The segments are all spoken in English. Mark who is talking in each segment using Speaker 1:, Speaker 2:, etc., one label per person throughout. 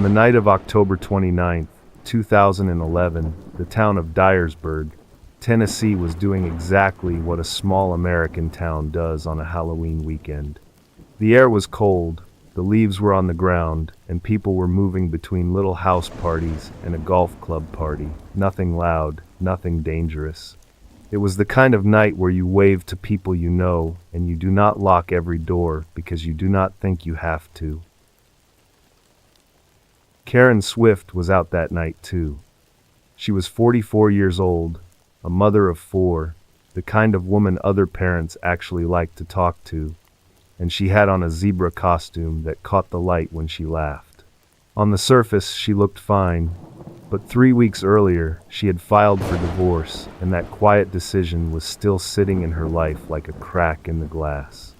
Speaker 1: On the night of October 29, 2011, the town of Dyersburg, Tennessee was doing exactly what a small American town does on a Halloween weekend. The air was cold, the leaves were on the ground, and people were moving between little house parties and a golf club party. Nothing loud, nothing dangerous. It was the kind of night where you wave to people you know, and you do not lock every door because you do not think you have to. Karen Swift was out that night too. She was 44 years old, a mother of 4, the kind of woman other parents actually like to talk to, and she had on a zebra costume that caught the light when she laughed. On the surface, she looked fine, but 3 weeks earlier, she had filed for divorce, and that quiet decision was still sitting in her life like a crack in the glass.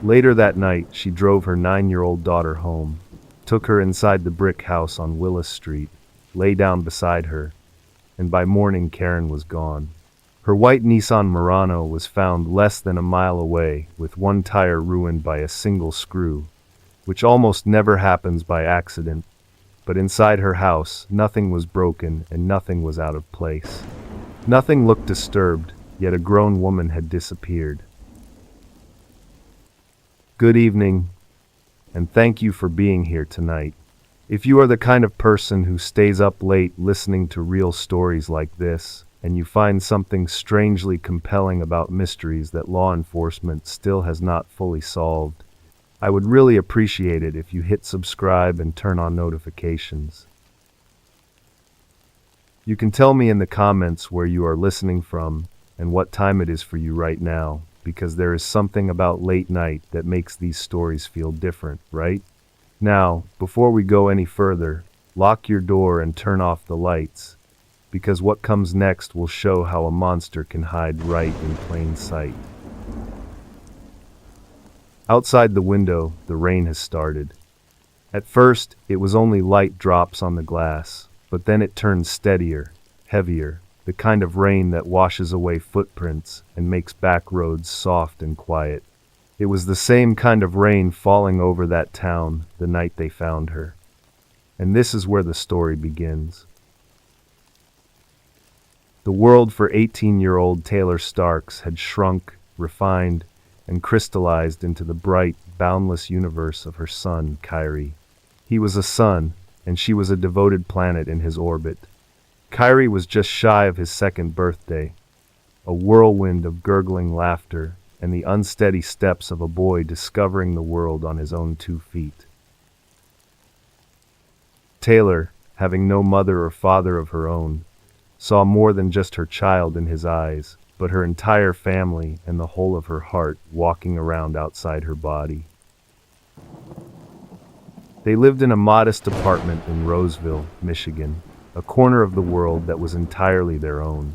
Speaker 1: Later that night, she drove her 9-year-old daughter home, took her inside the brick house on Willis Street, lay down beside her, and by morning Karen was gone. Her white Nissan Murano was found less than a mile away, with one tire ruined by a single screw, which almost never happens by accident. But inside her house, nothing was broken and nothing was out of place. Nothing looked disturbed, yet a grown woman had disappeared. Good evening, and thank you for being here tonight. If you are the kind of person who stays up late listening to real stories like this, and you find something strangely compelling about mysteries that law enforcement still has not fully solved, I would really appreciate it if you hit subscribe and turn on notifications. You can tell me in the comments where you are listening from and what time it is for you right now, because there is something about late night that makes these stories feel different, right? Now, before we go any further, lock your door and turn off the lights, because what comes next will show how a monster can hide right in plain sight. Outside the window, the rain has started. At first, it was only light drops on the glass, but then it turned steadier, heavier, the kind of rain that washes away footprints and makes back roads soft and quiet. It was the same kind of rain falling over that town the night they found her. And this is where the story begins. The world for 18-year-old Taylor Starks had shrunk, refined, and crystallized into the bright, boundless universe of her son, Kyrie. He was a sun, and she was a devoted planet in his orbit. Kyrie was just shy of his 2nd birthday, a whirlwind of gurgling laughter and the unsteady steps of a boy discovering the world on his own 2 feet. Taylor, having no mother or father of her own, saw more than just her child in his eyes, but her entire family and the whole of her heart walking around outside her body. They lived in a modest apartment in Roseville, Michigan, a corner of the world that was entirely their own.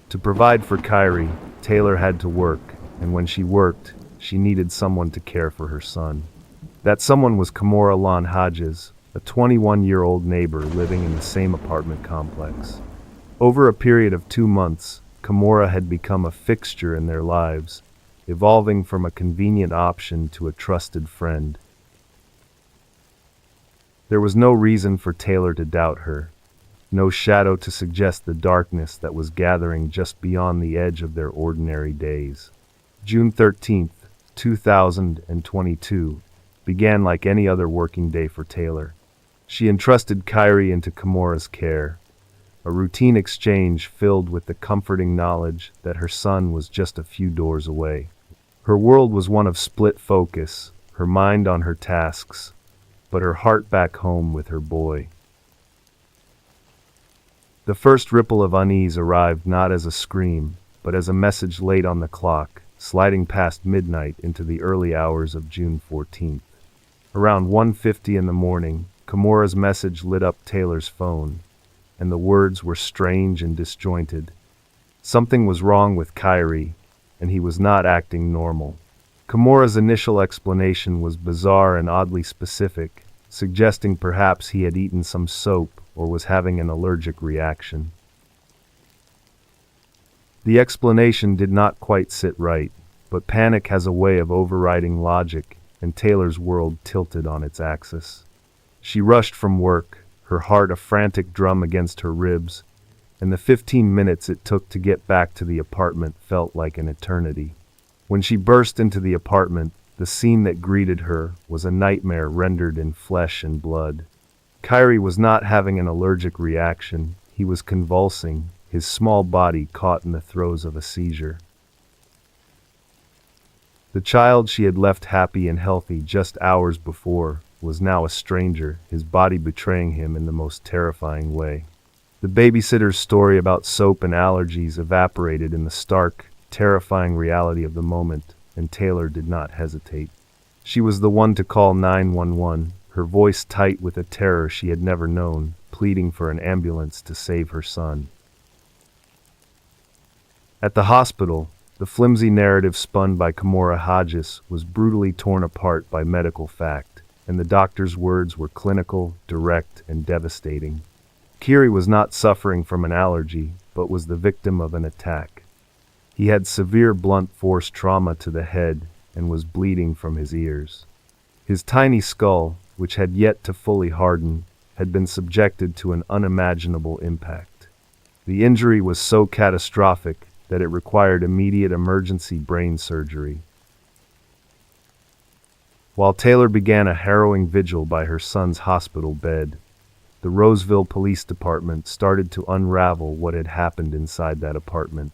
Speaker 1: To provide for Kyrie, Taylor had to work, and when she worked, she needed someone to care for her son. That someone was Kimora Lon Hodges, a 21-year-old neighbor living in the same apartment complex. Over a period of 2 months, Kimora had become a fixture in their lives, evolving from a convenient option to a trusted friend. There was no reason for Taylor to doubt her, no shadow to suggest the darkness that was gathering just beyond the edge of their ordinary days. June 13th, 2022, began like any other working day for Taylor. She entrusted Kyrie into Kimora's care, a routine exchange filled with the comforting knowledge that her son was just a few doors away. Her world was one of split focus, her mind on her tasks, but her heart back home with her boy. The first ripple of unease arrived not as a scream, but as a message late on the clock, sliding past midnight into the early hours of June 14th. Around 1:50 in the morning, Kimora's message lit up Taylor's phone, and the words were strange and disjointed. Something was wrong with Kyrie, and he was not acting normal. Kimora's initial explanation was bizarre and oddly specific, suggesting perhaps he had eaten some soap or was having an allergic reaction. The explanation did not quite sit right, but panic has a way of overriding logic, and Taylor's world tilted on its axis. She rushed from work, her heart a frantic drum against her ribs, and the 15 minutes it took to get back to the apartment felt like an eternity. When she burst into the apartment, the scene that greeted her was a nightmare rendered in flesh and blood. Kyrie was not having an allergic reaction, he was convulsing, his small body caught in the throes of a seizure. The child she had left happy and healthy just hours before was now a stranger, his body betraying him in the most terrifying way. The babysitter's story about soap and allergies evaporated in the stark, terrifying reality of the moment, and Taylor did not hesitate. She was the one to call 911, her voice tight with a terror she had never known, pleading for an ambulance to save her son. At the hospital, the flimsy narrative spun by Kimora Hodges was brutally torn apart by medical fact, and the doctor's words were clinical, direct, and devastating. Kyrie was not suffering from an allergy, but was the victim of an attack. He had severe blunt force trauma to the head and was bleeding from his ears. His tiny skull, which had yet to fully harden, had been subjected to an unimaginable impact. The injury was so catastrophic that it required immediate emergency brain surgery. While Taylor began a harrowing vigil by her son's hospital bed, the Roseville Police Department started to unravel what had happened inside that apartment.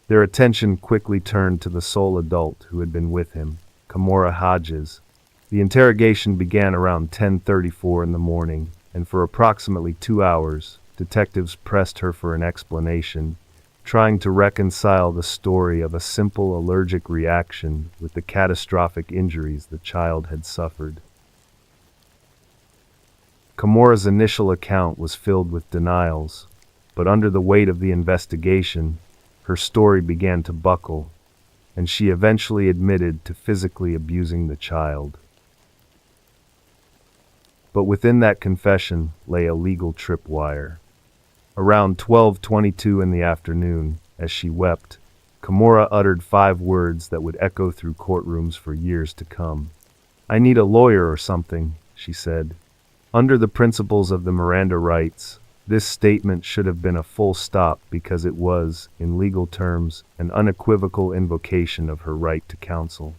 Speaker 1: Their attention quickly turned to the sole adult who had been with him, Kimora Hodges. The interrogation began around 10:34 in the morning, and for approximately 2 hours, detectives pressed her for an explanation, trying to reconcile the story of a simple allergic reaction with the catastrophic injuries the child had suffered. Kimora's initial account was filled with denials, but under the weight of the investigation, her story began to buckle, and she eventually admitted to physically abusing the child. But within that confession lay a legal tripwire. Around 12:22 in the afternoon, as she wept, Kimora uttered 5 words that would echo through courtrooms for years to come. "I need a lawyer or something," she said. Under the principles of the Miranda rights, this statement should have been a full stop because it was, in legal terms, an unequivocal invocation of her right to counsel.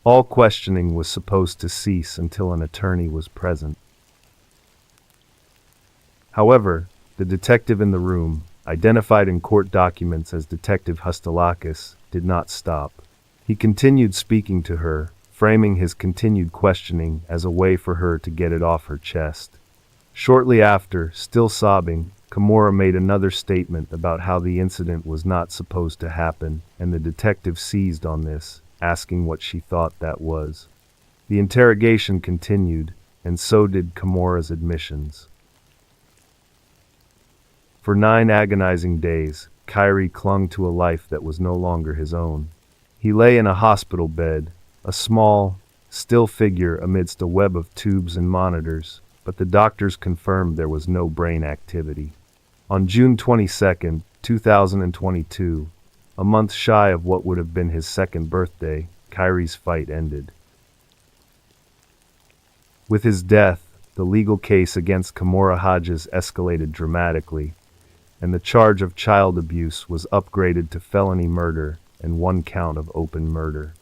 Speaker 1: All questioning was supposed to cease until an attorney was present. However, the detective in the room, identified in court documents as Detective Hustalakis, did not stop. He continued speaking to her, framing his continued questioning as a way for her to get it off her chest. Shortly after, still sobbing, Kimora made another statement about how the incident was not supposed to happen, and the detective seized on this, asking what she thought that was. The interrogation continued, and so did Kimora's admissions. For 9 agonizing days, Kyrie clung to a life that was no longer his own. He lay in a hospital bed, a small, still figure amidst a web of tubes and monitors, but the doctors confirmed there was no brain activity. On June 22, 2022, a month shy of what would have been his 2nd birthday, Kyrie's fight ended. With his death, the legal case against Kimora Hodges escalated dramatically, and the charge of child abuse was upgraded to felony murder and 1 count of open murder.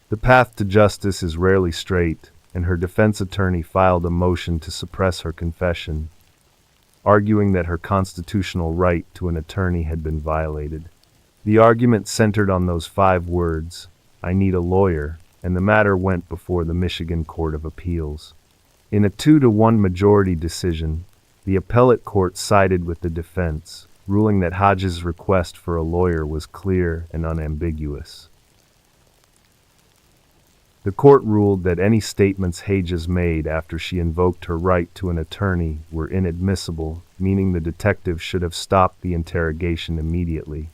Speaker 1: The path to justice is rarely straight, and her defense attorney filed a motion to suppress her confession, arguing that her constitutional right to an attorney had been violated. The argument centered on those 5 words, "I need a lawyer," and the matter went before the Michigan Court of Appeals. In a 2-1 majority decision, the appellate court sided with the defense, ruling that Hodges' request for a lawyer was clear and unambiguous. The court ruled that any statements Hodges made after she invoked her right to an attorney were inadmissible, meaning the detective should have stopped the interrogation immediately.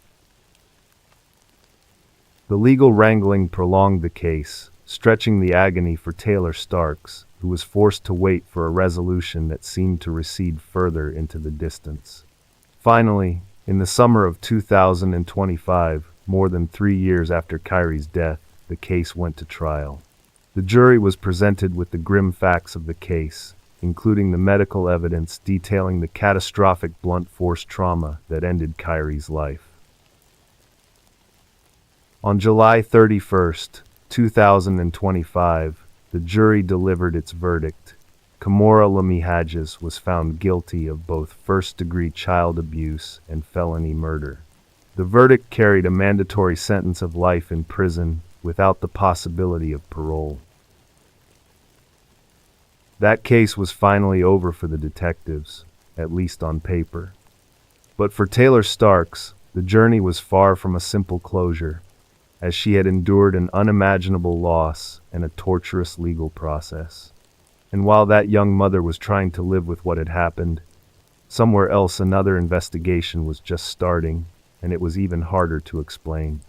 Speaker 1: The legal wrangling prolonged the case, stretching the agony for Taylor Starks, who was forced to wait for a resolution that seemed to recede further into the distance. Finally, in the summer of 2025, more than 3 years after Kyrie's death, the case went to trial. The jury was presented with the grim facts of the case, including the medical evidence detailing the catastrophic blunt force trauma that ended Kyrie's life. On July 31st, 2025, the jury delivered its verdict. Kimora Lamihages was found guilty of both first-degree child abuse and felony murder. The verdict carried a mandatory sentence of life in prison without the possibility of parole. That case was finally over for the detectives, at least on paper. But for Taylor Starks, the journey was far from a simple closure, as she had endured an unimaginable loss and a torturous legal process. And while that young mother was trying to live with what had happened, somewhere else another investigation was just starting, and it was even harder to explain.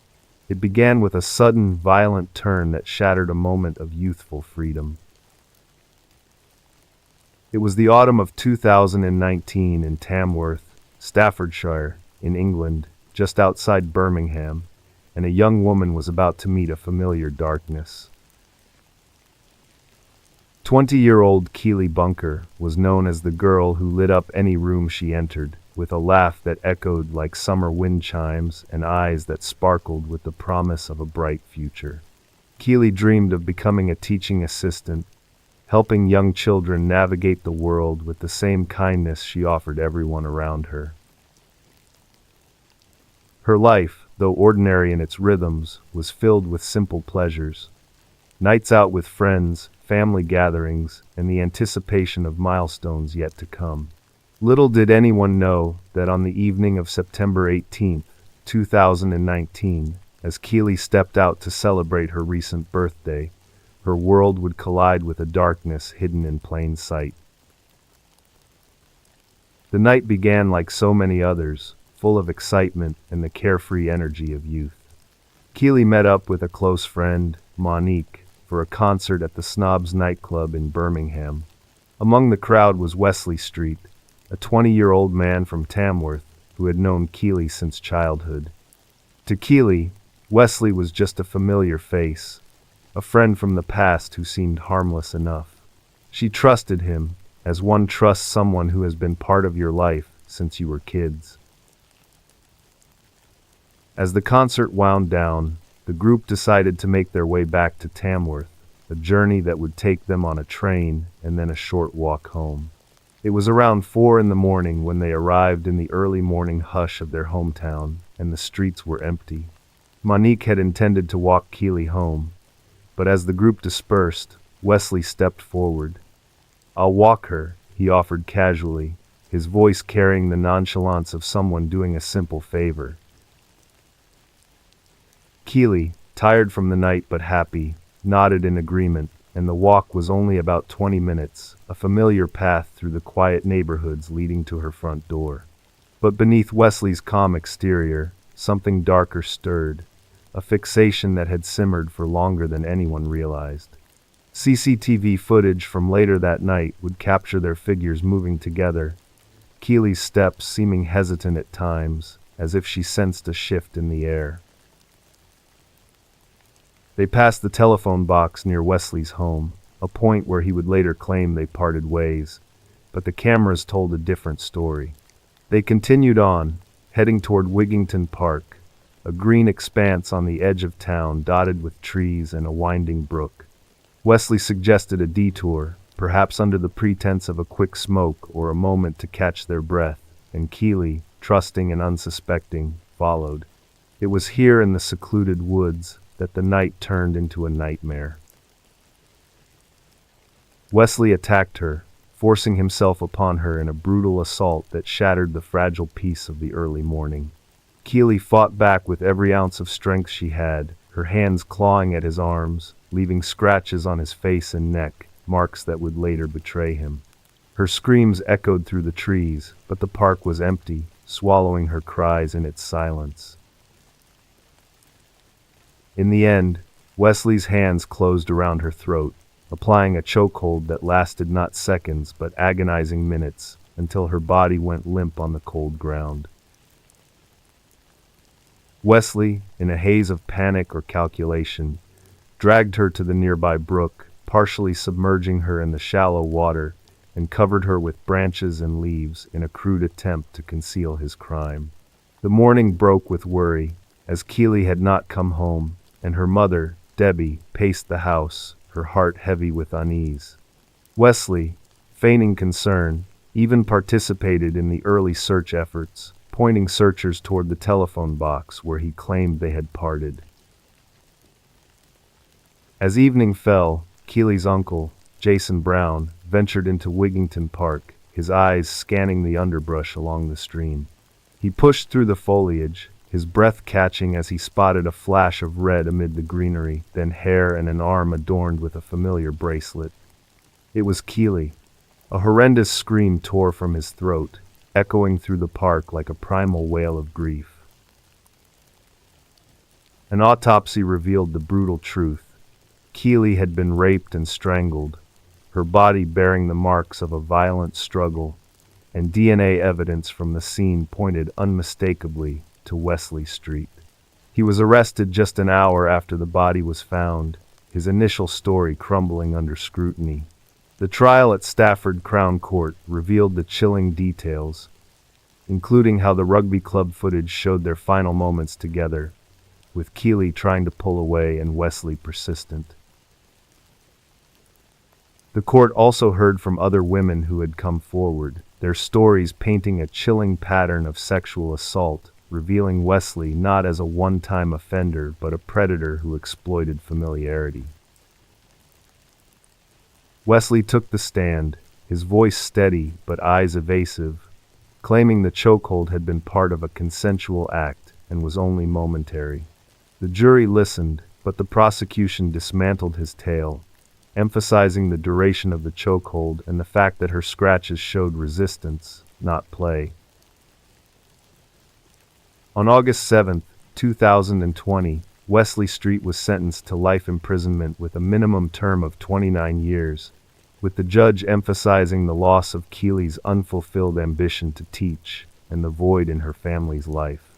Speaker 1: It began with a sudden, violent turn that shattered a moment of youthful freedom. It was the autumn of 2019 in Tamworth, Staffordshire, in England, just outside Birmingham, and a young woman was about to meet a familiar darkness. 20-year-old Keely Bunker was known as the girl who lit up any room she entered, with a laugh that echoed like summer wind chimes and eyes that sparkled with the promise of a bright future. Keely dreamed of becoming a teaching assistant, helping young children navigate the world with the same kindness she offered everyone around her. Her life, though ordinary in its rhythms, was filled with simple pleasures. Nights out with friends, family gatherings, and the anticipation of milestones yet to come. Little did anyone know that on the evening of September 18, 2019, as Keely stepped out to celebrate her recent birthday, her world would collide with a darkness hidden in plain sight. The night began like so many others, full of excitement and the carefree energy of youth. Keely met up with a close friend, Monique, for a concert at the Snobs nightclub in Birmingham. Among the crowd was Wesley Street, a 20-year-old man from Tamworth who had known Keely since childhood. To Keely, Wesley was just a familiar face, a friend from the past who seemed harmless enough. She trusted him, as one trusts someone who has been part of your life since you were kids. As the concert wound down, the group decided to make their way back to Tamworth, a journey that would take them on a train and then a short walk home. It was around 4 a.m. when they arrived in the early morning hush of their hometown, and the streets were empty. Monique had intended to walk Keely home, but as the group dispersed, Wesley stepped forward. "I'll walk her," he offered casually, his voice carrying the nonchalance of someone doing a simple favor. Keely, tired from the night but happy, nodded in agreement, and the walk was only about 20 minutes, a familiar path through the quiet neighborhoods leading to her front door. But beneath Wesley's calm exterior, something darker stirred, a fixation that had simmered for longer than anyone realized. CCTV footage from later that night would capture their figures moving together, Keely's steps seeming hesitant at times, as if she sensed a shift in the air. They passed the telephone box near Wesley's home, a point where he would later claim they parted ways, but the cameras told a different story. They continued on, heading toward Wigington Park, a green expanse on the edge of town dotted with trees and a winding brook. Wesley suggested a detour, perhaps under the pretense of a quick smoke or a moment to catch their breath, and Keely, trusting and unsuspecting, followed. It was here in the secluded woods that the night turned into a nightmare. Wesley attacked her, forcing himself upon her in a brutal assault that shattered the fragile peace of the early morning. Keely fought back with every ounce of strength she had, her hands clawing at his arms, leaving scratches on his face and neck, marks that would later betray him. Her screams echoed through the trees, but the park was empty, swallowing her cries in its silence. In the end, Wesley's hands closed around her throat, applying a chokehold that lasted not seconds but agonizing minutes, until her body went limp on the cold ground. Wesley, in a haze of panic or calculation, dragged her to the nearby brook, partially submerging her in the shallow water, and covered her with branches and leaves in a crude attempt to conceal his crime. The morning broke with worry, as Keely had not come home, and her mother, Debbie, paced the house, her heart heavy with unease. Wesley, feigning concern, even participated in the early search efforts, pointing searchers toward the telephone box where he claimed they had parted. As evening fell, Keely's uncle, Jason Brown, ventured into Wigington Park, his eyes scanning the underbrush along the stream. He pushed through the foliage, his breath catching as he spotted a flash of red amid the greenery, then hair and an arm adorned with a familiar bracelet. It was Keely. A horrendous scream tore from his throat, echoing through the park like a primal wail of grief. An autopsy revealed the brutal truth. Keely had been raped and strangled, her body bearing the marks of a violent struggle, and DNA evidence from the scene pointed unmistakably to Wesley Street. He was arrested just an hour after the body was found, his initial story crumbling under scrutiny. The trial at Stafford Crown Court revealed the chilling details, including how the rugby club footage showed their final moments together, with Keely trying to pull away and Wesley persistent. The court also heard from other women who had come forward, their stories painting a chilling pattern of sexual assault, revealing Wesley not as a one-time offender but a predator who exploited familiarity. Wesley took the stand, his voice steady but eyes evasive, claiming the chokehold had been part of a consensual act and was only momentary. The jury listened, but the prosecution dismantled his tale, emphasizing the duration of the chokehold and the fact that her scratches showed resistance, not play. On August 7, 2020, Wesley Street was sentenced to life imprisonment with a minimum term of 29 years, with the judge emphasizing the loss of Keely's unfulfilled ambition to teach and the void in her family's life.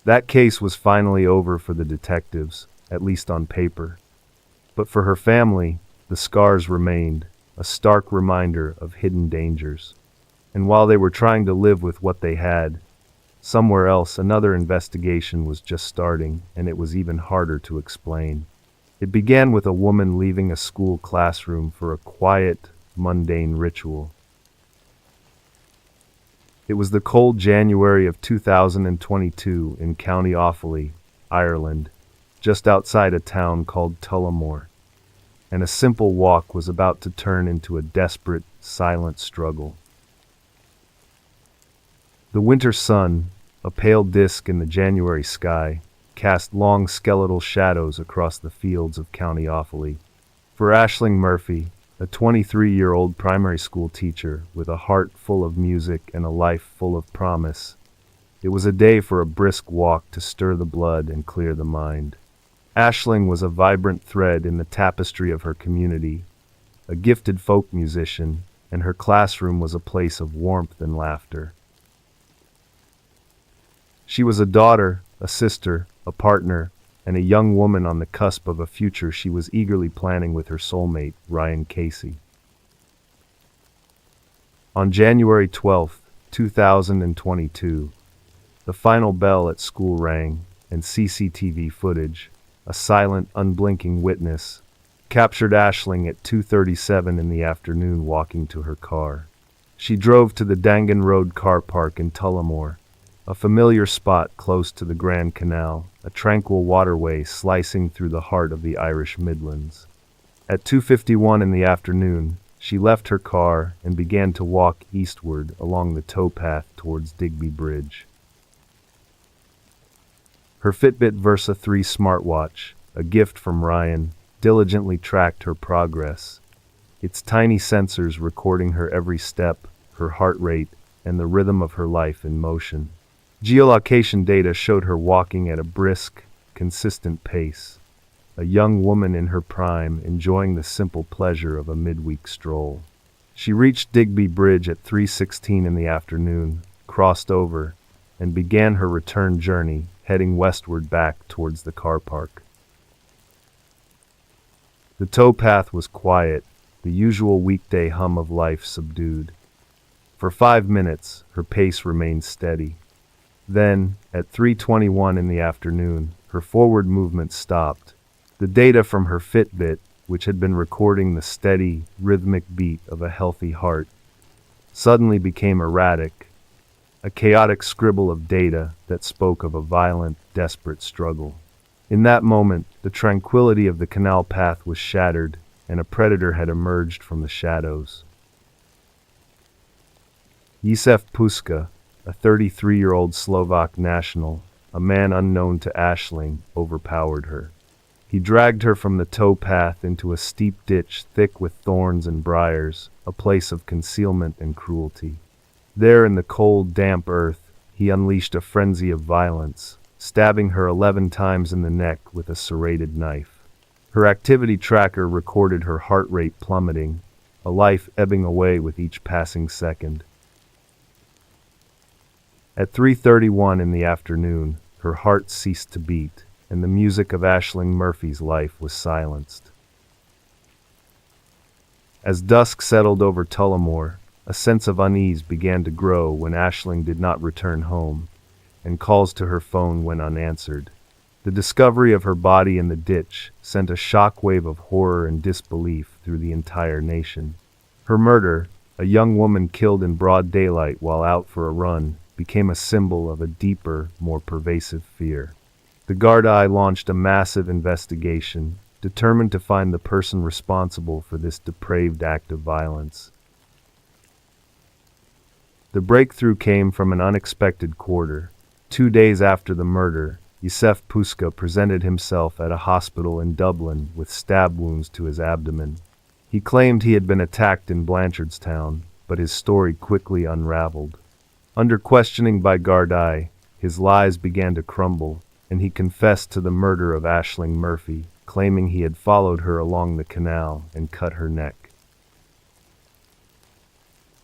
Speaker 1: That case was finally over for the detectives, at least on paper. But for her family, the scars remained, a stark reminder of hidden dangers. And while they were trying to live with what they had, somewhere else another investigation was just starting, and it was even harder to explain. It began with a woman leaving a school classroom for a quiet, mundane ritual. It was the cold January of 2022 in County Offaly, Ireland, just outside a town called Tullamore, and a simple walk was about to turn into a desperate, silent struggle. The winter sun, a pale disk in the January sky, cast long skeletal shadows across the fields of County Offaly. For Aisling Murphy, a 23-year-old primary school teacher with a heart full of music and a life full of promise, it was a day for a brisk walk to stir the blood and clear the mind. Aisling was a vibrant thread in the tapestry of her community, a gifted folk musician, and her classroom was a place of warmth and laughter. She was a daughter, a sister, a partner, and a young woman on the cusp of a future she was eagerly planning with her soulmate, Ryan Casey. On January 12, 2022, the final bell at school rang, and CCTV footage, a silent, unblinking witness, captured Aisling at 2:37 in the afternoon walking to her car. She drove to the Dangan Road car park in Tullamore, a familiar spot close to the Grand Canal, a tranquil waterway slicing through the heart of the Irish Midlands. At 2:51 in the afternoon, she left her car and began to walk eastward along the towpath towards Digby Bridge. Her Fitbit Versa 3 smartwatch, a gift from Ryan, diligently tracked her progress, its tiny sensors recording her every step, her heart rate, and the rhythm of her life in motion. Geolocation data showed her walking at a brisk, consistent pace, a young woman in her prime enjoying the simple pleasure of a midweek stroll. She reached Digby Bridge at 3:16 in the afternoon, crossed over, and began her return journey, heading westward back towards the car park. The towpath was quiet, the usual weekday hum of life subdued. For 5 minutes, her pace remained steady. Then, at 3:21 in the afternoon, her forward movement stopped. The data from her Fitbit, which had been recording the steady, rhythmic beat of a healthy heart, suddenly became erratic, a chaotic scribble of data that spoke of a violent, desperate struggle. In that moment, the tranquility of the canal path was shattered, and a predator had emerged from the shadows. Jacek Puska, a 33-year-old Slovak national, a man unknown to Aisling, overpowered her. He dragged her from the towpath into a steep ditch thick with thorns and briars, a place of concealment and cruelty. There in the cold, damp earth, he unleashed a frenzy of violence, stabbing her 11 times in the neck with a serrated knife. Her activity tracker recorded her heart rate plummeting, a life ebbing away with each passing second. At 3:31 in the afternoon, her heart ceased to beat, and the music of Aisling Murphy's life was silenced. As dusk settled over Tullamore, a sense of unease began to grow when Aisling did not return home, and calls to her phone went unanswered. The discovery of her body in the ditch sent a shockwave of horror and disbelief through the entire nation. Her murder, a young woman killed in broad daylight while out for a run, became a symbol of a deeper, more pervasive fear. The Gardaí launched a massive investigation, determined to find the person responsible for this depraved act of violence. The breakthrough came from an unexpected quarter. 2 days after the murder, Jacek Puska presented himself at a hospital in Dublin with stab wounds to his abdomen. He claimed he had been attacked in Blanchardstown, but his story quickly unraveled. Under questioning by Gardaí, his lies began to crumble, and he confessed to the murder of Aisling Murphy, claiming he had followed her along the canal and cut her neck.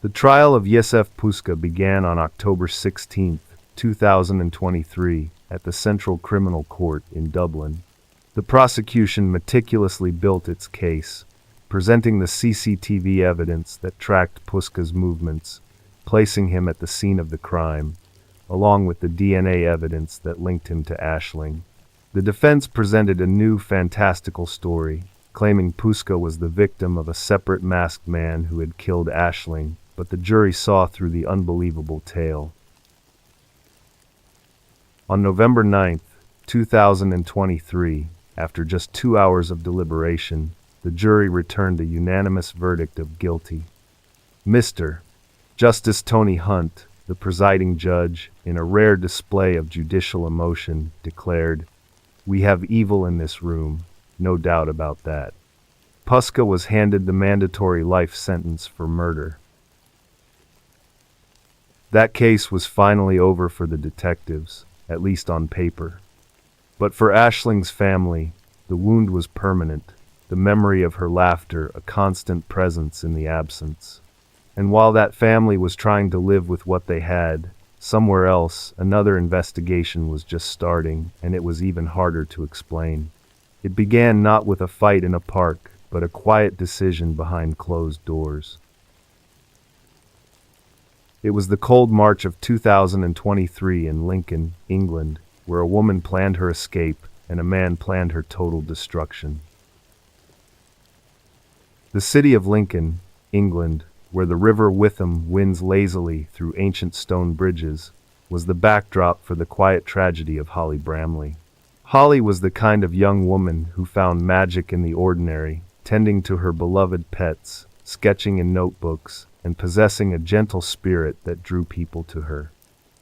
Speaker 1: The trial of Jacek Puska began on October 16, 2023, at the Central Criminal Court in Dublin. The prosecution meticulously built its case, presenting the CCTV evidence that tracked Puska's movements, placing him at the scene of the crime, along with the DNA evidence that linked him to Aisling. The defense presented a new fantastical story, claiming Puska was the victim of a separate masked man who had killed Aisling, but the jury saw through the unbelievable tale. On November 9, 2023, after just 2 hours of deliberation, the jury returned a unanimous verdict of guilty. Mr. Justice Tony Hunt, the presiding judge, in a rare display of judicial emotion, declared, "We have evil in this room, no doubt about that." Puska was handed the mandatory life sentence for murder. That case was finally over for the detectives, at least on paper. But for Aisling's family, the wound was permanent, the memory of her laughter a constant presence in the absence. And while that family was trying to live with what they had, somewhere else, another investigation was just starting, and it was even harder to explain. It began not with a fight in a park, but a quiet decision behind closed doors. It was the cold March of 2023 in Lincoln, England, where a woman planned her escape and a man planned her total destruction. The city of Lincoln, England, where the River Witham winds lazily through ancient stone bridges, was the backdrop for the quiet tragedy of Holly Bramley. Holly was the kind of young woman who found magic in the ordinary, tending to her beloved pets, sketching in notebooks, and possessing a gentle spirit that drew people to her.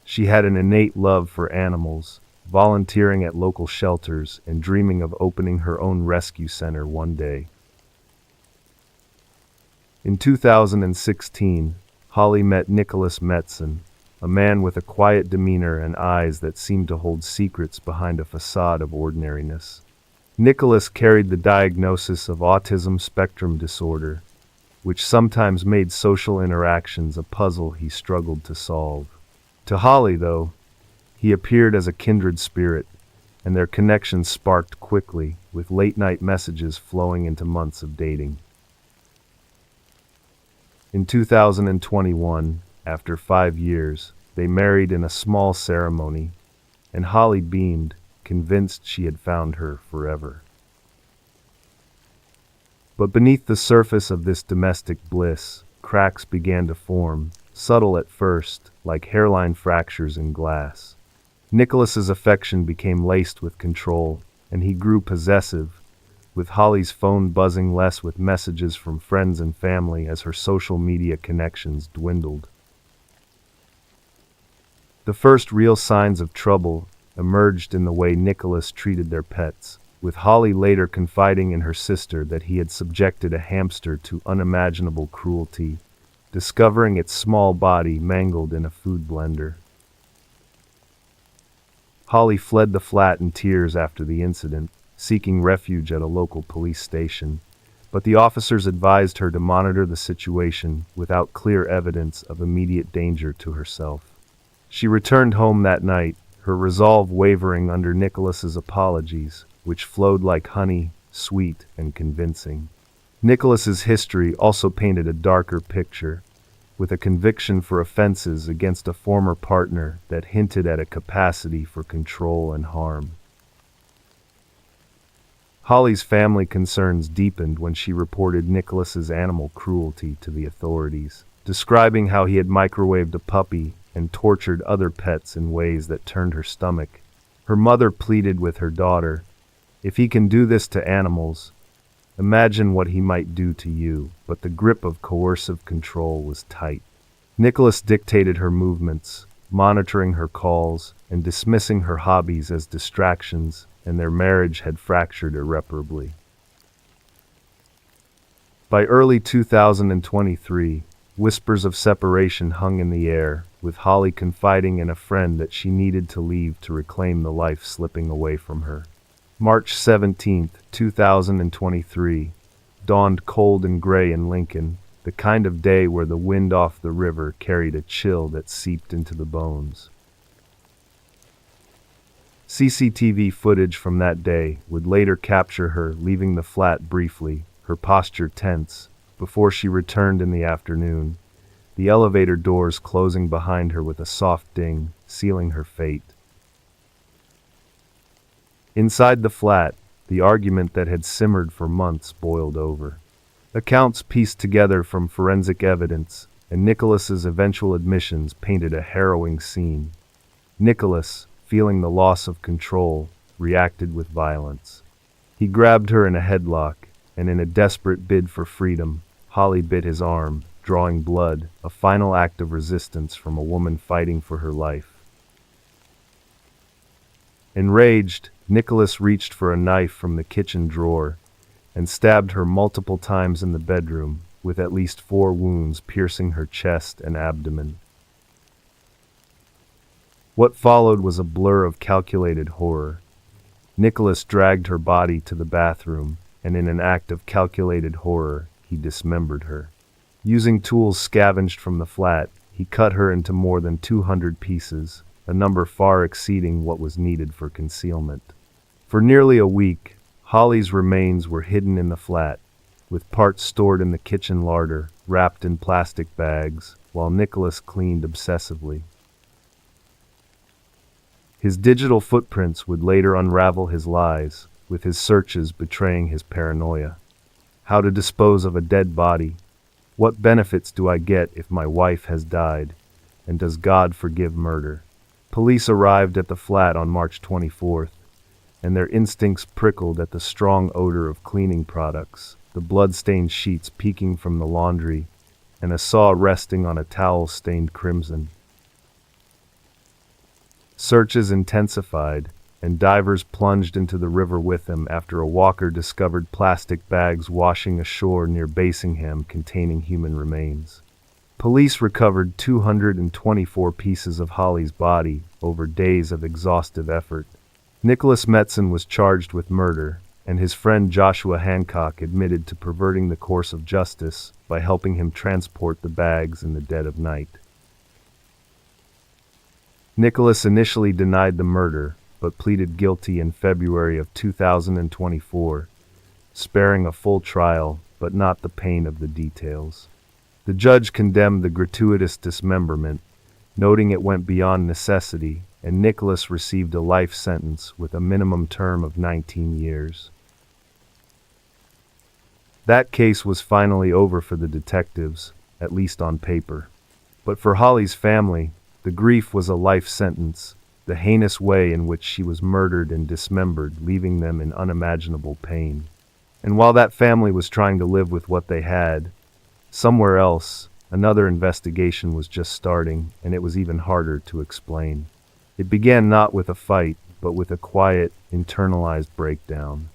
Speaker 1: She had an innate love for animals, volunteering at local shelters and dreaming of opening her own rescue center one day. In 2016, Holly met Nicholas Metzen, a man with a quiet demeanor and eyes that seemed to hold secrets behind a facade of ordinariness. Nicholas carried the diagnosis of autism spectrum disorder, which sometimes made social interactions a puzzle he struggled to solve. To Holly, though, he appeared as a kindred spirit, and their connection sparked quickly, with late-night messages flowing into months of dating. In 2021, after 5 years, they married in a small ceremony, and Holly beamed, convinced she had found her forever. But beneath the surface of this domestic bliss, cracks began to form, subtle at first, like hairline fractures in glass. Nicholas's affection became laced with control, and he grew possessive, with Holly's phone buzzing less with messages from friends and family as her social media connections dwindled. The first real signs of trouble emerged in the way Nicholas treated their pets, with Holly later confiding in her sister that he had subjected a hamster to unimaginable cruelty, discovering its small body mangled in a food blender. Holly fled the flat in tears after the incident, seeking refuge at a local police station, but the officers advised her to monitor the situation without clear evidence of immediate danger to herself. She returned home that night, her resolve wavering under Nicholas's apologies, which flowed like honey, sweet and convincing. Nicholas's history also painted a darker picture, with a conviction for offenses against a former partner that hinted at a capacity for control and harm. Holly's family concerns deepened when she reported Nicholas's animal cruelty to the authorities, describing how he had microwaved a puppy and tortured other pets in ways that turned her stomach. Her mother pleaded with her daughter, "If he can do this to animals, imagine what he might do to you," but the grip of coercive control was tight. Nicholas dictated her movements, monitoring her calls and dismissing her hobbies as distractions, and their marriage had fractured irreparably. By early 2023, whispers of separation hung in the air, with Holly confiding in a friend that she needed to leave to reclaim the life slipping away from her. March 17, 2023, dawned cold and gray in Lincoln, the kind of day where the wind off the river carried a chill that seeped into the bones. CCTV footage from that day would later capture her leaving the flat briefly, her posture tense, before she returned in the afternoon, the elevator doors closing behind her with a soft ding, sealing her fate. Inside the flat, the argument that had simmered for months boiled over. Accounts pieced together from forensic evidence, and Nicholas's eventual admissions painted a harrowing scene. Nicholas, feeling the loss of control, reacted with violence. He grabbed her in a headlock, and in a desperate bid for freedom, Holly bit his arm, drawing blood, a final act of resistance from a woman fighting for her life. Enraged, Nicholas reached for a knife from the kitchen drawer and stabbed her multiple times in the bedroom, with at least 4 wounds piercing her chest and abdomen. What followed was a blur of calculated horror. Nicholas dragged her body to the bathroom, and in an act of calculated horror, he dismembered her. Using tools scavenged from the flat, he cut her into more than 200 pieces, a number far exceeding what was needed for concealment. For nearly a week, Holly's remains were hidden in the flat, with parts stored in the kitchen larder, wrapped in plastic bags, while Nicholas cleaned obsessively. His digital footprints would later unravel his lies, with his searches betraying his paranoia. How to dispose of a dead body? What benefits do I get if my wife has died? And does God forgive murder? Police arrived at the flat on March 24th, and their instincts prickled at the strong odor of cleaning products, the blood-stained sheets peeking from the laundry, and a saw resting on a towel stained crimson. Searches intensified, and divers plunged into the river with them after a walker discovered plastic bags washing ashore near Basingham containing human remains. Police recovered 224 pieces of Holly's body over days of exhaustive effort. Nicholas Metzen was charged with murder, and his friend Joshua Hancock admitted to perverting the course of justice by helping him transport the bags in the dead of night. Nicholas initially denied the murder, but pleaded guilty in February of 2024, sparing a full trial, but not the pain of the details. The judge condemned the gratuitous dismemberment, noting it went beyond necessity, and Nicholas received a life sentence with a minimum term of 19 years. That case was finally over for the detectives, at least on paper. But for Holly's family, the grief was a life sentence, the heinous way in which she was murdered and dismembered, leaving them in unimaginable pain. And while that family was trying to live with what they had, somewhere else, another investigation was just starting, and it was even harder to explain. It began not with a fight, but with a quiet, internalized breakdown.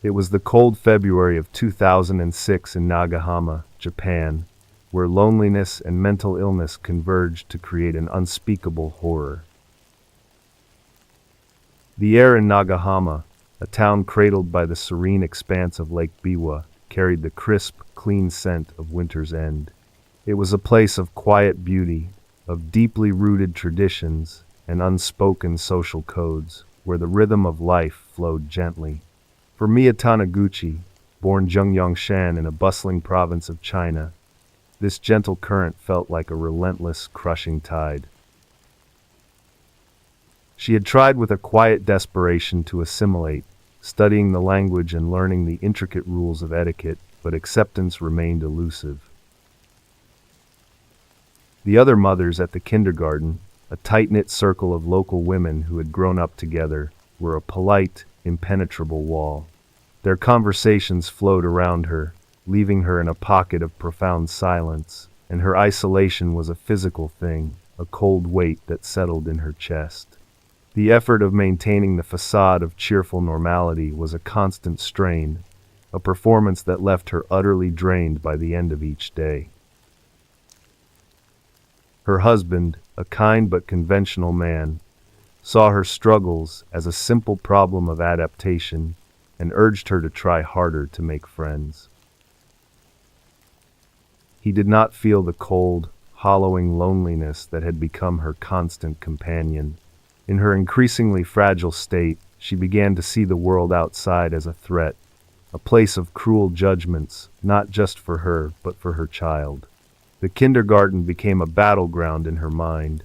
Speaker 1: It was the cold February of 2006 in Nagahama, Japan, where loneliness and mental illness converged to create an unspeakable horror. The air in Nagahama, a town cradled by the serene expanse of Lake Biwa, carried the crisp, clean scent of winter's end. It was a place of quiet beauty, of deeply rooted traditions and unspoken social codes, where the rhythm of life flowed gently. For Mia Taniguchi, born Zhengyongshan in a bustling province of China, this gentle current felt like a relentless, crushing tide. She had tried with a quiet desperation to assimilate, studying the language and learning the intricate rules of etiquette, but acceptance remained elusive. The other mothers at the kindergarten, a tight-knit circle of local women who had grown up together, were a polite, impenetrable wall. Their conversations flowed around her, leaving her in a pocket of profound silence, and her isolation was a physical thing, a cold weight that settled in her chest. The effort of maintaining the facade of cheerful normality was a constant strain, a performance that left her utterly drained by the end of each day. Her husband, a kind but conventional man, saw her struggles as a simple problem of adaptation and urged her to try harder to make friends. He did not feel the cold, hollowing loneliness that had become her constant companion. In her increasingly fragile state, she began to see the world outside as a threat, a place of cruel judgments, not just for her, but for her child. The kindergarten became a battleground in her mind,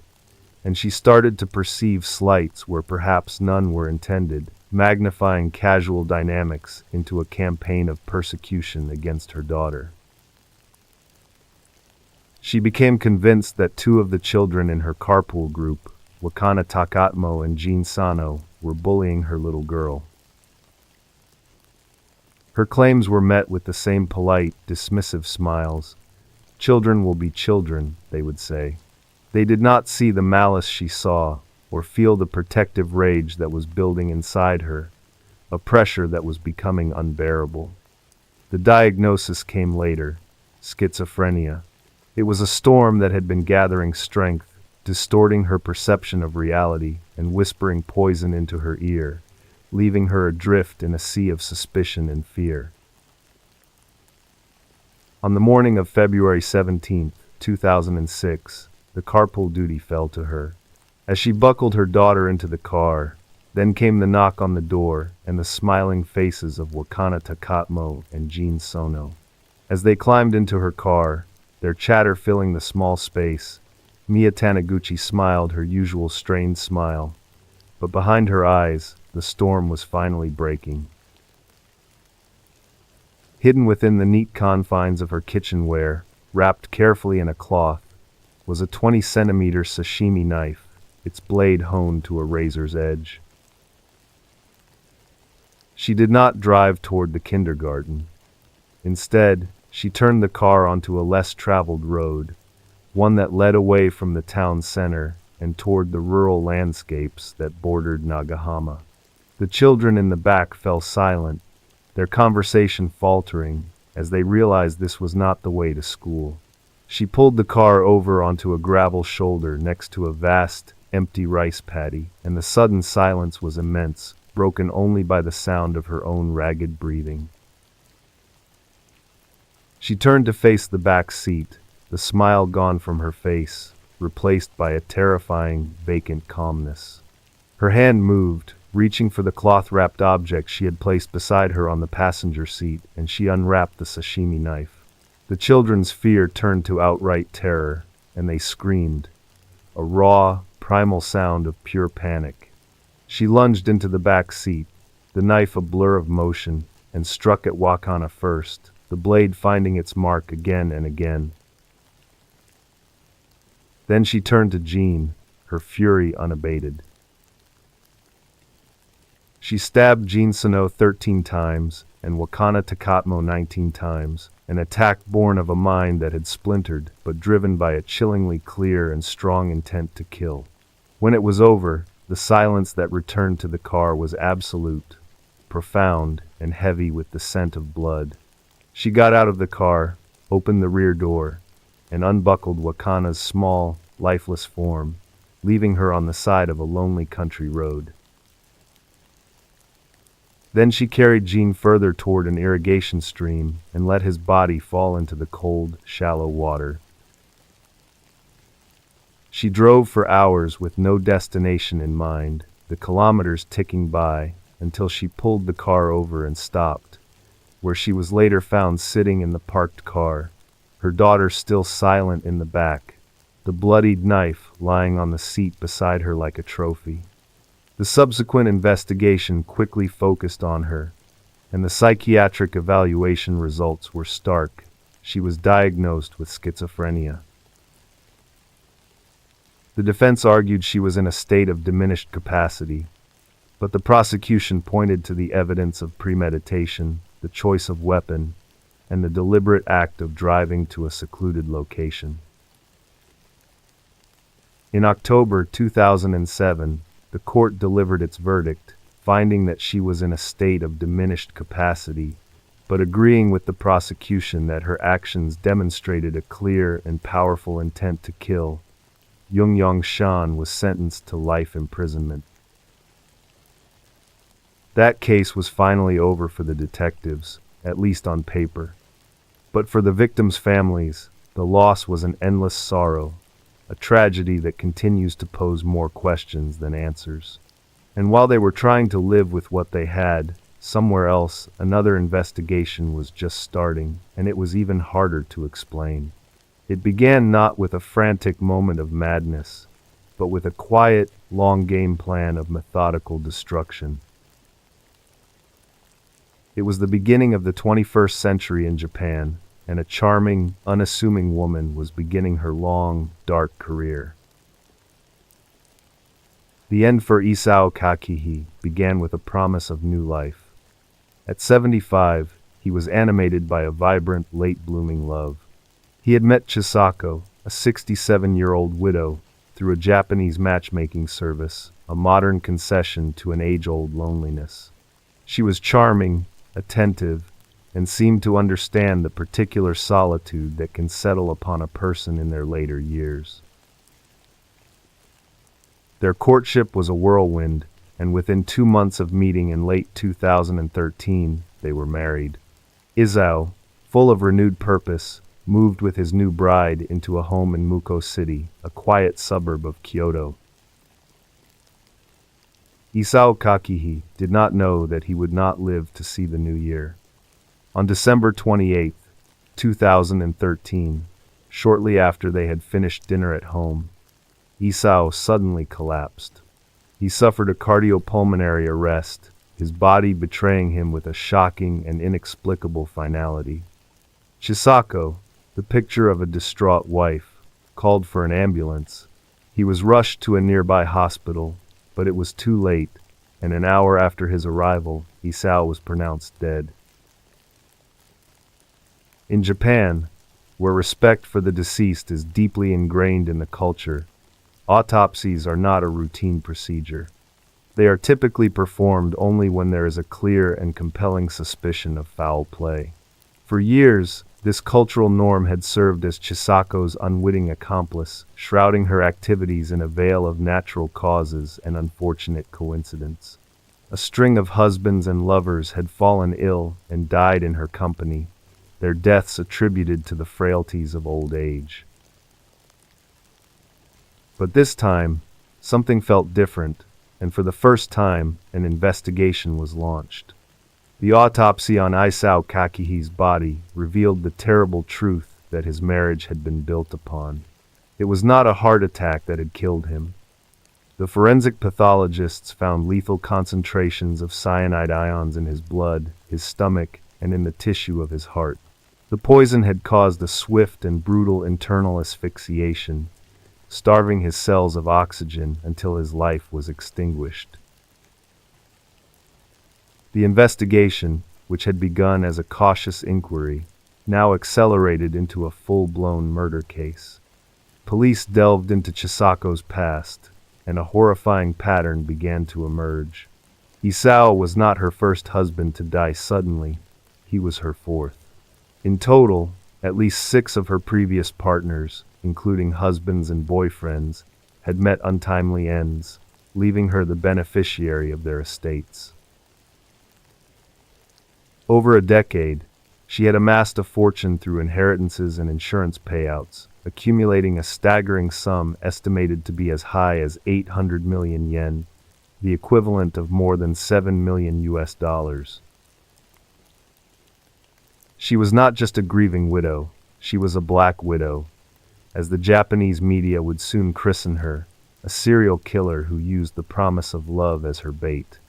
Speaker 1: and she started to perceive slights where perhaps none were intended, magnifying casual dynamics into a campaign of persecution against her daughter. She became convinced that two of the children in her carpool group, Wakana Takatmo and Jean Sano, were bullying her little girl. Her claims were met with the same polite, dismissive smiles. "Children will be children," they would say. They did not see the malice she saw, or feel the protective rage that was building inside her, a pressure that was becoming unbearable. The diagnosis came later: schizophrenia. It was a storm that had been gathering strength, distorting her perception of reality and whispering poison into her ear, leaving her adrift in a sea of suspicion and fear. On the morning of February 17, 2006, the carpool duty fell to her. As she buckled her daughter into the car, then came the knock on the door and the smiling faces of Wakana Takatmo and Jean Sono. As they climbed into her car, their chatter filling the small space, Mia Taniguchi smiled her usual strained smile, but behind her eyes, the storm was finally breaking. Hidden within the neat confines of her kitchenware, wrapped carefully in a cloth, was a 20-centimeter sashimi knife, its blade honed to a razor's edge. She did not drive toward the kindergarten. Instead, she turned the car onto a less traveled road, one that led away from the town center and toward the rural landscapes that bordered Nagahama. The children in the back fell silent, their conversation faltering as they realized this was not the way to school. She pulled the car over onto a gravel shoulder next to a vast, empty rice paddy, and the sudden silence was immense, broken only by the sound of her own ragged breathing. She turned to face the back seat, the smile gone from her face, replaced by a terrifying, vacant calmness. Her hand moved, reaching for the cloth-wrapped object she had placed beside her on the passenger seat, and she unwrapped the sashimi knife. The children's fear turned to outright terror, and they screamed, a raw, primal sound of pure panic. She lunged into the back seat, the knife a blur of motion, and struck at Wakana first, the blade finding its mark again and again. Then she turned to Jean, her fury unabated. She stabbed Jean Sano 13 times and Wakana Takatmo 19 times, an attack born of a mind that had splintered but driven by a chillingly clear and strong intent to kill. When it was over, the silence that returned to the car was absolute, profound, and heavy with the scent of blood. She got out of the car, opened the rear door, and unbuckled Wakana's small, lifeless form, leaving her on the side of a lonely country road. Then she carried Jean further toward an irrigation stream and let his body fall into the cold, shallow water. She drove for hours with no destination in mind, the kilometers ticking by, until she pulled the car over and stopped, where she was later found sitting in the parked car, her daughter still silent in the back, the bloodied knife lying on the seat beside her like a trophy. The subsequent investigation quickly focused on her, and the psychiatric evaluation results were stark. She was diagnosed with schizophrenia. The defense argued she was in a state of diminished capacity, but the prosecution pointed to the evidence of premeditation, the choice of weapon, and the deliberate act of driving to a secluded location. In October 2007, the court delivered its verdict, finding that she was in a state of diminished capacity, but agreeing with the prosecution that her actions demonstrated a clear and powerful intent to kill. Young Shan was sentenced to life imprisonment. That case was finally over for the detectives, at least on paper. But for the victims' families, the loss was an endless sorrow, a tragedy that continues to pose more questions than answers. And while they were trying to live with what they had, somewhere else, another investigation was just starting, and it was even harder to explain. It began not with a frantic moment of madness, but with a quiet, long game plan of methodical destruction. It was the beginning of the 21st century in Japan, and a charming, unassuming woman was beginning her long, dark career. The end for Isao Kakihi began with a promise of new life. At 75, he was animated by a vibrant, late-blooming love. He had met Chisako, a 67-year-old widow, through a Japanese matchmaking service, a modern concession to an age-old loneliness. She was charming, attentive, and seemed to understand the particular solitude that can settle upon a person in their later years. Their courtship was a whirlwind, and within 2 months of meeting in late 2013, they were married. Isao, full of renewed purpose, moved with his new bride into a home in Muko City, a quiet suburb of Kyoto. Isao Kakihi did not know that he would not live to see the new year. On December 28, 2013, shortly after they had finished dinner at home, Isao suddenly collapsed. He suffered a cardiopulmonary arrest, his body betraying him with a shocking and inexplicable finality. Chisako, the picture of a distraught wife, called for an ambulance. He was rushed to a nearby hospital, but it was too late, and an hour after his arrival, Isao was pronounced dead. In Japan, where respect for the deceased is deeply ingrained in the culture, autopsies are not a routine procedure. They are typically performed only when there is a clear and compelling suspicion of foul play. For years, this cultural norm had served as Chisako's unwitting accomplice, shrouding her activities in a veil of natural causes and unfortunate coincidence. A string of husbands and lovers had fallen ill and died in her company, their deaths attributed to the frailties of old age. But this time, something felt different, and for the first time, an investigation was launched. The autopsy on Isao Kakihi's body revealed the terrible truth that his marriage had been built upon. It was not a heart attack that had killed him. The forensic pathologists found lethal concentrations of cyanide ions in his blood, his stomach, and in the tissue of his heart. The poison had caused a swift and brutal internal asphyxiation, starving his cells of oxygen until his life was extinguished. The investigation, which had begun as a cautious inquiry, now accelerated into a full-blown murder case. Police delved into Chisako's past, and a horrifying pattern began to emerge. Isao was not her first husband to die suddenly. He was her fourth. In total, at least 6 of her previous partners, including husbands and boyfriends, had met untimely ends, leaving her the beneficiary of their estates. Over a decade, she had amassed a fortune through inheritances and insurance payouts, accumulating a staggering sum estimated to be as high as 800 million yen, the equivalent of more than $7 million US. She was not just a grieving widow, she was a black widow, as the Japanese media would soon christen her, a serial killer who used the promise of love as her bait.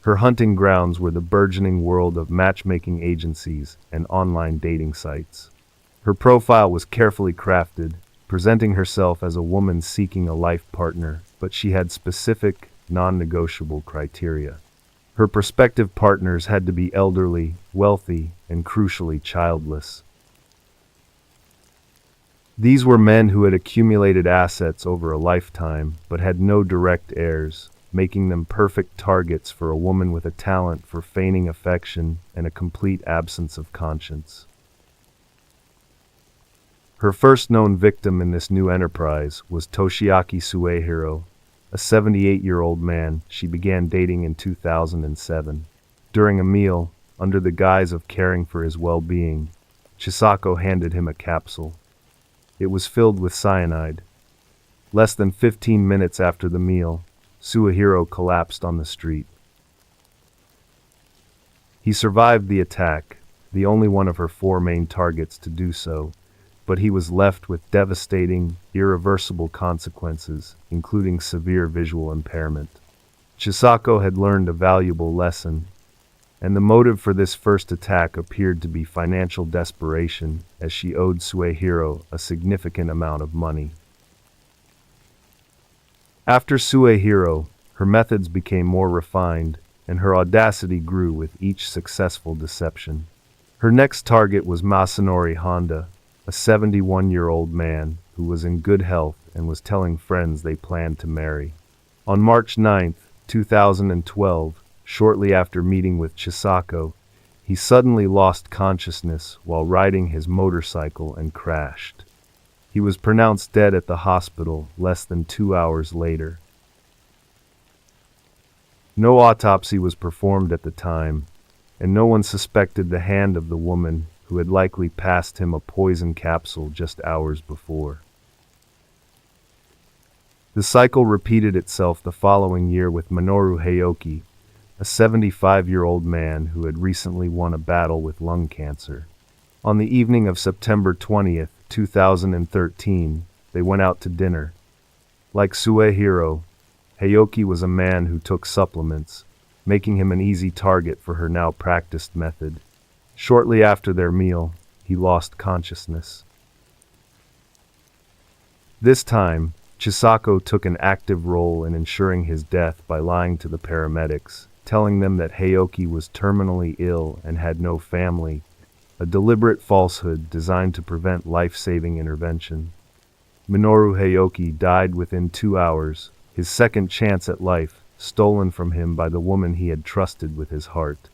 Speaker 1: Her hunting grounds were the burgeoning world of matchmaking agencies and online dating sites. Her profile was carefully crafted, presenting herself as a woman seeking a life partner, but she had specific, non-negotiable criteria. Her prospective partners had to be elderly, wealthy, and crucially childless. These were men who had accumulated assets over a lifetime, but had no direct heirs, making them perfect targets for a woman with a talent for feigning affection and a complete absence of conscience. Her first known victim in this new enterprise was Toshiaki Suehiro, a 78-year-old man she began dating in 2007. During a meal, under the guise of caring for his well-being, Chisako handed him a capsule. It was filled with cyanide. Less than 15 minutes after the meal, Suehiro collapsed on the street. He survived the attack, the only one of her 4 main targets to do so, but he was left with devastating, irreversible consequences, including severe visual impairment. Chisako had learned a valuable lesson, and the motive for this first attack appeared to be financial desperation, as she owed Suehiro a significant amount of money. After Suehiro, her methods became more refined, and her audacity grew with each successful deception. Her next target was Masanori Honda, a 71-year-old man who was in good health and was telling friends they planned to marry. On March 9, 2012, shortly after meeting with Chisako, he suddenly lost consciousness while riding his motorcycle and crashed. He was pronounced dead at the hospital less than 2 hours later. No autopsy was performed at the time, and no one suspected the hand of the woman who had likely passed him a poison capsule just hours before. The cycle repeated itself the following year with Minoru Heioki, a 75-year-old man who had recently won a battle with lung cancer. On the evening of September 20th, 2013, they went out to dinner. Like Suehiro, Heioki was a man who took supplements, making him an easy target for her now practiced method. Shortly after their meal, he lost consciousness. This time, Chisako took an active role in ensuring his death by lying to the paramedics, telling them that Heioki was terminally ill and had no family, a deliberate falsehood designed to prevent life-saving intervention. Minoru Heioki died within 2 hours, his second chance at life stolen from him by the woman he had trusted with his heart.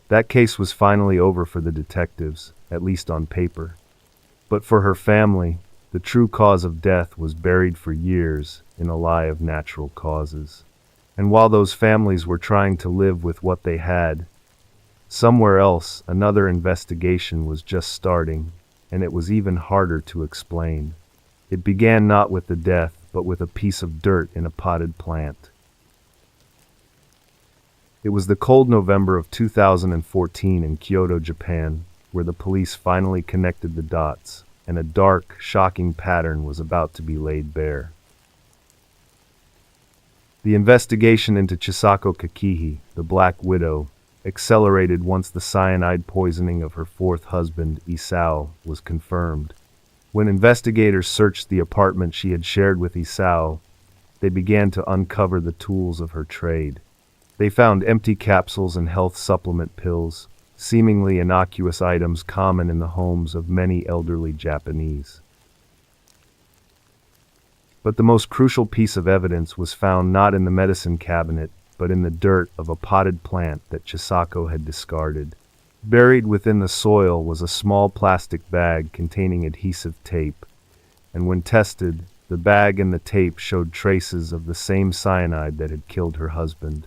Speaker 1: That case was finally over for the detectives, at least on paper. But for her family, the true cause of death was buried for years in a lie of natural causes. And while those families were trying to live with what they had, somewhere else another investigation was just starting, and it was even harder to explain. It began not with the death, but with a piece of dirt in a potted plant. It was the cold November of 2014 in Kyoto, Japan, where the police finally connected the dots, and a dark, shocking pattern was about to be laid bare. The investigation into Chisako Kakihi, the Black Widow, accelerated once the cyanide poisoning of her fourth husband, Isao, was confirmed. When investigators searched the apartment she had shared with Isao, they began to uncover the tools of her trade. They found empty capsules and health supplement pills, seemingly innocuous items common in the homes of many elderly Japanese. But the most crucial piece of evidence was found not in the medicine cabinet, but in the dirt of a potted plant that Chisako had discarded. Buried within the soil was a small plastic bag containing adhesive tape, and when tested, the bag and the tape showed traces of the same cyanide that had killed her husband.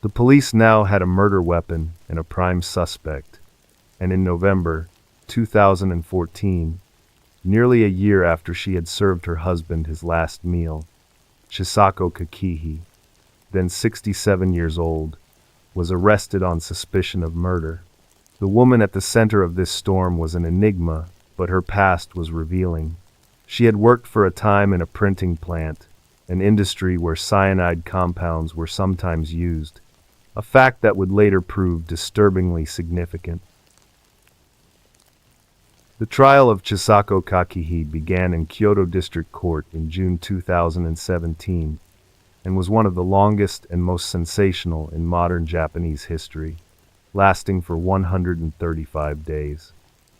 Speaker 1: The police now had a murder weapon and a prime suspect, and in November 2014, nearly a year after she had served her husband his last meal, Chisako Kakihi, then 67 years old, was arrested on suspicion of murder. The woman at the center of this storm was an enigma, but her past was revealing. She had worked for a time in a printing plant, an industry where cyanide compounds were sometimes used, a fact that would later prove disturbingly significant. The trial of Chisako Kakihi began in Kyoto District Court in June 2017 and was one of the longest and most sensational in modern Japanese history, lasting for 135 days.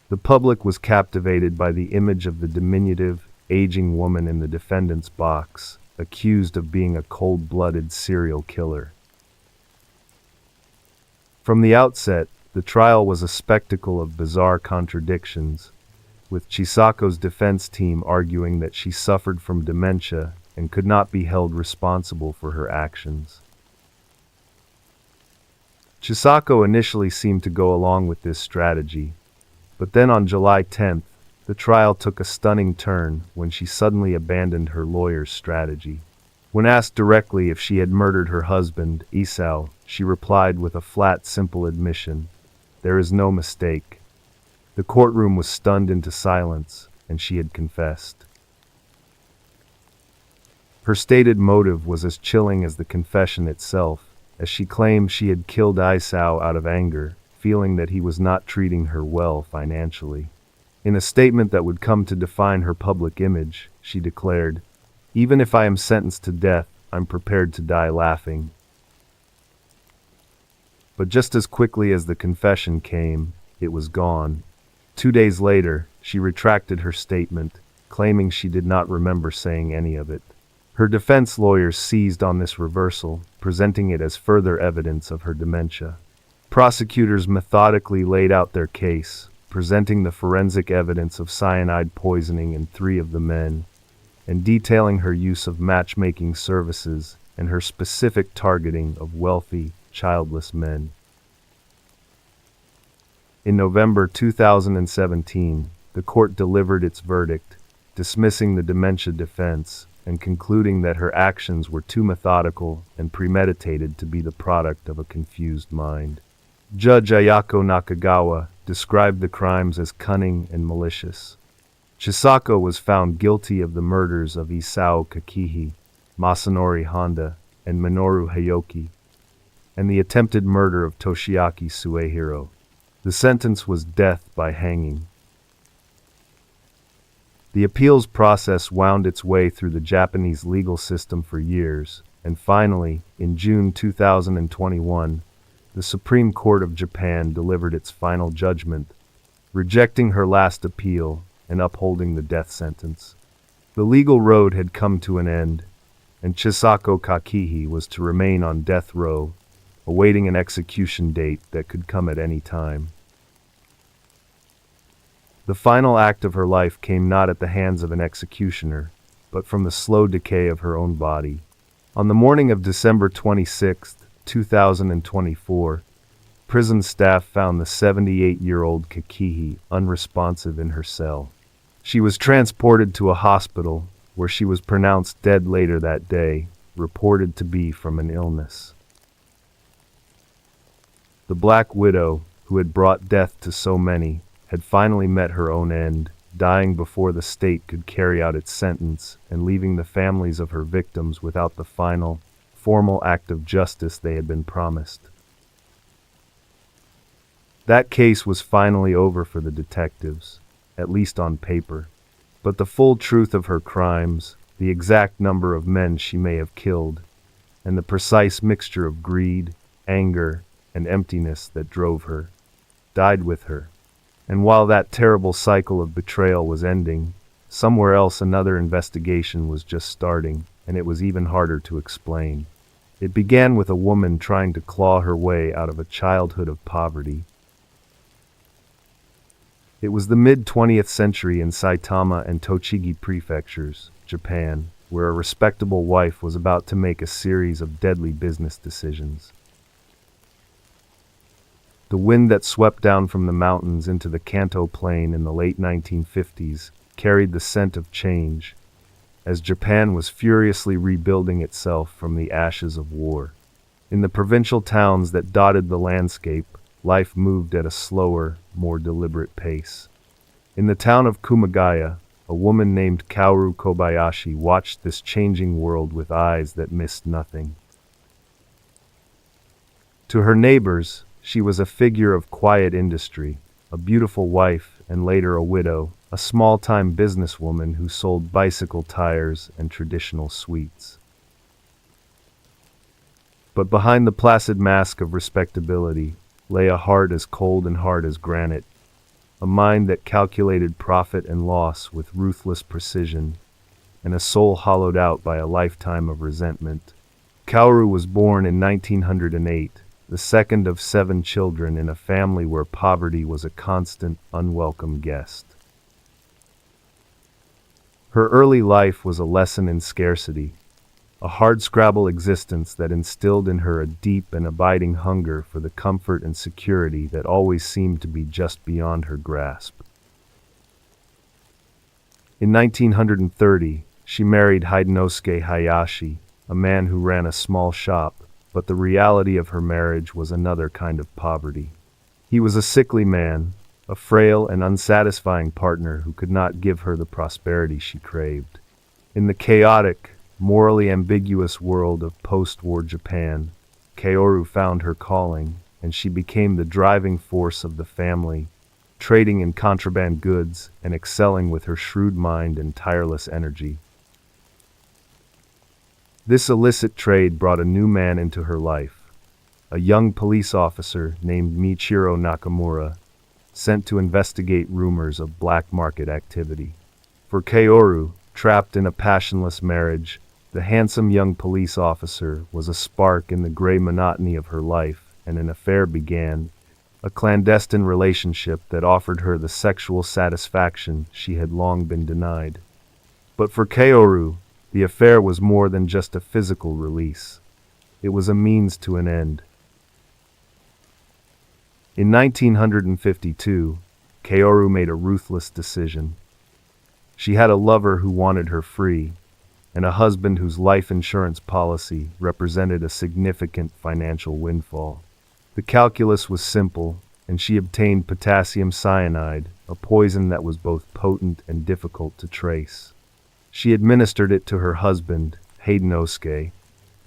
Speaker 1: The public was captivated by the image of the diminutive, aging woman in the defendant's box, accused of being a cold-blooded serial killer. From the outset, the trial was a spectacle of bizarre contradictions, with Chisako's defense team arguing that she suffered from dementia and could not be held responsible for her actions. Chisako initially seemed to go along with this strategy, but then on July 10th, the trial took a stunning turn when she suddenly abandoned her lawyer's strategy. When asked directly if she had murdered her husband, Isao, she replied with a flat, simple admission, "There is no mistake." The courtroom was stunned into silence, and she had confessed. Her stated motive was as chilling as the confession itself, as she claimed she had killed Isao out of anger, feeling that he was not treating her well financially. In a statement that would come to define her public image, she declared, "Even if I am sentenced to death, I'm prepared to die laughing." But just as quickly as the confession came, it was gone. 2 days later, she retracted her statement, claiming she did not remember saying any of it. Her defense lawyers seized on this reversal, presenting it as further evidence of her dementia. Prosecutors methodically laid out their case, presenting the forensic evidence of cyanide poisoning in 3 of the men, and detailing her use of matchmaking services and her specific targeting of wealthy, childless men. In November 2017, the court delivered its verdict, dismissing the dementia defense and concluding that her actions were too methodical and premeditated to be the product of a confused mind. Judge Ayako Nakagawa described the crimes as cunning and malicious. Chisako was found guilty of the murders of Isao Kakihi, Masanori Honda, and Minoru Hayoki, and the attempted murder of Toshiaki Suehiro. The sentence was death by hanging. The appeals process wound its way through the Japanese legal system for years, and finally, in June 2021, the Supreme Court of Japan delivered its final judgment, rejecting her last appeal and upholding the death sentence. The legal road had come to an end, and Chisako Kakihi was to remain on death row, awaiting an execution date that could come at any time. The final act of her life came not at the hands of an executioner, but from the slow decay of her own body. On the morning of December 26, 2024, prison staff found the 78-year-old Kakihi unresponsive in her cell. She was transported to a hospital, where she was pronounced dead later that day, reported to be from an illness. The Black Widow, who had brought death to so many, had finally met her own end, dying before the state could carry out its sentence and leaving the families of her victims without the final, formal act of justice they had been promised. That case was finally over for the detectives, at least on paper, but the full truth of her crimes, the exact number of men she may have killed, and the precise mixture of greed, anger, and emptiness that drove her, died with her. And while that terrible cycle of betrayal was ending, somewhere else another investigation was just starting, and it was even harder to explain. It began with a woman trying to claw her way out of a childhood of poverty. It was the mid-20th century in Saitama and Tochigi prefectures, Japan, where a respectable wife was about to make a series of deadly business decisions. The wind that swept down from the mountains into the Kanto Plain in the late 1950s carried the scent of change, as Japan was furiously rebuilding itself from the ashes of war. In the provincial towns that dotted the landscape, life moved at a slower, more deliberate pace. In the town of Kumagaya, a woman named Kaoru Kobayashi watched this changing world with eyes that missed nothing. To her neighbors, she was a figure of quiet industry, a beautiful wife and later a widow, a small-time businesswoman who sold bicycle tires and traditional sweets. But behind the placid mask of respectability lay a heart as cold and hard as granite, a mind that calculated profit and loss with ruthless precision, and a soul hollowed out by a lifetime of resentment. Kaoru was born in 1908, the second of 7 children in a family where poverty was a constant, unwelcome guest. Her early life was a lesson in scarcity, a hardscrabble existence that instilled in her a deep and abiding hunger for the comfort and security that always seemed to be just beyond her grasp. In 1930, she married Hidenosuke Hayashi, a man who ran a small shop, but the reality of her marriage was another kind of poverty. He was a sickly man, a frail and unsatisfying partner who could not give her the prosperity she craved. In the chaotic, morally ambiguous world of post-war Japan, Kaoru found her calling, and she became the driving force of the family, trading in contraband goods and excelling with her shrewd mind and tireless energy. This illicit trade brought a new man into her life, a young police officer named Michiro Nakamura, sent to investigate rumors of black market activity. For Kaoru, trapped in a passionless marriage, the handsome young police officer was a spark in the gray monotony of her life, and an affair began, a clandestine relationship that offered her the sexual satisfaction she had long been denied. But for Kaoru, the affair was more than just a physical release. It was a means to an end. In 1952, Kaoru made a ruthless decision. She had a lover who wanted her free, and a husband whose life insurance policy represented a significant financial windfall. The calculus was simple, and she obtained potassium cyanide, a poison that was both potent and difficult to trace. She administered it to her husband, Hidenosuke,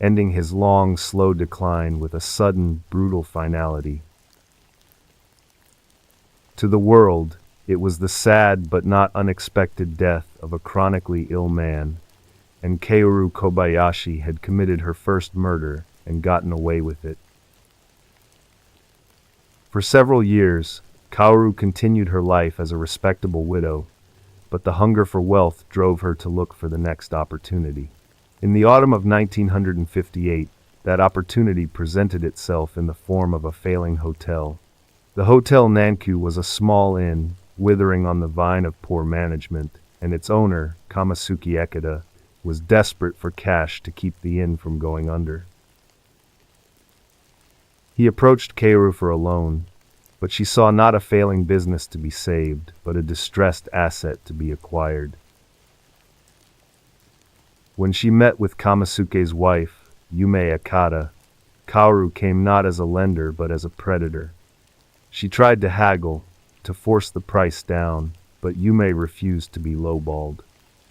Speaker 1: ending his long, slow decline with a sudden, brutal finality. To the world, it was the sad but not unexpected death of a chronically ill man, and Kaoru Kobayashi had committed her first murder and gotten away with it. For several years, Kaoru continued her life as a respectable widow, but the hunger for wealth drove her to look for the next opportunity. In the autumn of 1958, that opportunity presented itself in the form of a failing hotel. The Hotel Nanku was a small inn, withering on the vine of poor management, and its owner, Kamasuki Ekeda, was desperate for cash to keep the inn from going under. He approached Kaoru for a loan, But she saw not a failing business to be saved, but a distressed asset to be acquired. When she met with Kamasuke's wife, Yume Akata, Kaoru came not as a lender but as a predator. She tried to haggle, to force the price down, but Yume refused to be lowballed.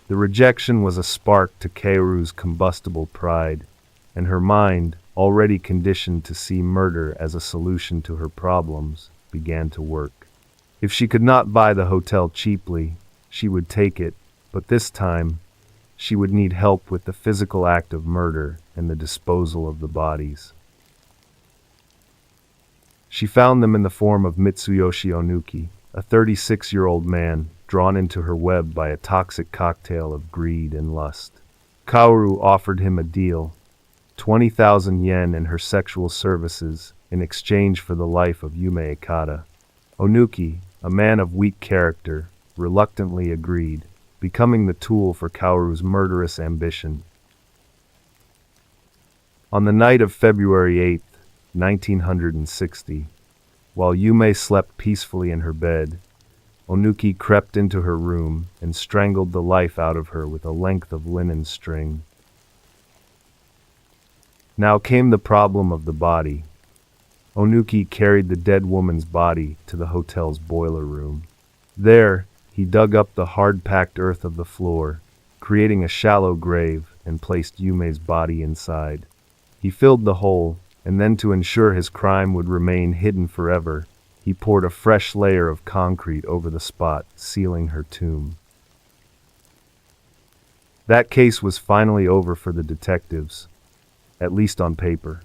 Speaker 1: The rejection was a spark to Kaoru's combustible pride, and her mind, already conditioned to see murder as a solution to her problems, began to work. If she could not buy the hotel cheaply, she would take it, but this time, she would need help with the physical act of murder and the disposal of the bodies. She found them in the form of Mitsuyoshi Onuki, a 36-year-old man drawn into her web by a toxic cocktail of greed and lust. Kaoru offered him a deal, 20,000 yen and her sexual services in exchange for the life of Yume Akata. Onuki, a man of weak character, reluctantly agreed, becoming the tool for Kaoru's murderous ambition. On the night of February 8, 1960, while Yume slept peacefully in her bed, Onuki crept into her room and strangled the life out of her with a length of linen string. Now came the problem of the body. Onuki carried the dead woman's body to the hotel's boiler room. There, he dug up the hard-packed earth of the floor, creating a shallow grave, and placed Yume's body inside. He filled the hole, and then to ensure his crime would remain hidden forever, he poured a fresh layer of concrete over the spot, sealing her tomb. That case was finally over for the detectives, at least on paper.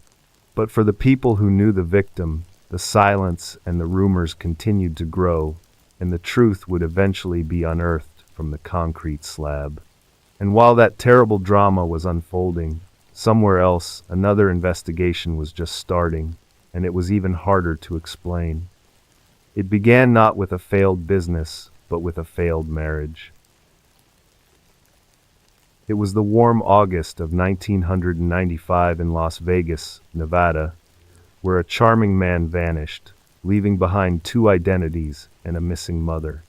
Speaker 1: But for the people who knew the victim, the silence and the rumors continued to grow, and the truth would eventually be unearthed from the concrete slab. And while that terrible drama was unfolding, somewhere else another investigation was just starting, and it was even harder to explain. It began not with a failed business, but with a failed marriage. It was the warm August of 1995 in Las Vegas, Nevada, where a charming man vanished, leaving behind 2 identities and a missing mother.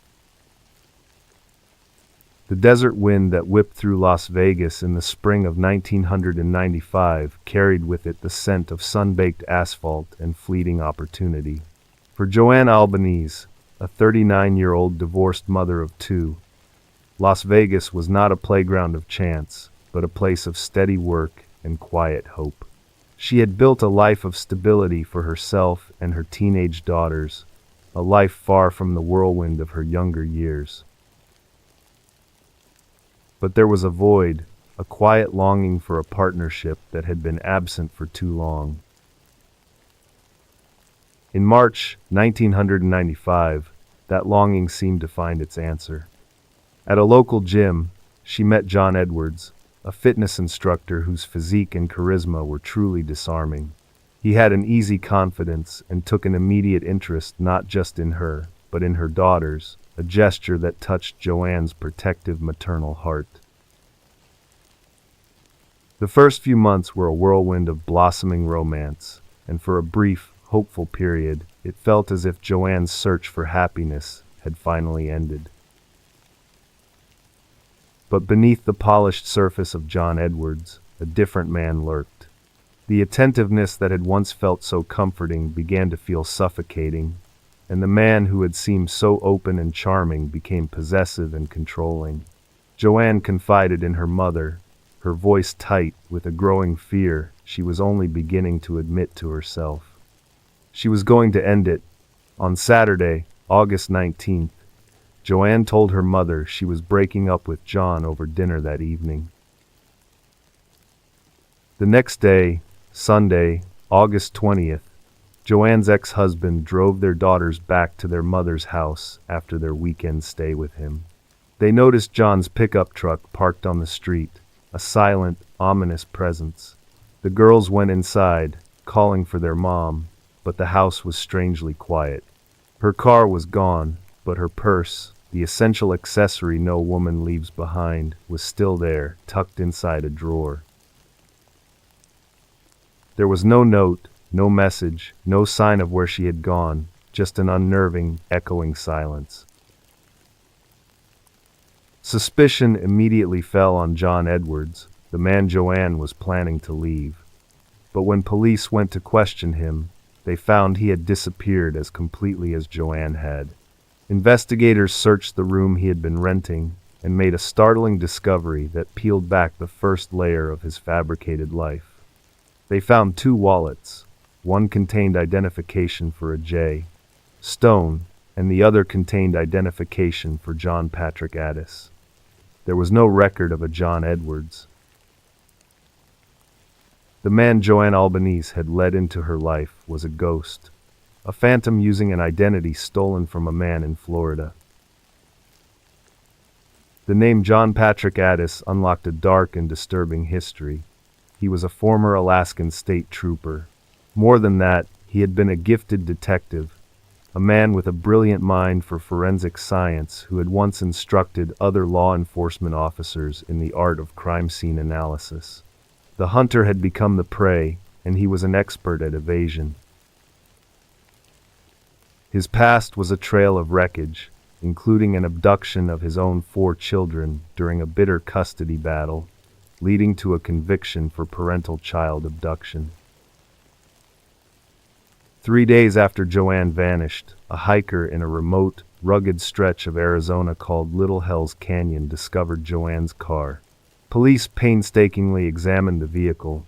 Speaker 1: The desert wind that whipped through Las Vegas in the spring of 1995 carried with it the scent of sun-baked asphalt and fleeting opportunity. For Joanne Albanese, a 39-year-old divorced mother of 2, Las Vegas was not a playground of chance, but a place of steady work and quiet hope. She had built a life of stability for herself and her teenage daughters, a life far from the whirlwind of her younger years. But there was a void, a quiet longing for a partnership that had been absent for too long. In March 1995, that longing seemed to find its answer. At a local gym, she met John Edwards, a fitness instructor whose physique and charisma were truly disarming. He had an easy confidence and took an immediate interest not just in her, but in her daughters, a gesture that touched Joanne's protective maternal heart. The first few months were a whirlwind of blossoming romance, and for a brief, hopeful period, it felt as if Joanne's search for happiness had finally ended. But beneath the polished surface of John Edwards, a different man lurked. The attentiveness that had once felt so comforting began to feel suffocating, and the man who had seemed so open and charming became possessive and controlling. Joanne confided in her mother, her voice tight with a growing fear she was only beginning to admit to herself. She was going to end it. On Saturday, August 19th, Joanne told her mother she was breaking up with John over dinner that evening. The next day, Sunday, August 20th, Joanne's ex-husband drove their daughters back to their mother's house after their weekend stay with him. They noticed John's pickup truck parked on the street, a silent, ominous presence. The girls went inside, calling for their mom, but the house was strangely quiet. Her car was gone, but her purse, the essential accessory no woman leaves behind, was still there, tucked inside a drawer. There was no note, no message, no sign of where she had gone, just an unnerving, echoing silence. Suspicion immediately fell on John Edwards, the man Joanne was planning to leave. But when police went to question him, they found he had disappeared as completely as Joanne had. Investigators searched the room he had been renting and made a startling discovery that peeled back the first layer of his fabricated life. They found 2 wallets. One contained identification for a J. Stone, and the other contained identification for John Patrick Addis. There was no record of a John Edwards. The man Joanne Albanese had led into her life was a ghost, a phantom using an identity stolen from a man in Florida. The name John Patrick Addis unlocked a dark and disturbing history. He was a former Alaskan state trooper. More than that, he had been a gifted detective, a man with a brilliant mind for forensic science who had once instructed other law enforcement officers in the art of crime scene analysis. The hunter had become the prey, and he was an expert at evasion. His past was a trail of wreckage, including an abduction of his own 4 children during a bitter custody battle, leading to a conviction for parental child abduction. 3 days after Joanne vanished, a hiker in a remote, rugged stretch of Arizona called Little Hell's Canyon discovered Joanne's car. Police painstakingly examined the vehicle,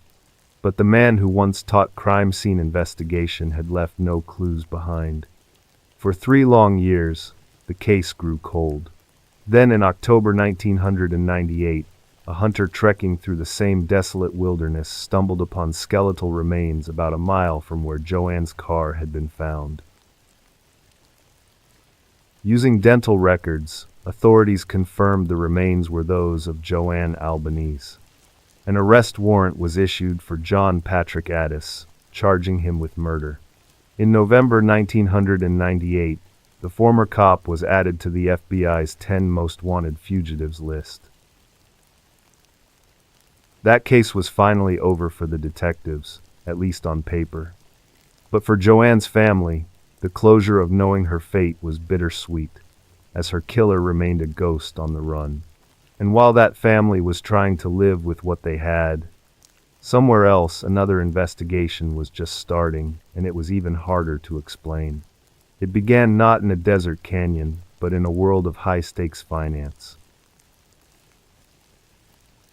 Speaker 1: but the man who once taught crime scene investigation had left no clues behind. For 3 long years, the case grew cold. Then in October 1998, a hunter trekking through the same desolate wilderness stumbled upon skeletal remains about a mile from where Joanne's car had been found. Using dental records, authorities confirmed the remains were those of Joanne Albanese. An arrest warrant was issued for John Patrick Addis, charging him with murder. In November 1998, the former cop was added to the FBI's 10 most wanted fugitives list. That case was finally over for the detectives, at least on paper. But for Joanne's family, the closure of knowing her fate was bittersweet, as her killer remained a ghost on the run. And while that family was trying to live with what they had, somewhere else another investigation was just starting, and it was even harder to explain. It began not in a desert canyon, but in a world of high-stakes finance.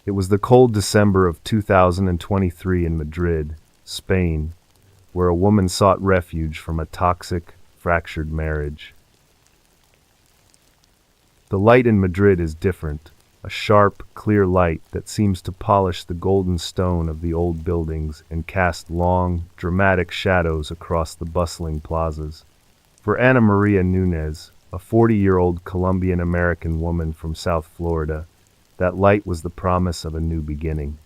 Speaker 1: It was the cold December of 2023 in Madrid, Spain, where a woman sought refuge from a toxic, fractured marriage. The light in Madrid is different, a sharp, clear light that seems to polish the golden stone of the old buildings and cast long, dramatic shadows across the bustling plazas. For Ana Maria Nunez, a 40-year-old Colombian-American woman from South Florida, that light was the promise of a new beginning.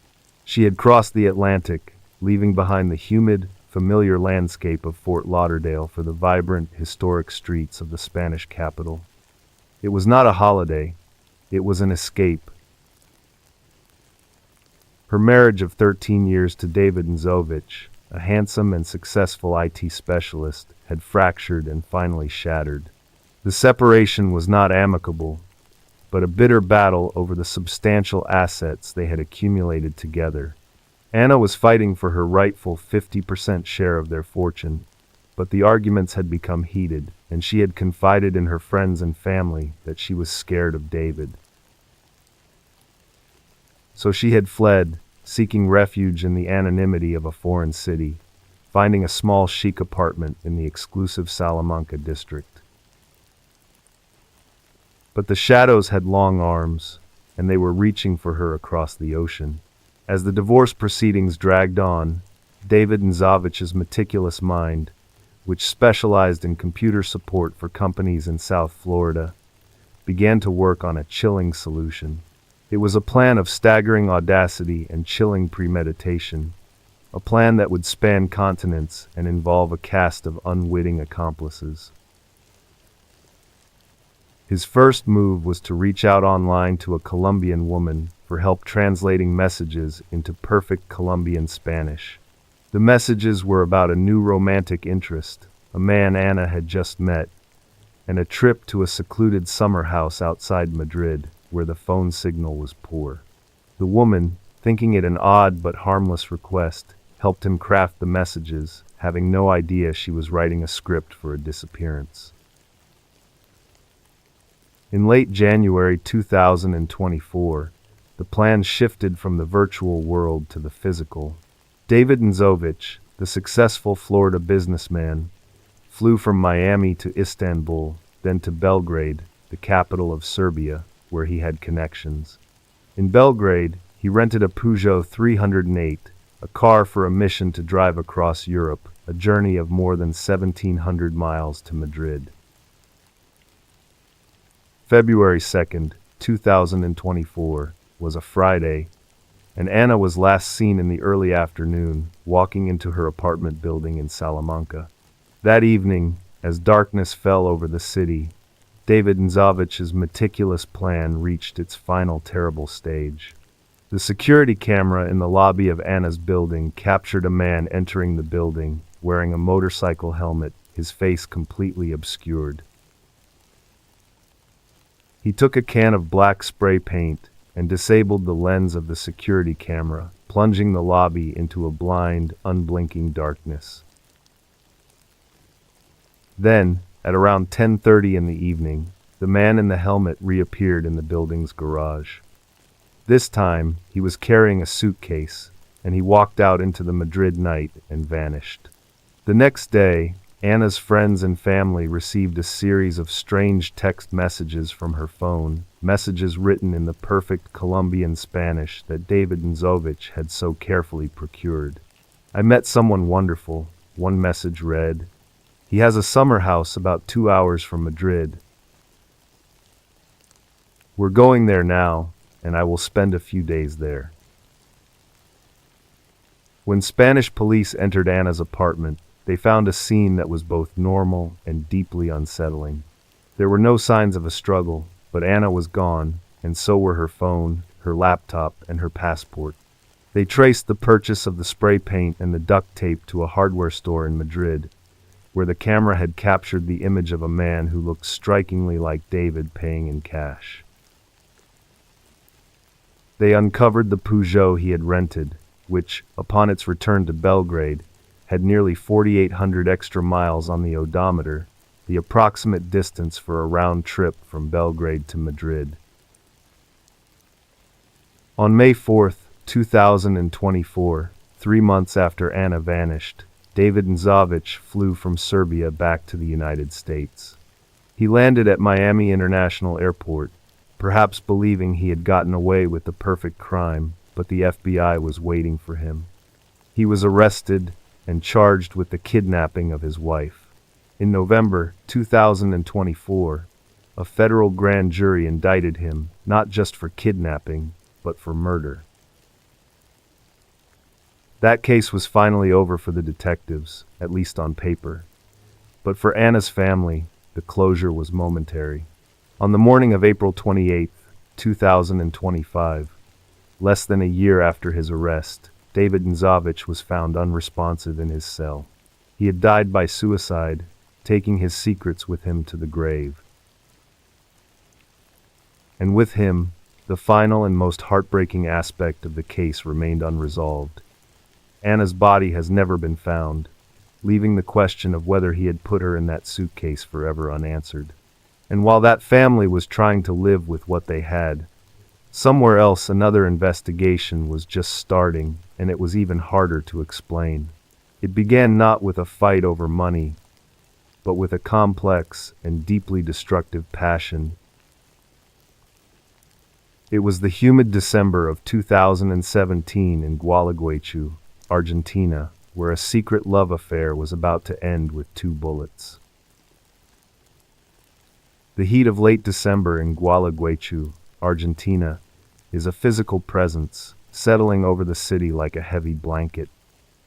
Speaker 1: She had crossed the Atlantic, leaving behind the humid, familiar landscape of Fort Lauderdale for the vibrant, historic streets of the Spanish capital. It was not a holiday, it was an escape. Her marriage of 13 years to David Nzovich, a handsome and successful IT specialist, had fractured and finally shattered. The separation was not amicable, but a bitter battle over the substantial assets they had accumulated together. Anna was fighting for her rightful 50% share of their fortune, but the arguments had become heated, and she had confided in her friends and family that she was scared of David. So she had fled, seeking refuge in the anonymity of a foreign city, finding a small chic apartment in the exclusive Salamanca district. But the shadows had long arms, and they were reaching for her across the ocean. As the divorce proceedings dragged on, David Nzovich's meticulous mind, which specialized in computer support for companies in South Florida, began to work on a chilling solution. It was a plan of staggering audacity and chilling premeditation, a plan that would span continents and involve a cast of unwitting accomplices. His first move was to reach out online to a Colombian woman for help translating messages into perfect Colombian Spanish. The messages were about a new romantic interest, a man Anna had just met, and a trip to a secluded summer house outside Madrid where the phone signal was poor. The woman, thinking it an odd but harmless request, helped him craft the messages, having no idea she was writing a script for a disappearance. In late January 2024, the plan shifted from the virtual world to the physical. David Nzovich, the successful Florida businessman, flew from Miami to Istanbul, then to Belgrade, the capital of Serbia, where he had connections. In Belgrade, he rented a Peugeot 308, a car for a mission to drive across Europe, a journey of more than 1,700 miles to Madrid. February 2nd, 2024, was a Friday, and Anna was last seen in the early afternoon, walking into her apartment building in Salamanca. That evening, as darkness fell over the city, David Nzovich's meticulous plan reached its final terrible stage. The security camera in the lobby of Anna's building captured a man entering the building, wearing a motorcycle helmet, his face completely obscured. He took a can of black spray paint and disabled the lens of the security camera, plunging the lobby into a blind, unblinking darkness. Then, at around 10:30 in the evening, the man in the helmet reappeared in the building's garage. This time, he was carrying a suitcase, and he walked out into the Madrid night and vanished. The next day, Anna's friends and family received a series of strange text messages from her phone, messages written in the perfect Colombian Spanish that David Nzovich had so carefully procured. "I met someone wonderful," one message read. "He has a summer house about 2 hours from Madrid. We're going there now, and I will spend a few days there." When Spanish police entered Anna's apartment, they found a scene that was both normal and deeply unsettling. There were no signs of a struggle, but Anna was gone, and so were her phone, her laptop, and her passport. They traced the purchase of the spray paint and the duct tape to a hardware store in Madrid, where the camera had captured the image of a man who looked strikingly like David paying in cash. They uncovered the Peugeot he had rented, which, upon its return to Belgrade, had nearly 4,800 extra miles on the odometer, the approximate distance for a round trip from Belgrade to Madrid. On May 4th, 2024, 3 months after Anna vanished, David Nzovich flew from Serbia back to the United States. He landed at Miami International Airport, perhaps believing he had gotten away with the perfect crime, but the FBI was waiting for him. He was arrested and charged with the kidnapping of his wife. In November 2024, a federal grand jury indicted him, not just for kidnapping, but for murder. That case was finally over for the detectives, at least on paper. But for Anna's family, the closure was momentary. On the morning of April 28, 2025, less than a year after his arrest, David Nzovich was found unresponsive in his cell. He had died by suicide, taking his secrets with him to the grave. And with him, the final and most heartbreaking aspect of the case remained unresolved. Anna's body has never been found, leaving the question of whether he had put her in that suitcase forever unanswered. And while that family was trying to live with what they had, somewhere else another investigation was just starting, and it was even harder to explain. It began not with a fight over money, but with a complex and deeply destructive passion. It was the humid December of 2017 in Gualeguaychú, Argentina, where a secret love affair was about to end with 2 bullets. The heat of late December in Gualeguaychú, Argentina, is a physical presence, settling over the city like a heavy blanket.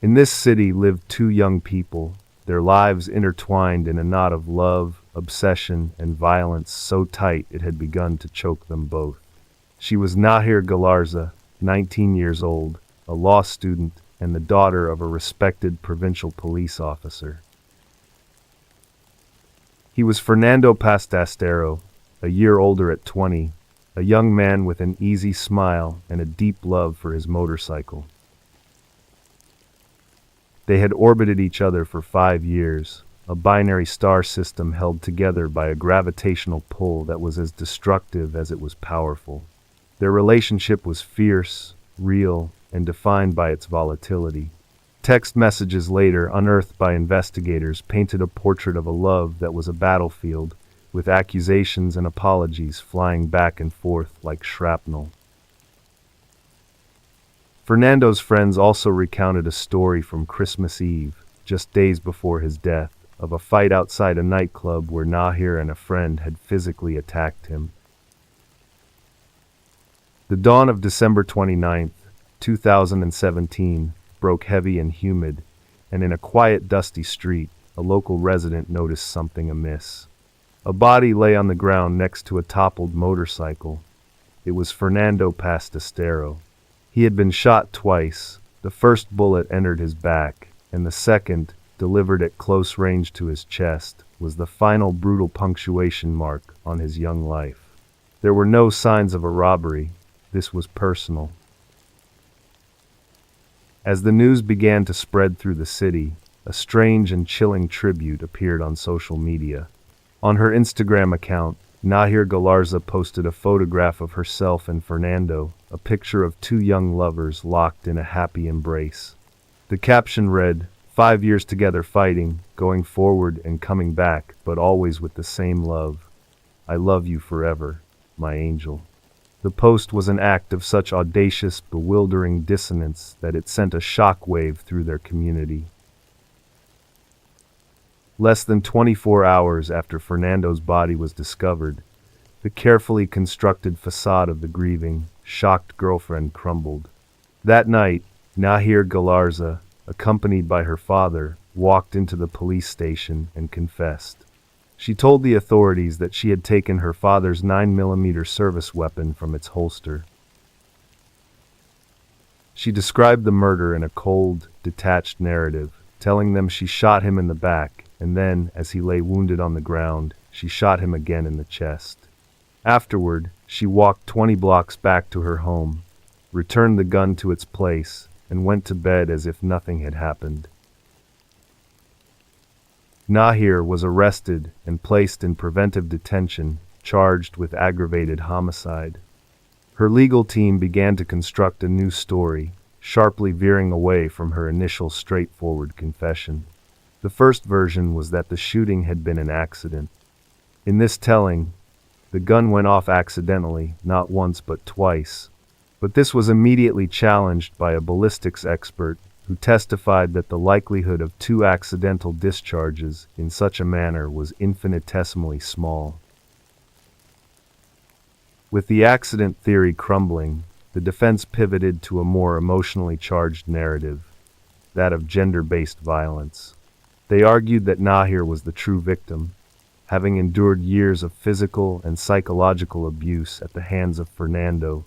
Speaker 1: In this city lived 2 young people, their lives intertwined in a knot of love, obsession, and violence so tight it had begun to choke them both. She was Nahir Galarza, 19 years old, a law student, and the daughter of a respected provincial police officer. He was Fernando Pastastero, a year older at 20, a young man with an easy smile and a deep love for his motorcycle. They had orbited each other for 5 years, a binary star system held together by a gravitational pull that was as destructive as it was powerful. Their relationship was fierce, real, and defined by its volatility. Text messages later, unearthed by investigators, painted a portrait of a love that was a battlefield, with accusations and apologies flying back and forth like shrapnel. Fernando's friends also recounted a story from Christmas Eve, just days before his death, of a fight outside a nightclub where Nahir and a friend had physically attacked him. The dawn of December 29, 2017, broke heavy and humid, and in a quiet, dusty street, a local resident noticed something amiss. A body lay on the ground next to a toppled motorcycle. It was Fernando Pastastero. He had been shot twice. The first bullet entered his back, and the second, delivered at close range to his chest, was the final brutal punctuation mark on his young life. There were no signs of a robbery. This was personal. As the news began to spread through the city, a strange and chilling tribute appeared on social media. On her Instagram account, Nahir Galarza posted a photograph of herself and Fernando, a picture of two young lovers locked in a happy embrace. The caption read, "5 years together fighting, going forward and coming back, but always with the same love. I love you forever, my angel." The post was an act of such audacious, bewildering dissonance that it sent a shock wave through their community. Less than 24 hours after Fernando's body was discovered, the carefully constructed facade of the grieving, shocked girlfriend crumbled. That night, Nahir Galarza, accompanied by her father, walked into the police station and confessed. She told the authorities that she had taken her father's 9mm service weapon from its holster. She described the murder in a cold, detached narrative, telling them she shot him in the back, and then, as he lay wounded on the ground, she shot him again in the chest. Afterward, she walked 20 blocks back to her home, returned the gun to its place, and went to bed as if nothing had happened. Nahir was arrested and placed in preventive detention, charged with aggravated homicide. Her legal team began to construct a new story, sharply veering away from her initial straightforward confession. The first version was that the shooting had been an accident. In this telling, the gun went off accidentally, not once but twice. But this was immediately challenged by a ballistics expert who testified that the likelihood of 2 accidental discharges in such a manner was infinitesimally small. With the accident theory crumbling, the defense pivoted to a more emotionally charged narrative, that of gender-based violence. They argued that Nahir was the true victim, having endured years of physical and psychological abuse at the hands of Fernando,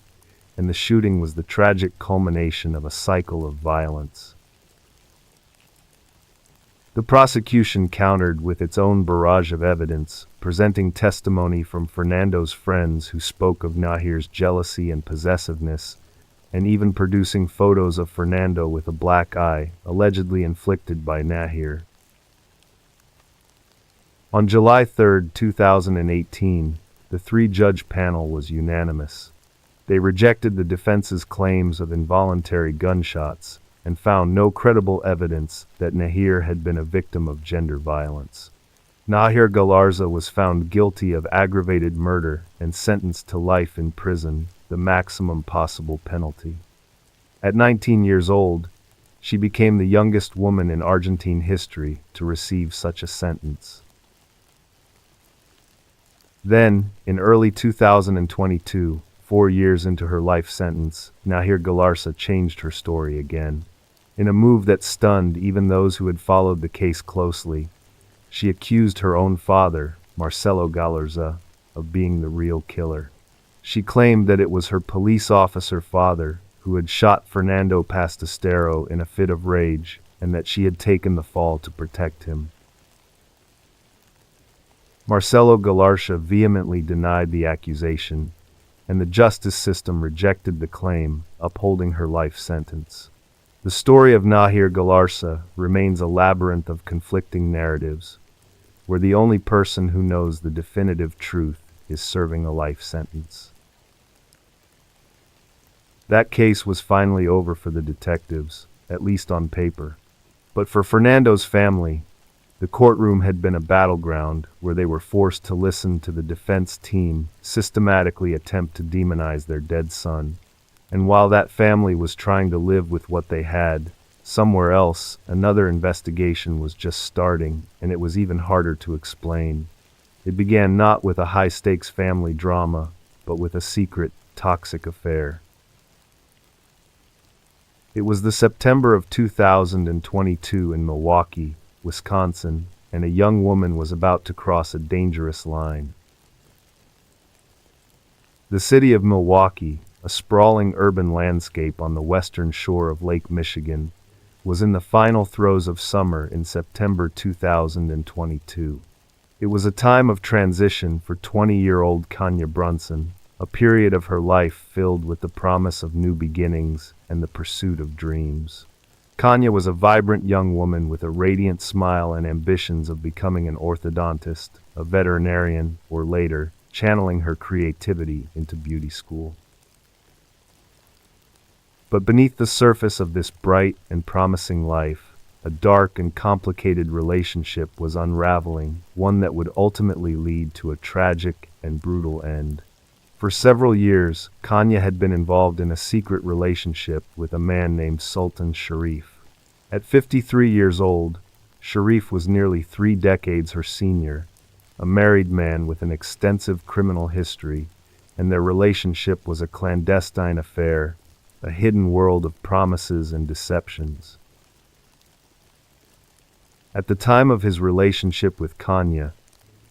Speaker 1: and the shooting was the tragic culmination of a cycle of violence. The prosecution countered with its own barrage of evidence, presenting testimony from Fernando's friends who spoke of Nahir's jealousy and possessiveness, and even producing photos of Fernando with a black eye, allegedly inflicted by Nahir. On July 3, 2018, the 3-judge panel was unanimous. They rejected the defense's claims of involuntary gunshots and found no credible evidence that Nahir had been a victim of gender violence. Nahir Galarza was found guilty of aggravated murder and sentenced to life in prison, the maximum possible penalty. At 19 years old, she became the youngest woman in Argentine history to receive such a sentence. Then, in early 2022, 4 years into her life sentence, Nahir Galarza changed her story again. In a move that stunned even those who had followed the case closely, she accused her own father, Marcelo Galarza, of being the real killer. She claimed that it was her police officer father who had shot Fernando Pastastero in a fit of rage, and that she had taken the fall to protect him. Marcelo Galarza vehemently denied the accusation, and the justice system rejected the claim, upholding her life sentence. The story of Nahir Galarza remains a labyrinth of conflicting narratives, where the only person who knows the definitive truth is serving a life sentence. That case was finally over for the detectives, at least on paper. But for Fernando's family, the courtroom had been a battleground where they were forced to listen to the defense team systematically attempt to demonize their dead son. And while that family was trying to live with what they had, somewhere else, another investigation was just starting, and it was even harder to explain. It began not with a high-stakes family drama, but with a secret, toxic affair. It was the September of 2022 in Milwaukee, Wisconsin, and a young woman was about to cross a dangerous line. The city of Milwaukee, a sprawling urban landscape on the western shore of Lake Michigan, was in the final throes of summer in September 2022. It was a time of transition for 20-year-old Kanya Brunson, a period of her life filled with the promise of new beginnings and the pursuit of dreams. Kanya was a vibrant young woman with a radiant smile and ambitions of becoming an orthodontist, a veterinarian, or later, channeling her creativity into beauty school. But beneath the surface of this bright and promising life, a dark and complicated relationship was unraveling, one that would ultimately lead to a tragic and brutal end. For several years, Kanya had been involved in a secret relationship with a man named Sultan Sharif. At 53 years old, Sharif was nearly 3 decades her senior, a married man with an extensive criminal history, and their relationship was a clandestine affair, a hidden world of promises and deceptions. At the time of his relationship with Kanya,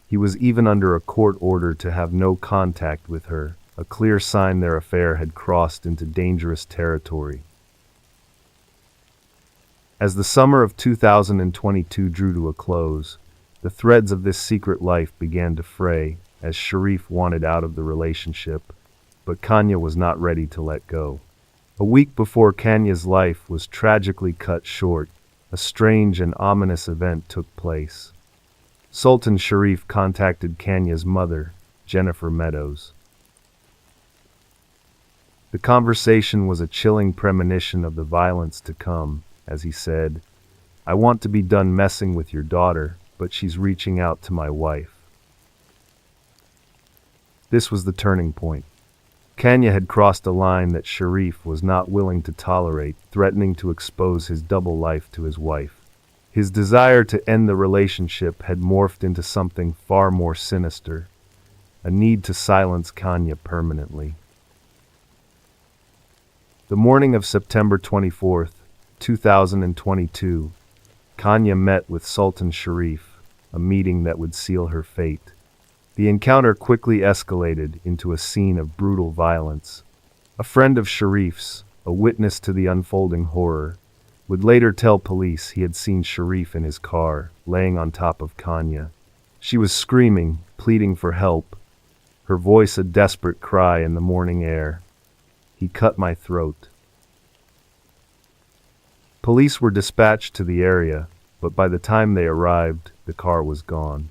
Speaker 1: he was even under a court order to have no contact with her, a clear sign their affair had crossed into dangerous territory. As the summer of 2022 drew to a close, the threads of this secret life began to fray as Sharif wanted out of the relationship, but Kanya was not ready to let go. A week before Kanya's life was tragically cut short, a strange and ominous event took place. Sultan Sharif contacted Kanya's mother, Jennifer Meadows. The conversation was a chilling premonition of the violence to come, as he said, "I want to be done messing with your daughter, but she's reaching out to my wife." This was the turning point. Kanya had crossed a line that Sharif was not willing to tolerate, threatening to expose his double life to his wife. His desire to end the relationship had morphed into something far more sinister, a need to silence Kanya permanently. The morning of September 24th, 2022, Kanya met with Sultan Sharif, a meeting that would seal her fate. The encounter quickly escalated into a scene of brutal violence. A friend of Sharif's, a witness to the unfolding horror, would later tell police he had seen Sharif in his car, laying on top of Kanya. She was screaming, pleading for help, her voice a desperate cry in the morning air. "He cut my throat." Police were dispatched to the area, but by the time they arrived, the car was gone.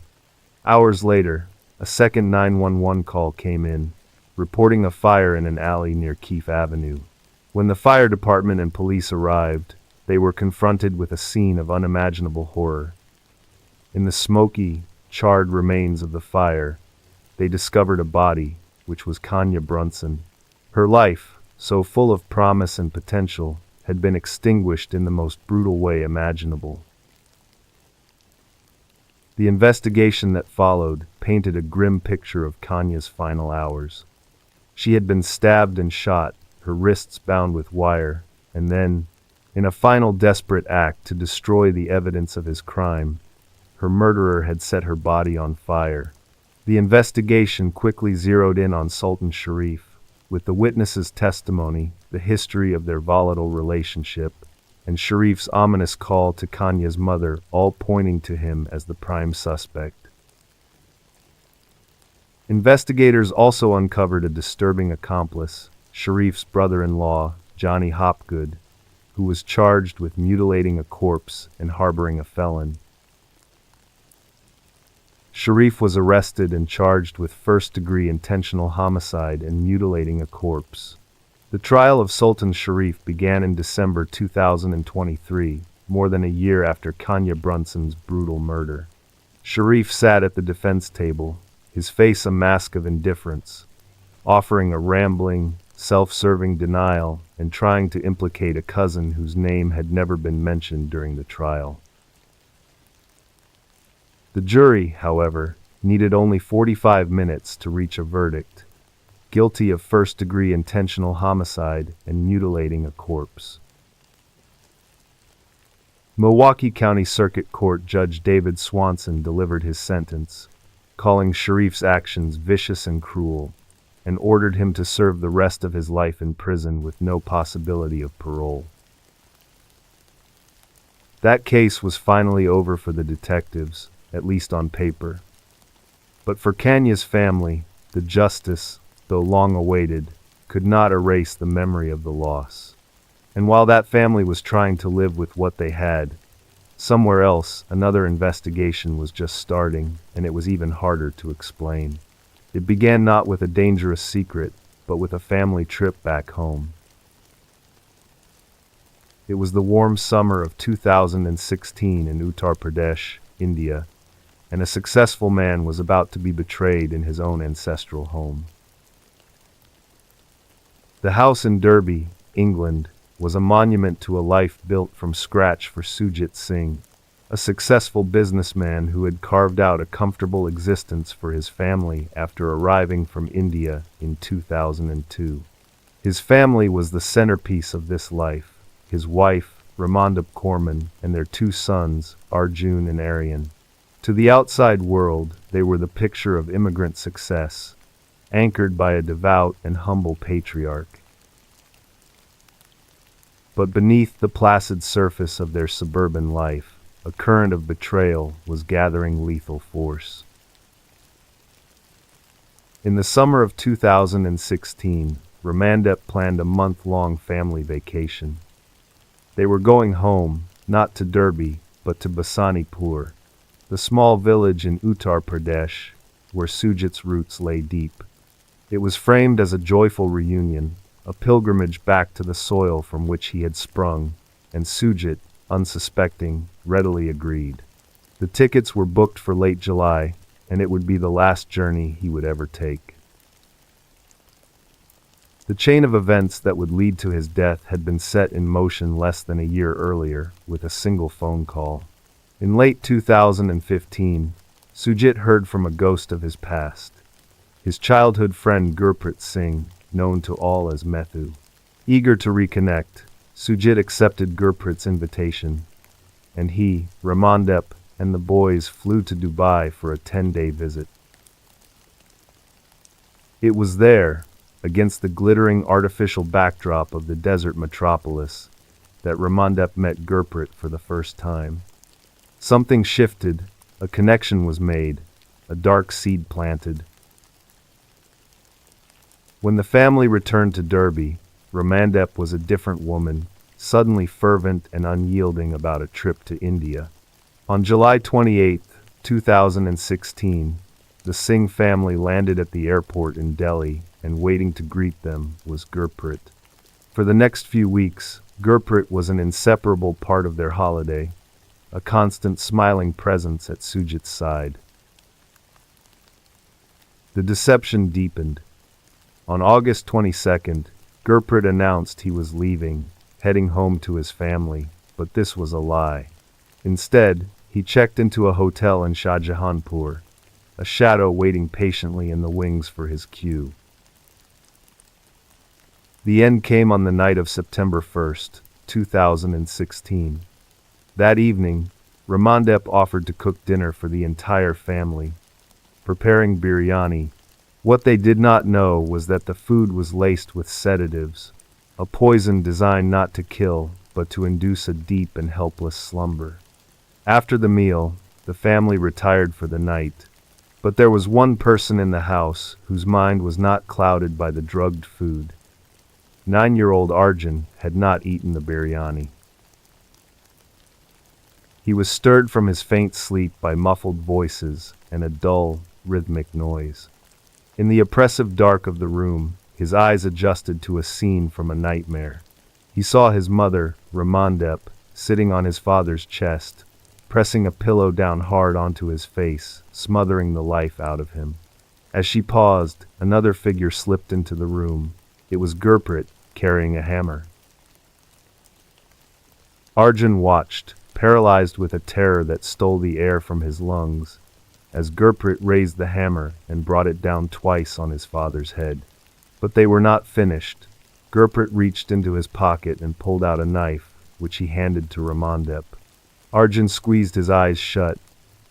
Speaker 1: Hours later, a second 911 call came in, reporting a fire in an alley near Keefe Avenue. When the fire department and police arrived, they were confronted with a scene of unimaginable horror. In the smoky, charred remains of the fire, they discovered a body, which was Kanya Brunson. Her life, so full of promise and potential, had been extinguished in the most brutal way imaginable. The investigation that followed painted a grim picture of Kanya's final hours. She had been stabbed and shot, her wrists bound with wire, and then, in a final desperate act to destroy the evidence of his crime, her murderer had set her body on fire. The investigation quickly zeroed in on Sultan Sharif, with the witnesses' testimony, the history of their volatile relationship, and Sharif's ominous call to Kanya's mother all pointing to him as the prime suspect. Investigators also uncovered a disturbing accomplice, Sharif's brother-in-law, Johnny Hopgood, who was charged with mutilating a corpse and harboring a felon. Sharif was arrested and charged with first-degree intentional homicide and mutilating a corpse. The trial of Sultan Sharif began in December 2023, more than a year after Kanya Brunson's brutal murder. Sharif sat at the defense table, his face a mask of indifference, offering a rambling, self-serving denial and trying to implicate a cousin whose name had never been mentioned during the trial. The jury, however, needed only 45 minutes to reach a verdict: guilty of first-degree intentional homicide and mutilating a corpse. Milwaukee County Circuit Court Judge David Swanson delivered his sentence, calling Sharif's actions vicious and cruel, and ordered him to serve the rest of his life in prison with no possibility of parole. That case was finally over for the detectives, at least on paper. But for Kanya's family, the justice, though long awaited, could not erase the memory of the loss. And while that family was trying to live with what they had, somewhere else another investigation was just starting, and it was even harder to explain. It began not with a dangerous secret, but with a family trip back home. It was the warm summer of 2016 in Uttar Pradesh, India, and a successful man was about to be betrayed in his own ancestral home. The house in Derby, England, was a monument to a life built from scratch for Sujit Singh, a successful businessman who had carved out a comfortable existence for his family after arriving from India in 2002. His family was the centerpiece of this life: his wife, Ramandap Korman, and their two sons, Arjun and Aryan. To the outside world, they were the picture of immigrant success, anchored by a devout and humble patriarch. But beneath the placid surface of their suburban life, a current of betrayal was gathering lethal force. In the summer of 2016, Ramandap planned a month-long family vacation. They were going home, not to Derby, but to Basanipur, the small village in Uttar Pradesh, where Sujit's roots lay deep. It was framed as a joyful reunion, a pilgrimage back to the soil from which he had sprung, and Sujit, unsuspecting, readily agreed. The tickets were booked for late July, and it would be the last journey he would ever take. The chain of events that would lead to his death had been set in motion less than a year earlier with a single phone call. In late 2015, Sujit heard from a ghost of his past, his childhood friend Gurprit Singh, known to all as Methu. Eager to reconnect, Sujit accepted Gurprit's invitation, and he, Ramandap, and the boys flew to Dubai for a 10-day visit. It was there, against the glittering artificial backdrop of the desert metropolis, that Ramandap met Gurprit for the first time. Something shifted, a connection was made, a dark seed planted. When the family returned to Derby, Ramandap was a different woman, suddenly fervent and unyielding about a trip to India. On July 28, 2016, the Singh family landed at the airport in Delhi, and waiting to greet them was Gurprit. For the next few weeks, Gurprit was an inseparable part of their holiday, a constant smiling presence at Sujit's side. The deception deepened. On August 22nd, Gurprit announced he was leaving, heading home to his family, but this was a lie. Instead, he checked into a hotel in Shahjahanpur, a shadow waiting patiently in the wings for his cue. The end came on the night of September 1st, 2016. That evening, Ramandap offered to cook dinner for the entire family, preparing biryani. What they did not know was that the food was laced with sedatives, a poison designed not to kill, but to induce a deep and helpless slumber. After the meal, the family retired for the night, But there was one person in the house whose mind was not clouded by the drugged food. 9-year-old Arjun had not eaten the biryani. He was stirred from his faint sleep by muffled voices and a dull, rhythmic noise. In the oppressive dark of the room, his eyes adjusted to a scene from a nightmare. He saw his mother, Ramandep, sitting on his father's chest, pressing a pillow down hard onto his face, smothering the life out of him. As she paused, another figure slipped into the room. It was Gurprit, carrying a hammer. Arjun watched, paralyzed with a terror that stole the air from his lungs, as Gurprit raised the hammer and brought it down twice on his father's head. But they were not finished. Gurprit reached into his pocket and pulled out a knife, which he handed to Ramandep. Arjun squeezed his eyes shut,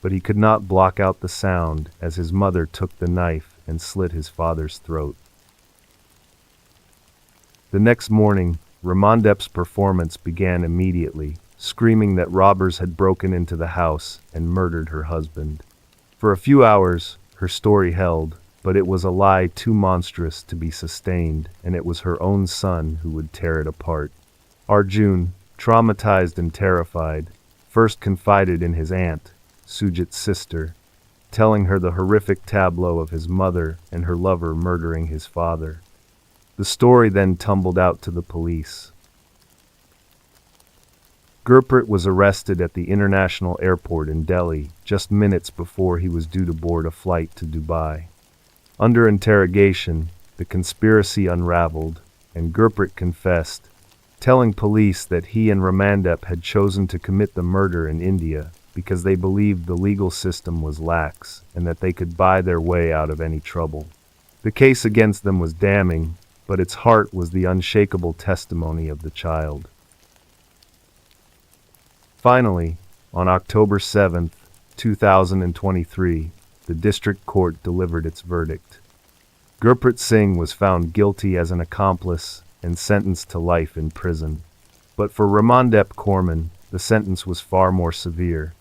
Speaker 1: but he could not block out the sound as his mother took the knife and slit his father's throat. The next morning, Ramandep's performance began immediately, screaming that robbers had broken into the house and murdered her husband. For a few hours, her story held, but it was a lie too monstrous to be sustained, and it was her own son who would tear it apart. Arjun, traumatized and terrified, first confided in his aunt, Sujit's sister, telling her the horrific tableau of his mother and her lover murdering his father. The story then tumbled out to the police. Gurprit was arrested at the international airport in Delhi just minutes before he was due to board a flight to Dubai. Under interrogation, the conspiracy unraveled, and Gurprit confessed, telling police that he and Ramandep had chosen to commit the murder in India because they believed the legal system was lax and that they could buy their way out of any trouble. The case against them was damning, but its heart was the unshakable testimony of the child. Finally, on October 7, 2023, the district court delivered its verdict. Gurprit Singh was found guilty as an accomplice and sentenced to life in prison. But for Ramandep Kaur, the sentence was far more severe.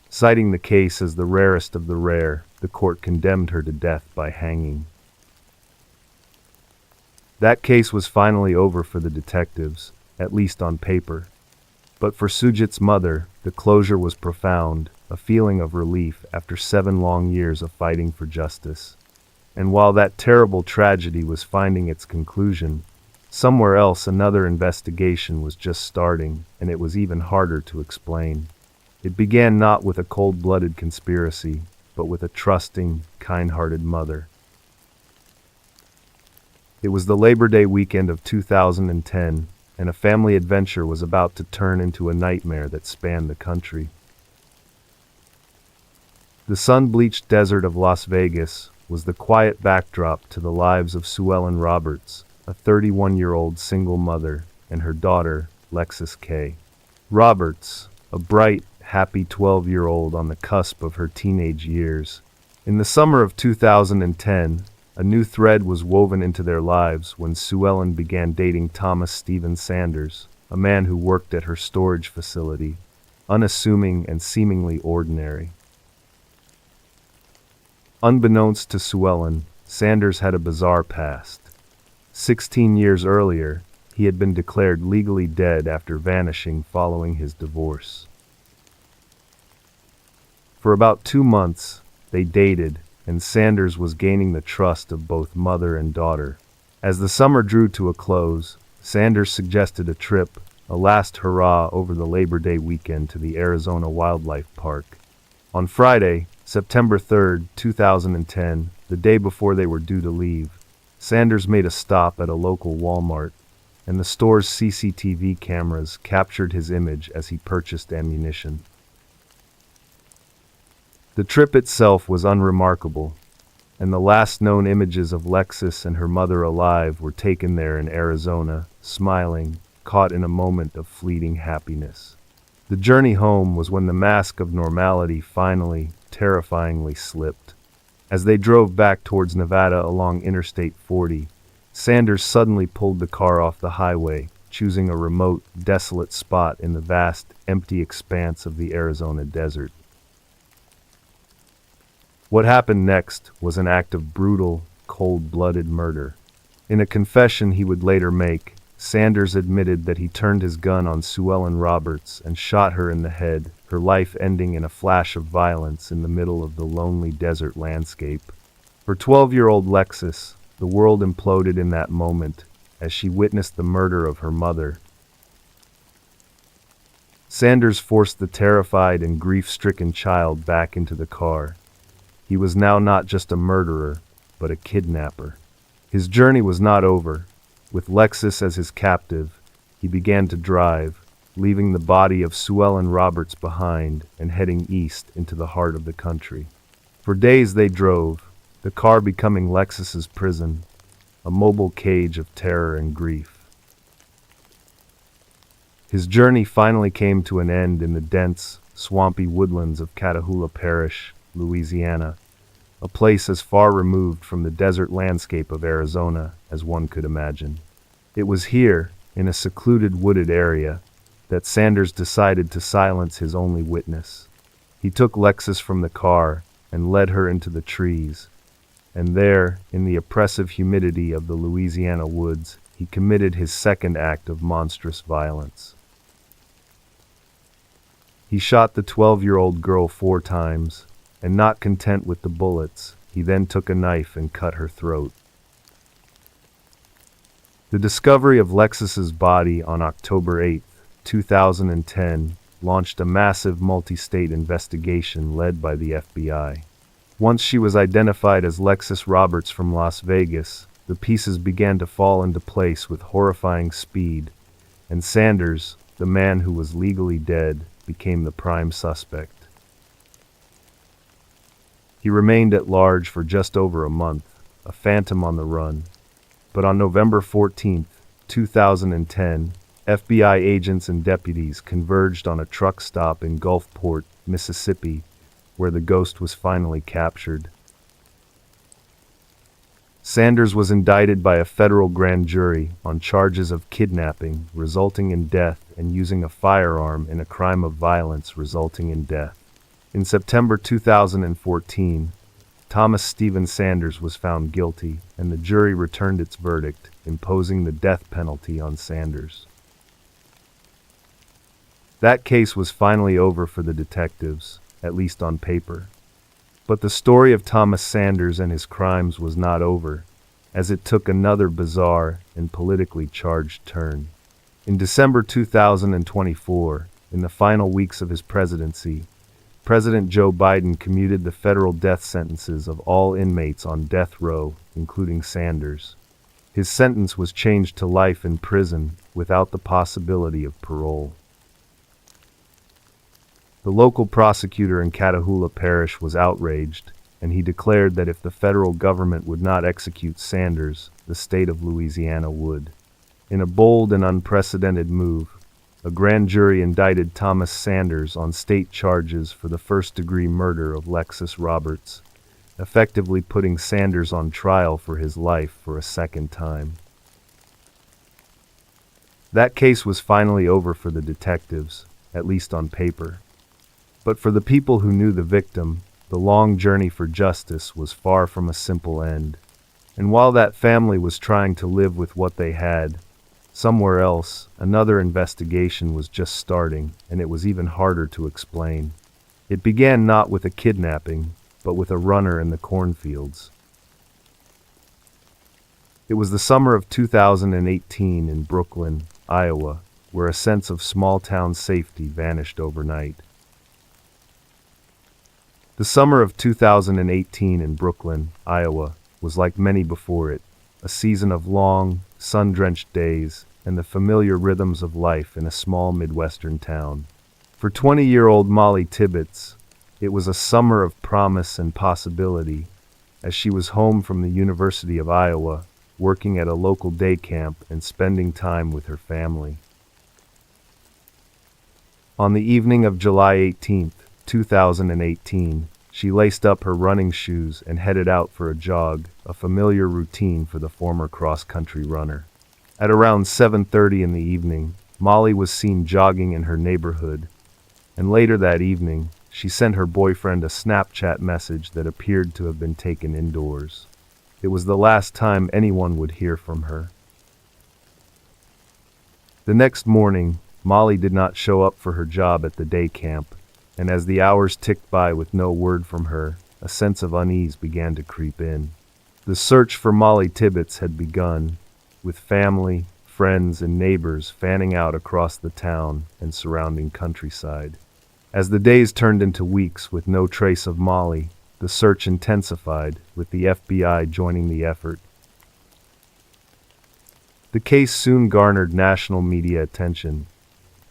Speaker 1: Citing the case as the rarest of the rare, the court condemned her to death by hanging. That case was finally over for the detectives, at least on paper. But for Sujit's mother, the closure was profound, a feeling of relief after 7 long years of fighting for justice. And while that terrible tragedy was finding its conclusion, somewhere else another investigation was just starting, and it was even harder to explain. It began not with a cold-blooded conspiracy, but with a trusting, kind-hearted mother. It was the Labor Day weekend of 2010, and a family adventure was about to turn into a nightmare that spanned the country. The sun-bleached desert of Las Vegas was the quiet backdrop to the lives of Sue Ellen Roberts, a 31-year-old single mother, and her daughter, Lexis Kay. Roberts, a bright, happy 12-year-old on the cusp of her teenage years. In the summer of 2010, a new thread was woven into their lives when Sue Ellen began dating Thomas Stephen Sanders, a man who worked at her storage facility, unassuming and seemingly ordinary. Unbeknownst to Sue Ellen, Sanders had a bizarre past. 16 years earlier, he had been declared legally dead after vanishing following his divorce. For about 2 months, they dated, and Sanders was gaining the trust of both mother and daughter. As the summer drew to a close, Sanders suggested a trip, a last hurrah over the Labor Day weekend to the Arizona Wildlife Park. On Friday, September 3, 2010, the day before they were due to leave, Sanders made a stop at a local Walmart, and the store's CCTV cameras captured his image as he purchased ammunition. The trip itself was unremarkable, and the last known images of Lexis and her mother alive were taken there in Arizona, smiling, caught in a moment of fleeting happiness. The journey home was when the mask of normality finally, terrifyingly slipped. As they drove back towards Nevada along Interstate 40, Sanders suddenly pulled the car off the highway, choosing a remote, desolate spot in the vast, empty expanse of the Arizona desert. What happened next was an act of brutal, cold-blooded murder. In a confession he would later make, Sanders admitted that he turned his gun on Sue Ellen Roberts and shot her in the head, her life ending in a flash of violence in the middle of the lonely desert landscape. For 12-year-old Lexis, the world imploded in that moment as she witnessed the murder of her mother. Sanders forced the terrified and grief-stricken child back into the car. He was now not just a murderer, but a kidnapper. His journey was not over. With Lexis as his captive, he began to drive, leaving the body of Sue Ellen Roberts behind and heading east into the heart of the country. For days they drove, the car becoming Lexis's prison, a mobile cage of terror and grief. His journey finally came to an end in the dense, swampy woodlands of Catahoula Parish, Louisiana, a place as far removed from the desert landscape of Arizona as one could imagine. It was here, in a secluded wooded area, that Sanders decided to silence his only witness. He took Lexis from the car and led her into the trees, and there, in the oppressive humidity of the Louisiana woods, he committed his second act of monstrous violence. He shot the 12-year-old girl 4 times, and not content with the bullets, he then took a knife and cut her throat. The discovery of Lexis's body on October 8, 2010, launched a massive multi-state investigation led by the FBI. Once she was identified as Lexis Roberts from Las Vegas, the pieces began to fall into place with horrifying speed, and Sanders, the man who was legally dead, became the prime suspect. He remained at large for just over a month, a phantom on the run. But on November 14, 2010, FBI agents and deputies converged on a truck stop in Gulfport, Mississippi, where the ghost was finally captured. Sanders was indicted by a federal grand jury on charges of kidnapping resulting in death and using a firearm in a crime of violence resulting in death. In September 2014, Thomas Stephen Sanders was found guilty, and the jury returned its verdict, imposing the death penalty on Sanders. That case was finally over for the detectives, at least on paper. But the story of Thomas Sanders and his crimes was not over, as it took another bizarre and politically charged turn. In December 2024, in the final weeks of his presidency, President Joe Biden commuted the federal death sentences of all inmates on death row, including Sanders. His sentence was changed to life in prison without the possibility of parole. The local prosecutor in Catahoula Parish was outraged, and he declared that if the federal government would not execute Sanders, the state of Louisiana would. In a bold and unprecedented move, a grand jury indicted Thomas Sanders on state charges for the first-degree murder of Lexis Roberts, effectively putting Sanders on trial for his life for a second time. That case was finally over for the detectives, at least on paper. But for the people who knew the victim, the long journey for justice was far from a simple end. And while that family was trying to live with what they had, somewhere else, another investigation was just starting, and it was even harder to explain. It began not with a kidnapping, but with a runner in the cornfields. It was the summer of 2018 in Brooklyn, Iowa, where a sense of small-town safety vanished overnight. The summer of 2018 in Brooklyn, Iowa, was like many before it, a season of long, sun-drenched days and the familiar rhythms of life in a small Midwestern town. For 20-year-old Molly Tibbetts, it was a summer of promise and possibility, as she was home from the University of Iowa, working at a local day camp and spending time with her family. On the evening of July 18, 2018, she laced up her running shoes and headed out for a jog, a familiar routine for the former cross-country runner. At around 7:30 in the evening, Molly was seen jogging in her neighborhood, and later that evening, she sent her boyfriend a Snapchat message that appeared to have been taken indoors. It was the last time anyone would hear from her. The next morning, Molly did not show up for her job at the day camp, and as the hours ticked by with no word from her, a sense of unease began to creep in. The search for Molly Tibbetts had begun, with family, friends, and neighbors fanning out across the town and surrounding countryside. As the days turned into weeks with no trace of Molly, the search intensified, with the FBI joining the effort. The case soon garnered national media attention,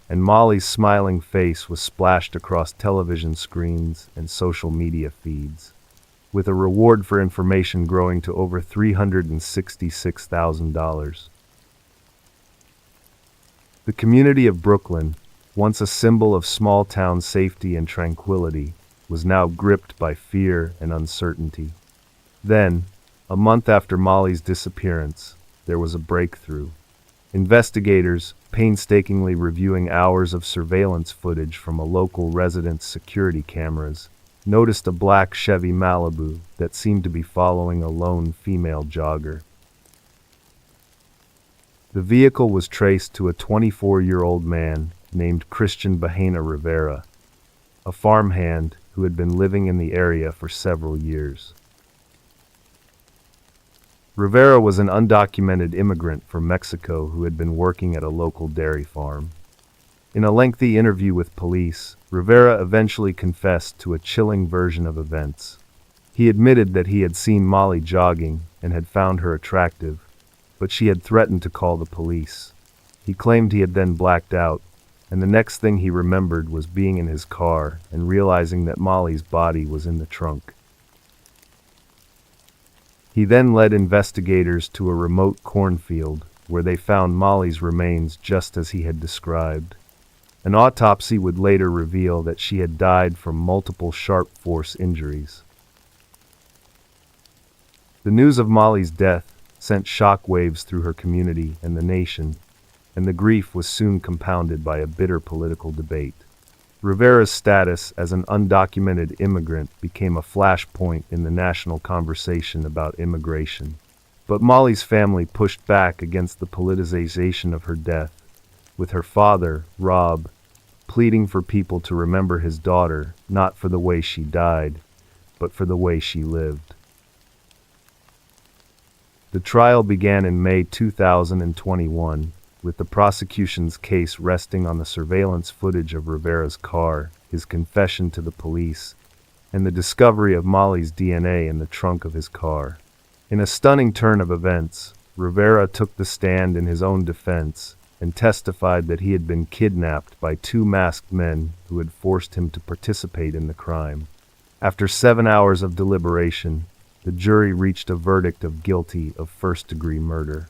Speaker 1: and Molly's smiling face was splashed across television screens and social media feeds, with a reward for information growing to over $366,000. The community of Brooklyn, once a symbol of small-town safety and tranquility, was now gripped by fear and uncertainty. Then, a month after Molly's disappearance, there was a breakthrough. Investigators, painstakingly reviewing hours of surveillance footage from a local resident's security cameras, noticed a black Chevy Malibu that seemed to be following a lone female jogger. The vehicle was traced to a 24-year-old man named Christian Bahena Rivera, a farmhand who had been living in the area for several years. Rivera was an undocumented immigrant from Mexico who had been working at a local dairy farm. In a lengthy interview with police, Rivera eventually confessed to a chilling version of events. He admitted that he had seen Molly jogging and had found her attractive, but she had threatened to call the police. He claimed he had then blacked out, and the next thing he remembered was being in his car and realizing that Molly's body was in the trunk. He then led investigators to a remote cornfield where they found Molly's remains just as he had described. An autopsy would later reveal that she had died from multiple sharp force injuries. The news of Molly's death sent shockwaves through her community and the nation, and the grief was soon compounded by a bitter political debate. Rivera's status as an undocumented immigrant became a flashpoint in the national conversation about immigration. But Molly's family pushed back against the politicization of her death, with her father, Rob, pleading for people to remember his daughter not for the way she died, but for the way she lived. The trial began in May 2021, with the prosecution's case resting on the surveillance footage of Rivera's car, his confession to the police, and the discovery of Molly's DNA in the trunk of his car. In a stunning turn of events, Rivera took the stand in his own defense and testified that he had been kidnapped by two masked men who had forced him to participate in the crime. After 7 hours of deliberation, the jury reached a verdict of guilty of first-degree murder.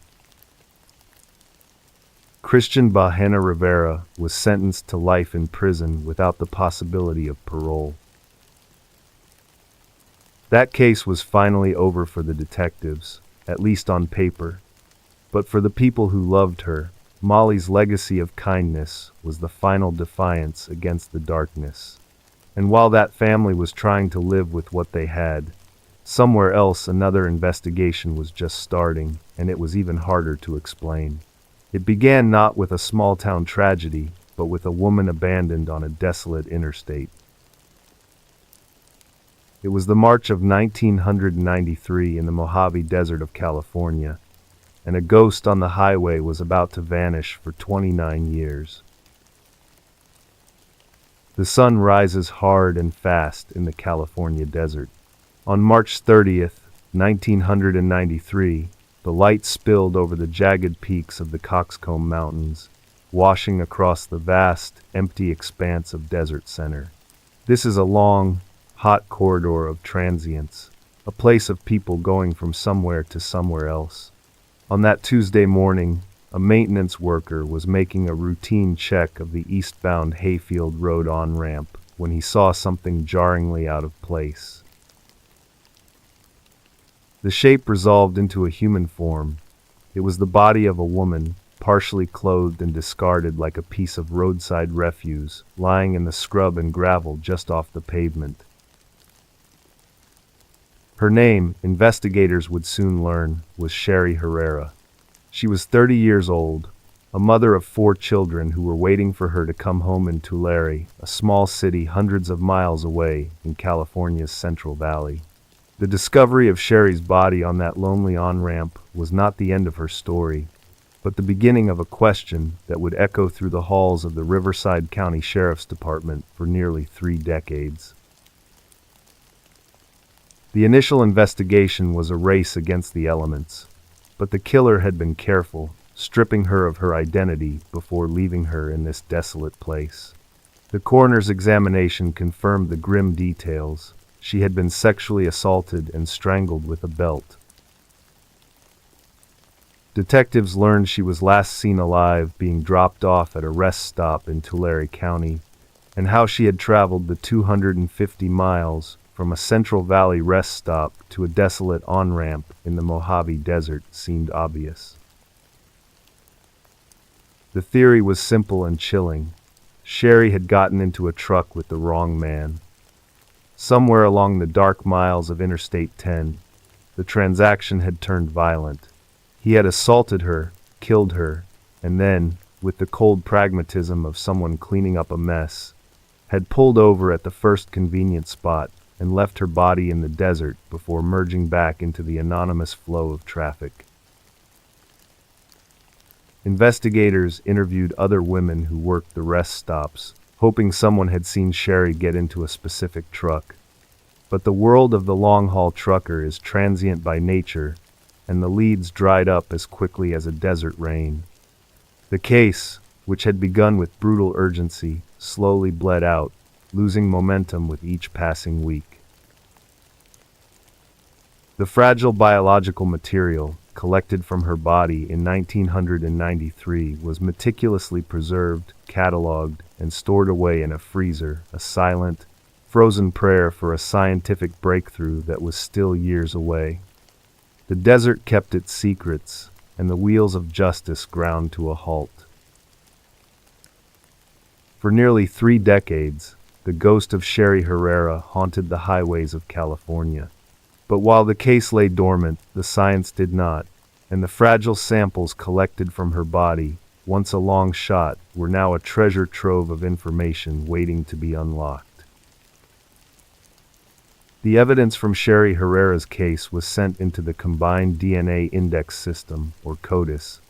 Speaker 1: Christian Bahena Rivera was sentenced to life in prison without the possibility of parole. That case was finally over for the detectives, at least on paper. But for the people who loved her, Molly's legacy of kindness was the final defiance against the darkness. And while that family was trying to live with what they had, somewhere else another investigation was just starting, and it was even harder to explain. It began not with a small-town tragedy, but with a woman abandoned on a desolate interstate. It was the March of 1993 in the Mojave Desert of California, and a ghost on the highway was about to vanish for 29 years. The sun rises hard and fast in the California desert. On March 30th, 1993, the light spilled over the jagged peaks of the Coxcomb Mountains, washing across the vast, empty expanse of Desert Center. This is a long, hot corridor of transients, a place of people going from somewhere to somewhere else. On that Tuesday morning, a maintenance worker was making a routine check of the eastbound Hayfield Road on-ramp when he saw something jarringly out of place. The shape resolved into a human form. It was the body of a woman, partially clothed and discarded like a piece of roadside refuse, lying in the scrub and gravel just off the pavement. Her name, investigators would soon learn, was Sherry Herrera. She was 30 years old, a mother of 4 children who were waiting for her to come home in Tulare, a small city hundreds of miles away in California's Central Valley. The discovery of Sherry's body on that lonely on-ramp was not the end of her story, but the beginning of a question that would echo through the halls of the Riverside County Sheriff's Department for nearly 3 decades. The initial investigation was a race against the elements, but the killer had been careful, stripping her of her identity before leaving her in this desolate place. The coroner's examination confirmed the grim details. She had been sexually assaulted and strangled with a belt. Detectives learned she was last seen alive being dropped off at a rest stop in Tulare County, and how she had traveled the 250 miles from a Central Valley rest stop to a desolate on-ramp in the Mojave Desert seemed obvious. The theory was simple and chilling. Sherry had gotten into a truck with the wrong man. Somewhere along the dark miles of Interstate 10, the transaction had turned violent. He had assaulted her, killed her, and then, with the cold pragmatism of someone cleaning up a mess, had pulled over at the first convenient spot and left her body in the desert before merging back into the anonymous flow of traffic. Investigators interviewed other women who worked the rest stops, hoping someone had seen Sherry get into a specific truck. But the world of the long-haul trucker is transient by nature, and the leads dried up as quickly as a desert rain. The case, which had begun with brutal urgency, slowly bled out, losing momentum with each passing week. The fragile biological material, collected from her body in 1993, was meticulously preserved, catalogued, and stored away in a freezer, a silent, frozen prayer for a scientific breakthrough that was still years away. The desert kept its secrets, and the wheels of justice ground to a halt. For nearly 3 decades, the ghost of Sherry Herrera haunted the highways of California. But while the case lay dormant, the science did not, and the fragile samples collected from her body, once a long shot, were now a treasure trove of information waiting to be unlocked. The evidence from Sherry Herrera's case was sent into the Combined DNA Index System, or CODIS,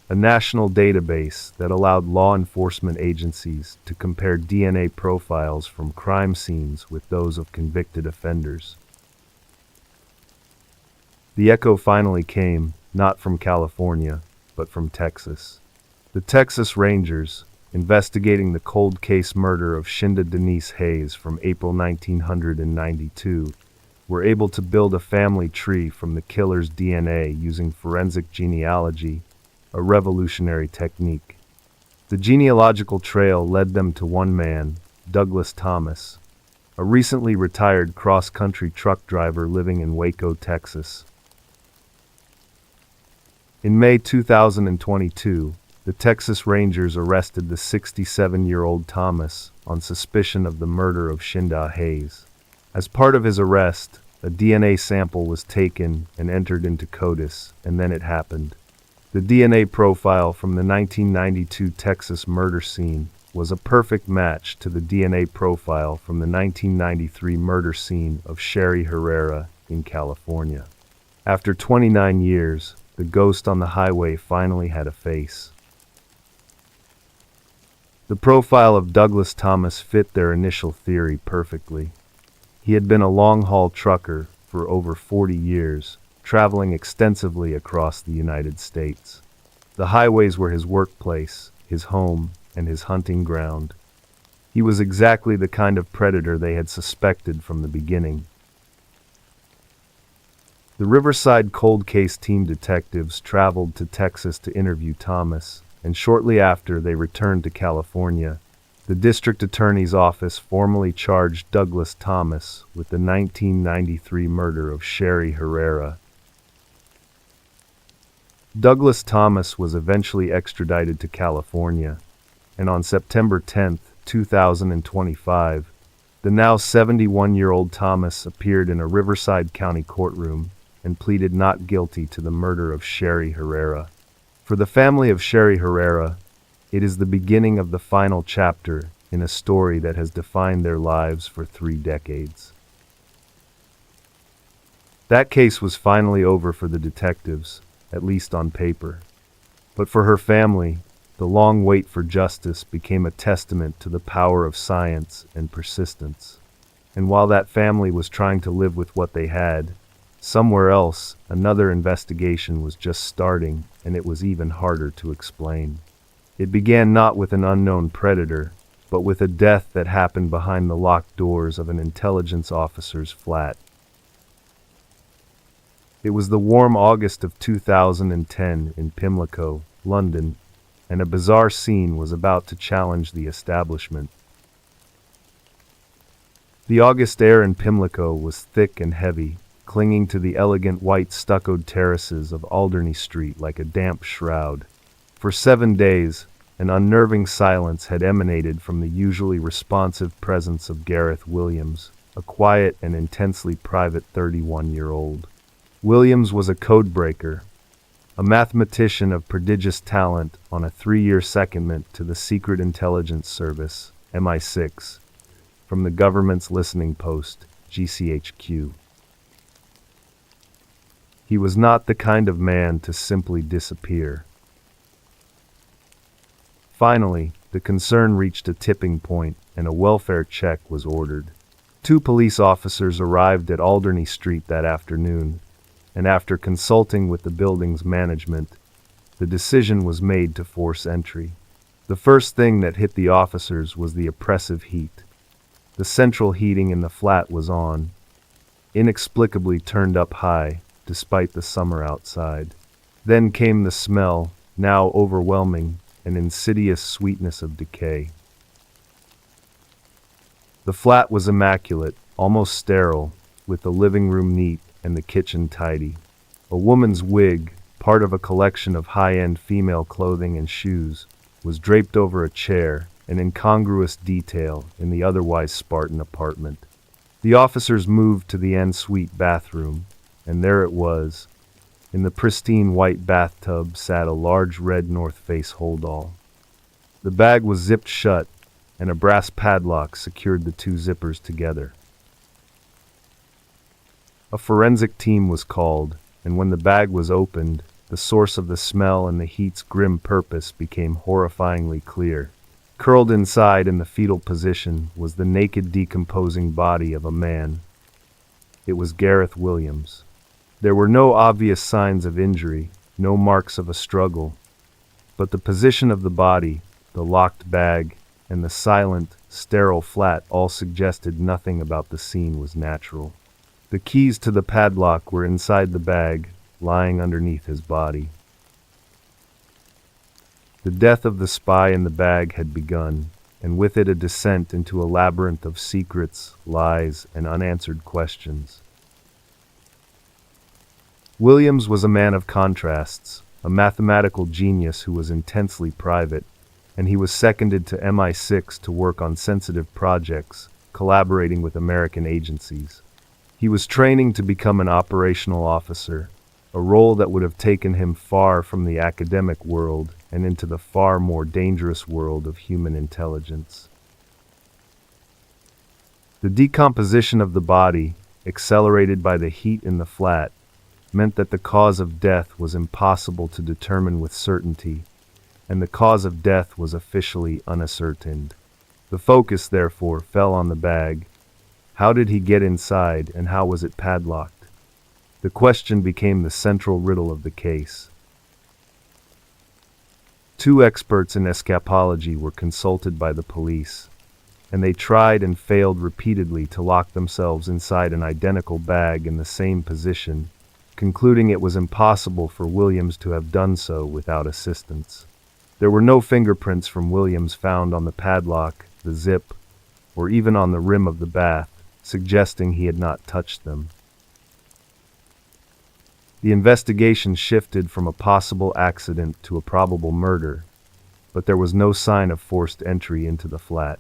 Speaker 1: a national database that allowed law enforcement agencies to compare DNA profiles from crime scenes with those of convicted offenders. The echo finally came, not from California, but from Texas. The Texas Rangers, investigating the cold case murder of Shinda Denise Hayes from April 1992, were able to build a family tree from the killer's DNA using forensic genealogy, a revolutionary technique. The genealogical trail led them to one man, Douglas Thomas, a recently retired cross-country truck driver living in Waco, Texas. In May 2022, the Texas Rangers arrested the 67-year-old Thomas on suspicion of the murder of Shinda Hayes. As part of his arrest, a DNA sample was taken and entered into CODIS, and then it happened. The DNA profile from the 1992 Texas murder scene was a perfect match to the DNA profile from the 1993 murder scene of Sherry Herrera in California. After 29 years, the ghost on the highway finally had a face. The profile of Douglas Thomas fit their initial theory perfectly. He had been a long-haul trucker for over 40 years, traveling extensively across the United States. The highways were his workplace, his home, and his hunting ground. He was exactly the kind of predator they had suspected from the beginning. The Riverside Cold Case Team detectives traveled to Texas to interview Thomas, and shortly after they returned to California, the district attorney's office formally charged Douglas Thomas with the 1993 murder of Sherry Herrera. Douglas Thomas was eventually extradited to California, and on September 10, 2025, the now 71-year-old Thomas appeared in a Riverside County courtroom and pleaded not guilty to the murder of Sherry Herrera. For the family of Sherry Herrera, it is the beginning of the final chapter in a story that has defined their lives for 3 decades. That case was finally over for the detectives, at least on paper. But for her family, the long wait for justice became a testament to the power of science and persistence. And while that family was trying to live with what they had, somewhere else, another investigation was just starting, and it was even harder to explain. It began not with an unknown predator, but with a death that happened behind the locked doors of an intelligence officer's flat. It was the warm August of 2010 in Pimlico, London, and a bizarre scene was about to challenge the establishment. The August air in Pimlico was thick and heavy, clinging to the elegant white stuccoed terraces of Alderney Street like a damp shroud. For 7 days, an unnerving silence had emanated from the usually responsive presence of Gareth Williams, a quiet and intensely private 31-year-old. Williams was a codebreaker, a mathematician of prodigious talent on a 3-year secondment to the Secret Intelligence Service, MI6, from the government's listening post, GCHQ. He was not the kind of man to simply disappear. Finally, the concern reached a tipping point, and a welfare check was ordered. 2 police officers arrived at Alderney Street that afternoon, and after consulting with the building's management, the decision was made to force entry. The first thing that hit the officers was the oppressive heat. The central heating in the flat was on, inexplicably turned up high, despite the summer outside. Then came the smell, now overwhelming, an insidious sweetness of decay. The flat was immaculate, almost sterile, with the living room neat and the kitchen tidy. A woman's wig, part of a collection of high-end female clothing and shoes, was draped over a chair, an incongruous detail in the otherwise Spartan apartment. The officers moved to the ensuite bathroom, and there it was. In the pristine white bathtub sat a large red North Face holdall. The bag was zipped shut, and a brass padlock secured the 2 zippers together. A forensic team was called, and when the bag was opened, the source of the smell and the heat's grim purpose became horrifyingly clear. Curled inside in the fetal position was the naked, decomposing body of a man. It was Gareth Williams. There were no obvious signs of injury, no marks of a struggle, but the position of the body, the locked bag, and the silent, sterile flat all suggested nothing about the scene was natural. The keys to the padlock were inside the bag, lying underneath his body. The death of the spy in the bag had begun, and with it a descent into a labyrinth of secrets, lies, and unanswered questions. Williams was a man of contrasts, a mathematical genius who was intensely private, and he was seconded to MI6 to work on sensitive projects, collaborating with American agencies. He was training to become an operational officer, a role that would have taken him far from the academic world and into the far more dangerous world of human intelligence. The decomposition of the body, accelerated by the heat in the flat, meant that the cause of death was impossible to determine with certainty, and the cause of death was officially unascertained. The focus, therefore, fell on the bag. How did he get inside, and how was it padlocked? The question became the central riddle of the case. 2 experts in escapology were consulted by the police, and they tried and failed repeatedly to lock themselves inside an identical bag in the same position, concluding it was impossible for Williams to have done so without assistance. There were no fingerprints from Williams found on the padlock, the zip, or even on the rim of the bath, suggesting he had not touched them. The investigation shifted from a possible accident to a probable murder, but there was no sign of forced entry into the flat.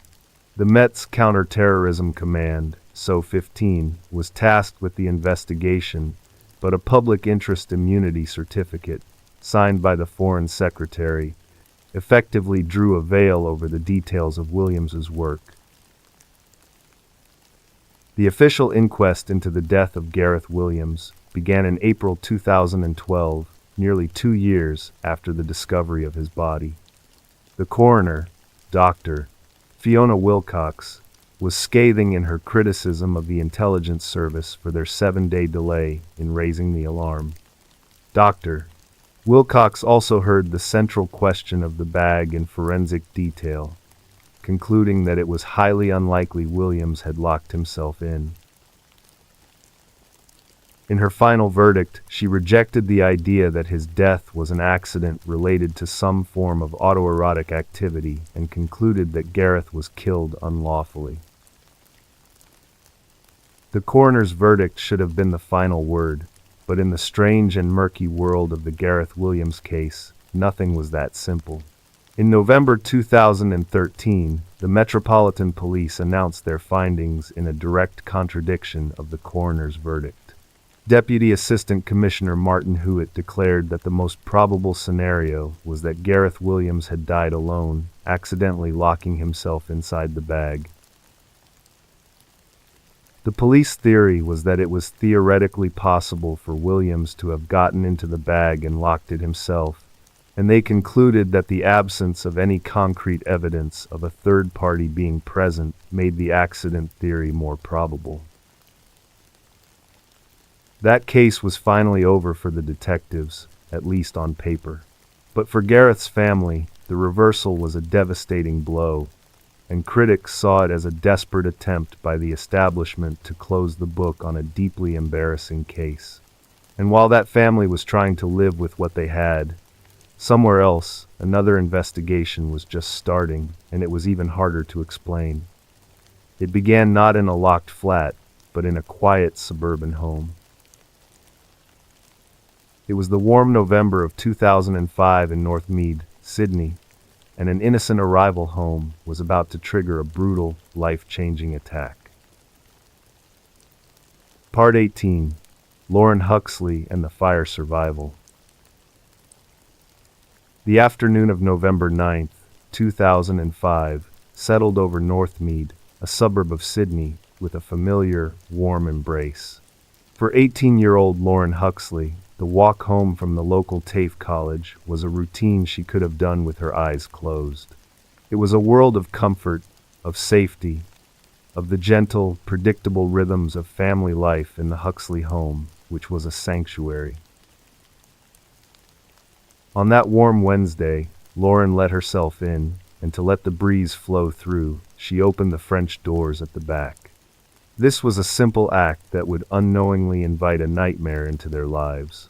Speaker 1: The Met's Counterterrorism Command, SO-15, was tasked with the investigation, but a public interest immunity certificate, signed by the Foreign Secretary, effectively drew a veil over the details of Williams's work. The official inquest into the death of Gareth Williams began in April 2012, nearly 2 years after the discovery of his body. The coroner, Dr. Fiona Wilcox, was scathing in her criticism of the intelligence service for their 7-day delay in raising the alarm. Dr. Wilcox also heard the central question of the bag in forensic detail, concluding that it was highly unlikely Williams had locked himself in. In her final verdict, she rejected the idea that his death was an accident related to some form of autoerotic activity and concluded that Gareth was killed unlawfully. The coroner's verdict should have been the final word, but in the strange and murky world of the Gareth Williams case, nothing was that simple. In November 2013, the Metropolitan Police announced their findings in a direct contradiction of the coroner's verdict. Deputy Assistant Commissioner Martin Hewitt declared that the most probable scenario was that Gareth Williams had died alone, accidentally locking himself inside the bag. The police theory was that it was theoretically possible for Williams to have gotten into the bag and locked it himself, and they concluded that the absence of any concrete evidence of a third party being present made the accident theory more probable. That case was finally over for the detectives, at least on paper. But for Gareth's family, the reversal was a devastating blow, and critics saw it as a desperate attempt by the establishment to close the book on a deeply embarrassing case. And while that family was trying to live with what they had, somewhere else, another investigation was just starting, and it was even harder to explain. It began not in a locked flat, but in a quiet suburban home. It was the warm November of 2005 in Northmead, Sydney, and an innocent arrival home was about to trigger a brutal, life-changing attack. Part 18. Lauren Huxley and the Fire Survival. The afternoon of November 9, 2005, settled over Northmead, a suburb of Sydney, with a familiar, warm embrace. For 18-year-old Lauren Huxley, the walk home from the local TAFE college was a routine she could have done with her eyes closed. It was a world of comfort, of safety, of the gentle, predictable rhythms of family life in the Huxley home, which was a sanctuary. On that warm Wednesday, Lauren let herself in, and to let the breeze flow through, she opened the French doors at the back. This was a simple act that would unknowingly invite a nightmare into their lives.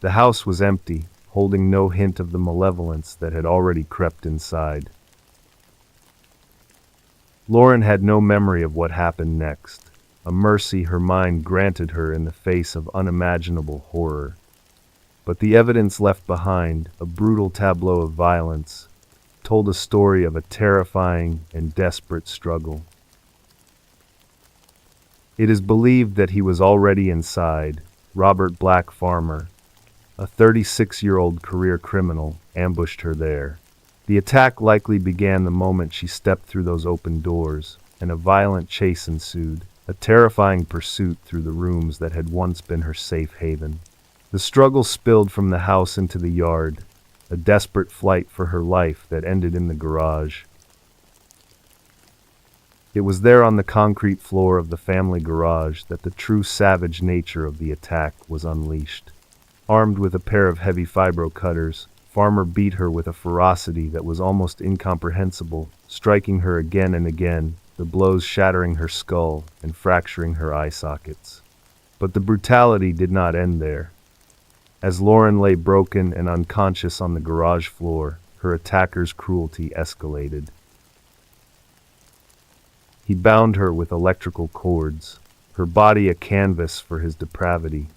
Speaker 1: The house was empty, holding no hint of the malevolence that had already crept inside. Lauren had no memory of what happened next, a mercy her mind granted her in the face of unimaginable horror. But the evidence left behind, a brutal tableau of violence, told a story of a terrifying and desperate struggle. It is believed that he was already inside. Robert Black Farmer, a 36-year-old career criminal, ambushed her there. The attack likely began the moment she stepped through those open doors, and a violent chase ensued, a terrifying pursuit through the rooms that had once been her safe haven. The struggle spilled from the house into the yard, a desperate flight for her life that ended in the garage. It was there on the concrete floor of the family garage that the true savage nature of the attack was unleashed. Armed with a pair of heavy fibro cutters, Farmer beat her with a ferocity that was almost incomprehensible, striking her again and again, the blows shattering her skull and fracturing her eye sockets. But the brutality did not end there. As Lauren lay broken and unconscious on the garage floor, her attacker's cruelty escalated. He bound her with electrical cords, her body a canvas for his depravity.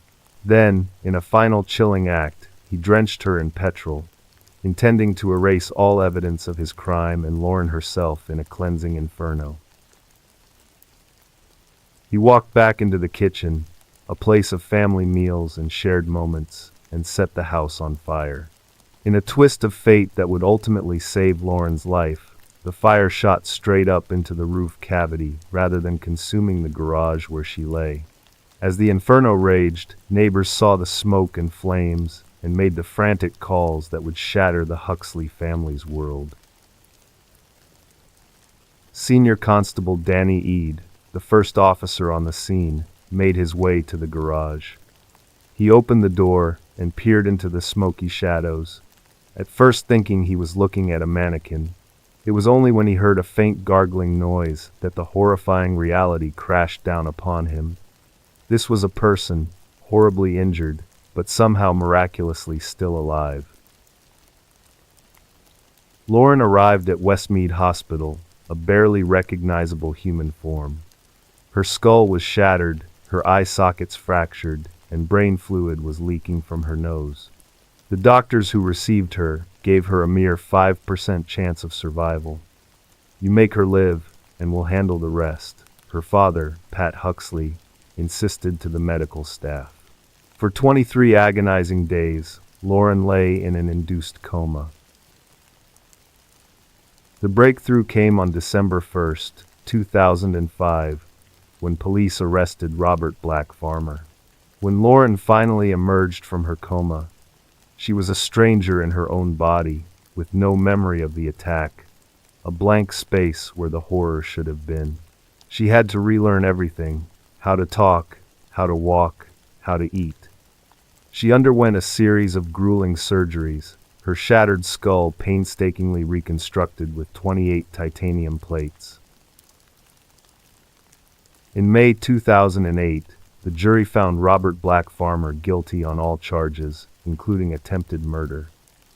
Speaker 1: Then, in a final chilling act, he drenched her in petrol, intending to erase all evidence of his crime and Lauren herself in a cleansing inferno. He walked back into the kitchen, a place of family meals and shared moments, and set the house on fire. In a twist of fate that would ultimately save Lauren's life, the fire shot straight up into the roof cavity rather than consuming the garage where she lay. As the inferno raged, neighbors saw the smoke and flames and made the frantic calls that would shatter the Huxley family's world. Senior Constable Danny Eade, the first officer on the scene, made his way to the garage. He opened the door and peered into the smoky shadows, at first thinking he was looking at a mannequin. It was only when he heard a faint gargling noise that the horrifying reality crashed down upon him. This was a person, horribly injured, but somehow miraculously still alive. Lauren arrived at Westmead Hospital, a barely recognizable human form. Her skull was shattered, her eye sockets fractured, and brain fluid was leaking from her nose. The doctors who received her gave her a mere 5% chance of survival. "You make her live, and we'll handle the rest," her father, Pat Huxley, insisted to the medical staff. For 23 agonizing days, Lauren lay in an induced coma. The breakthrough came on December 1st, 2005, when police arrested Robert Black Farmer. When Lauren finally emerged from her coma, she was a stranger in her own body, with no memory of the attack, a blank space where the horror should have been. She had to relearn everything: how to talk, how to walk, how to eat. She underwent a series of grueling surgeries, her shattered skull painstakingly reconstructed with 28 titanium plates. In May 2008, the jury found Robert Black Farmer guilty on all charges, including attempted murder.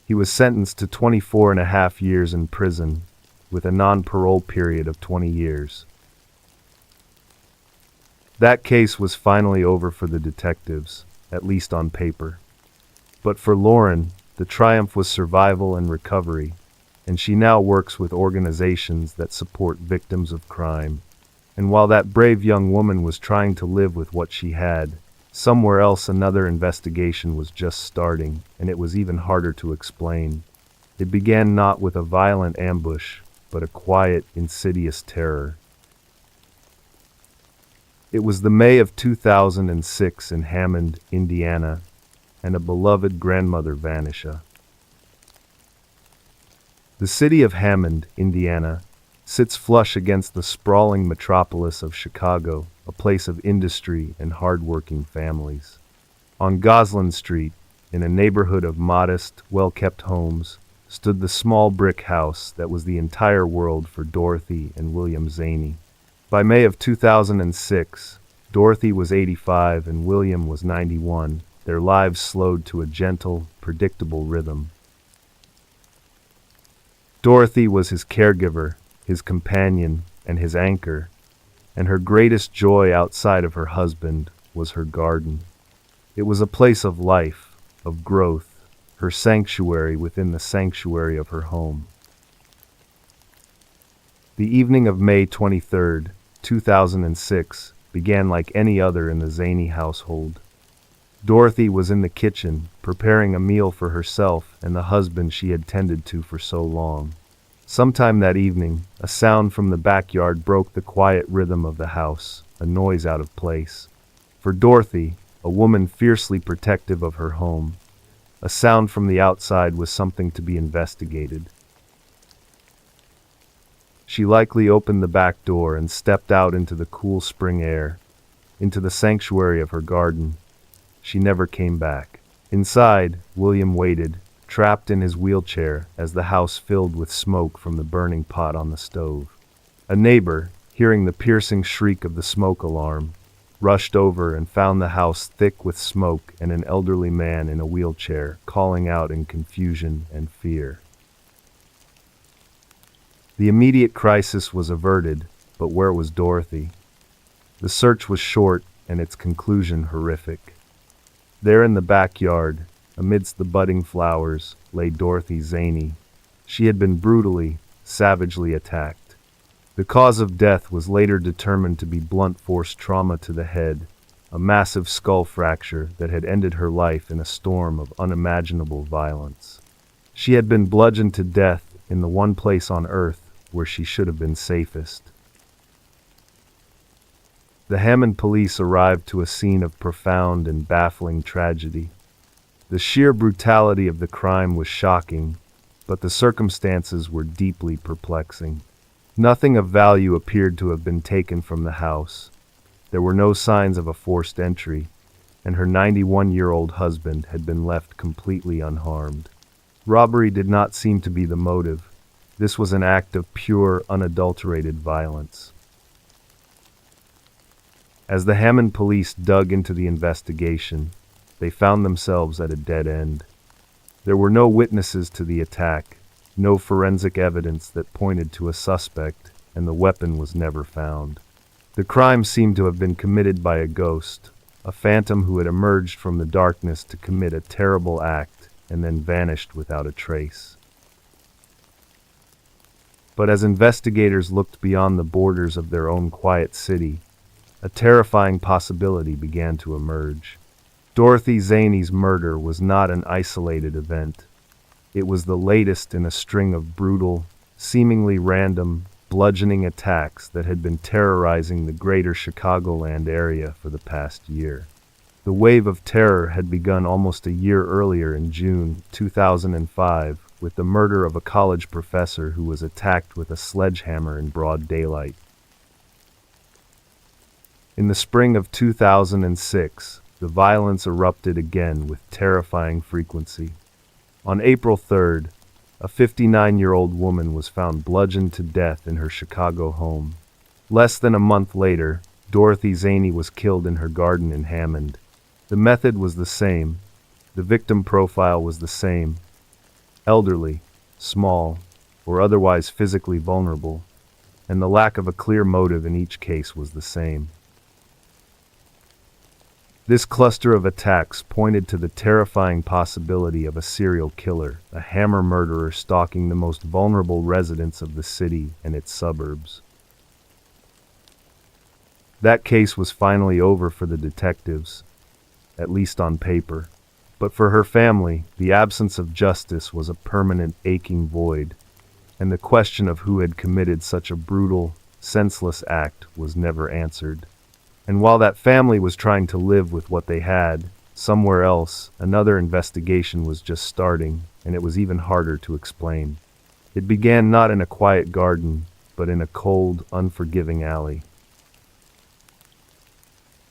Speaker 1: He was sentenced to 24.5 years in prison, with a non-parole period of 20 years. That case was finally over for the detectives, at least on paper. But for Lauren, the triumph was survival and recovery, and she now works with organizations that support victims of crime. And while that brave young woman was trying to live with what she had, somewhere else another investigation was just starting, and it was even harder to explain. It began not with a violent ambush, but a quiet, insidious terror. It was the May of 2006 in Hammond, Indiana, and a beloved grandmother vanished. The city of Hammond, Indiana, sits flush against the sprawling metropolis of Chicago, a place of industry and hard-working families. On Gosselin Street, in a neighborhood of modest, well-kept homes, stood the small brick house that was the entire world for Dorothy and William Zaney. By May of 2006, Dorothy was 85 and William was 91, their lives slowed to a gentle, predictable rhythm. Dorothy was his caregiver, his companion, and his anchor, and her greatest joy outside of her husband was her garden. It was a place of life, of growth, her sanctuary within the sanctuary of her home. The evening of May 23, 2006, began like any other in the Zaney household. Dorothy was in the kitchen, preparing a meal for herself and the husband she had tended to for so long. Sometime that evening, a sound from the backyard broke the quiet rhythm of the house, a noise out of place. For Dorothy, a woman fiercely protective of her home, a sound from the outside was something to be investigated. She likely opened the back door and stepped out into the cool spring air, into the sanctuary of her garden. She never came back. Inside, William waited, trapped in his wheelchair as the house filled with smoke from the burning pot on the stove. A neighbor, hearing the piercing shriek of the smoke alarm, rushed over and found the house thick with smoke and an elderly man in a wheelchair calling out in confusion and fear. The immediate crisis was averted, but where was Dorothy? The search was short and its conclusion horrific. There in the backyard, amidst the budding flowers, lay Dorothy Zaney. She had been brutally, savagely attacked. The cause of death was later determined to be blunt force trauma to the head, a massive skull fracture that had ended her life in a storm of unimaginable violence. She had been bludgeoned to death in the one place on Earth where she should have been safest. The Hammond police arrived to a scene of profound and baffling tragedy. The sheer brutality of the crime was shocking, but the circumstances were deeply perplexing. Nothing of value appeared to have been taken from the house. There were no signs of a forced entry, and her 91-year-old husband had been left completely unharmed. Robbery did not seem to be the motive. This was an act of pure, unadulterated violence. As the Hammond police dug into the investigation, they found themselves at a dead end. There were no witnesses to the attack, no forensic evidence that pointed to a suspect, and the weapon was never found. The crime seemed to have been committed by a ghost, a phantom who had emerged from the darkness to commit a terrible act and then vanished without a trace. But as investigators looked beyond the borders of their own quiet city, a terrifying possibility began to emerge. Dorothy Zaney's murder was not an isolated event. It was the latest in a string of brutal, seemingly random, bludgeoning attacks that had been terrorizing the greater Chicagoland area for the past year. The wave of terror had begun almost a year earlier in June 2005 with the murder of a college professor who was attacked with a sledgehammer in broad daylight. In the spring of 2006, the violence erupted again with terrifying frequency. On April 3rd, a 59-year-old woman was found bludgeoned to death in her Chicago home. Less than a month later, Dorothy Zaney was killed in her garden in Hammond. The method was the same. The victim profile was the same. Elderly, small, or otherwise physically vulnerable, and the lack of a clear motive in each case was the same. This cluster of attacks pointed to the terrifying possibility of a serial killer, a hammer murderer stalking the most vulnerable residents of the city and its suburbs. That case was finally over for the detectives, at least on paper. But for her family, the absence of justice was a permanent, aching void, and the question of who had committed such a brutal, senseless act was never answered. And while that family was trying to live with what they had, somewhere else, another investigation was just starting, and it was even harder to explain. It began not in a quiet garden, but in a cold, unforgiving alley.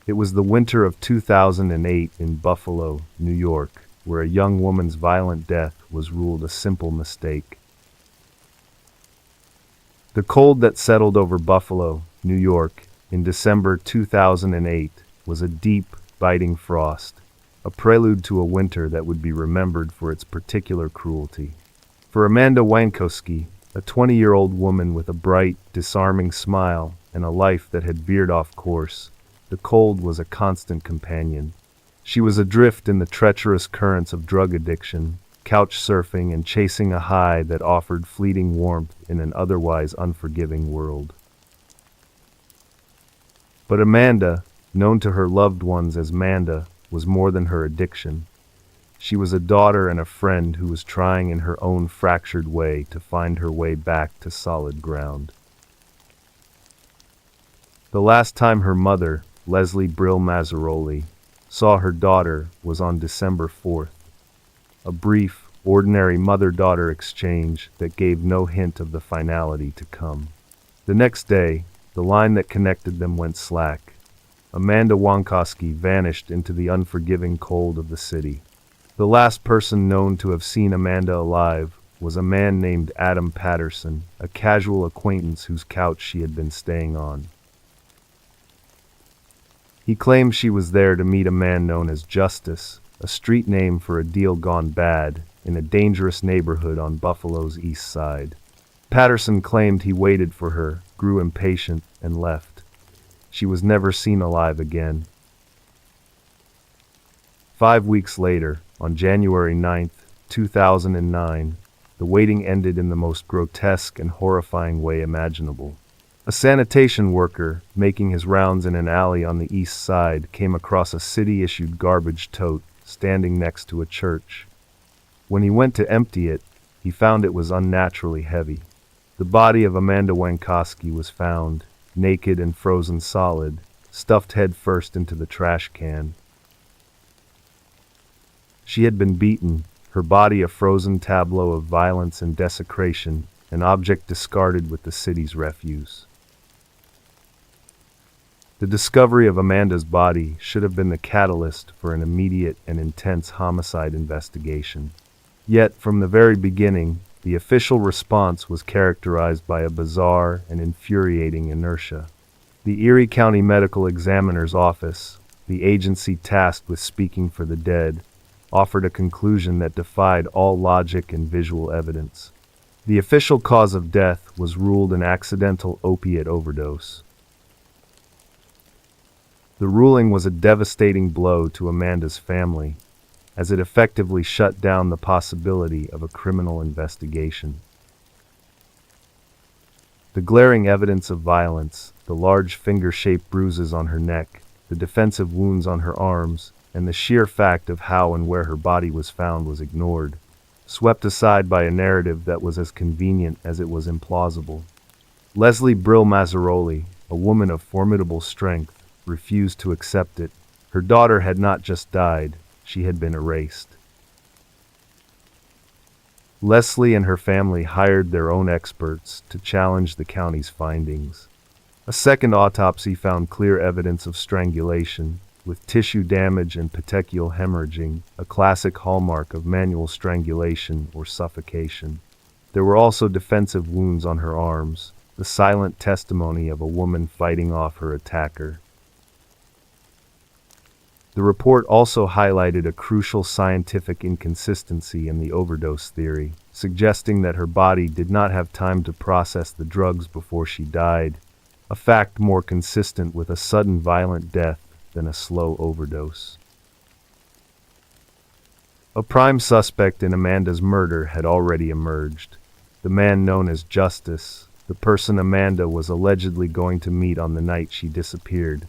Speaker 1: It was the winter of 2008 in Buffalo, New York, where a young woman's violent death was ruled a simple mistake. The cold that settled over Buffalo, New York, in December 2008 was a deep, biting frost, a prelude to a winter that would be remembered for its particular cruelty. For Amanda Wankowski, a 20-year-old woman with a bright, disarming smile and a life that had veered off course, the cold was a constant companion. She was adrift in the treacherous currents of drug addiction, couch surfing, and chasing a high that offered fleeting warmth in an otherwise unforgiving world. But Amanda, known to her loved ones as Manda, was more than her addiction. She was a daughter and a friend who was trying in her own fractured way to find her way back to solid ground. The last time her mother, Leslie Brill Mazzaroli, saw her daughter was on December 4th. A brief, ordinary mother-daughter exchange that gave no hint of the finality to come. The next day, the line that connected them went slack. Amanda Wankowski vanished into the unforgiving cold of the city. The last person known to have seen Amanda alive was a man named Adam Patterson, a casual acquaintance whose couch she had been staying on. He claimed she was there to meet a man known as Justice, a street name for a deal gone bad in a dangerous neighborhood on Buffalo's east side. Patterson claimed he waited for her, grew impatient, and left. She was never seen alive again. 5 weeks later, on January 9th, 2009, the waiting ended in the most grotesque and horrifying way imaginable. A sanitation worker, making his rounds in an alley on the east side, came across a city-issued garbage tote standing next to a church. When he went to empty it, he found it was unnaturally heavy. The body of Amanda Wankowski was found, naked and frozen solid, stuffed head first into the trash can. She had been beaten, her body a frozen tableau of violence and desecration, an object discarded with the city's refuse. The discovery of Amanda's body should have been the catalyst for an immediate and intense homicide investigation. Yet, from the very beginning, the official response was characterized by a bizarre and infuriating inertia. The Erie County Medical Examiner's Office, the agency tasked with speaking for the dead, offered a conclusion that defied all logic and visual evidence. The official cause of death was ruled an accidental opiate overdose. The ruling was a devastating blow to Amanda's family, as it effectively shut down the possibility of a criminal investigation. The glaring evidence of violence, the large finger-shaped bruises on her neck, the defensive wounds on her arms, and the sheer fact of how and where her body was found was ignored, swept aside by a narrative that was as convenient as it was implausible. Leslie Brill Mazzaroli, a woman of formidable strength, refused to accept it. Her daughter had not just died, she had been erased. Leslie and her family hired their own experts to challenge the county's findings. A second autopsy found clear evidence of strangulation, with tissue damage and petechial hemorrhaging, a classic hallmark of manual strangulation or suffocation. There were also defensive wounds on her arms, the silent testimony of a woman fighting off her attacker. The report also highlighted a crucial scientific inconsistency in the overdose theory, suggesting that her body did not have time to process the drugs before she died, a fact more consistent with a sudden violent death than a slow overdose. A prime suspect in Amanda's murder had already emerged, the man known as Justice, the person Amanda was allegedly going to meet on the night she disappeared,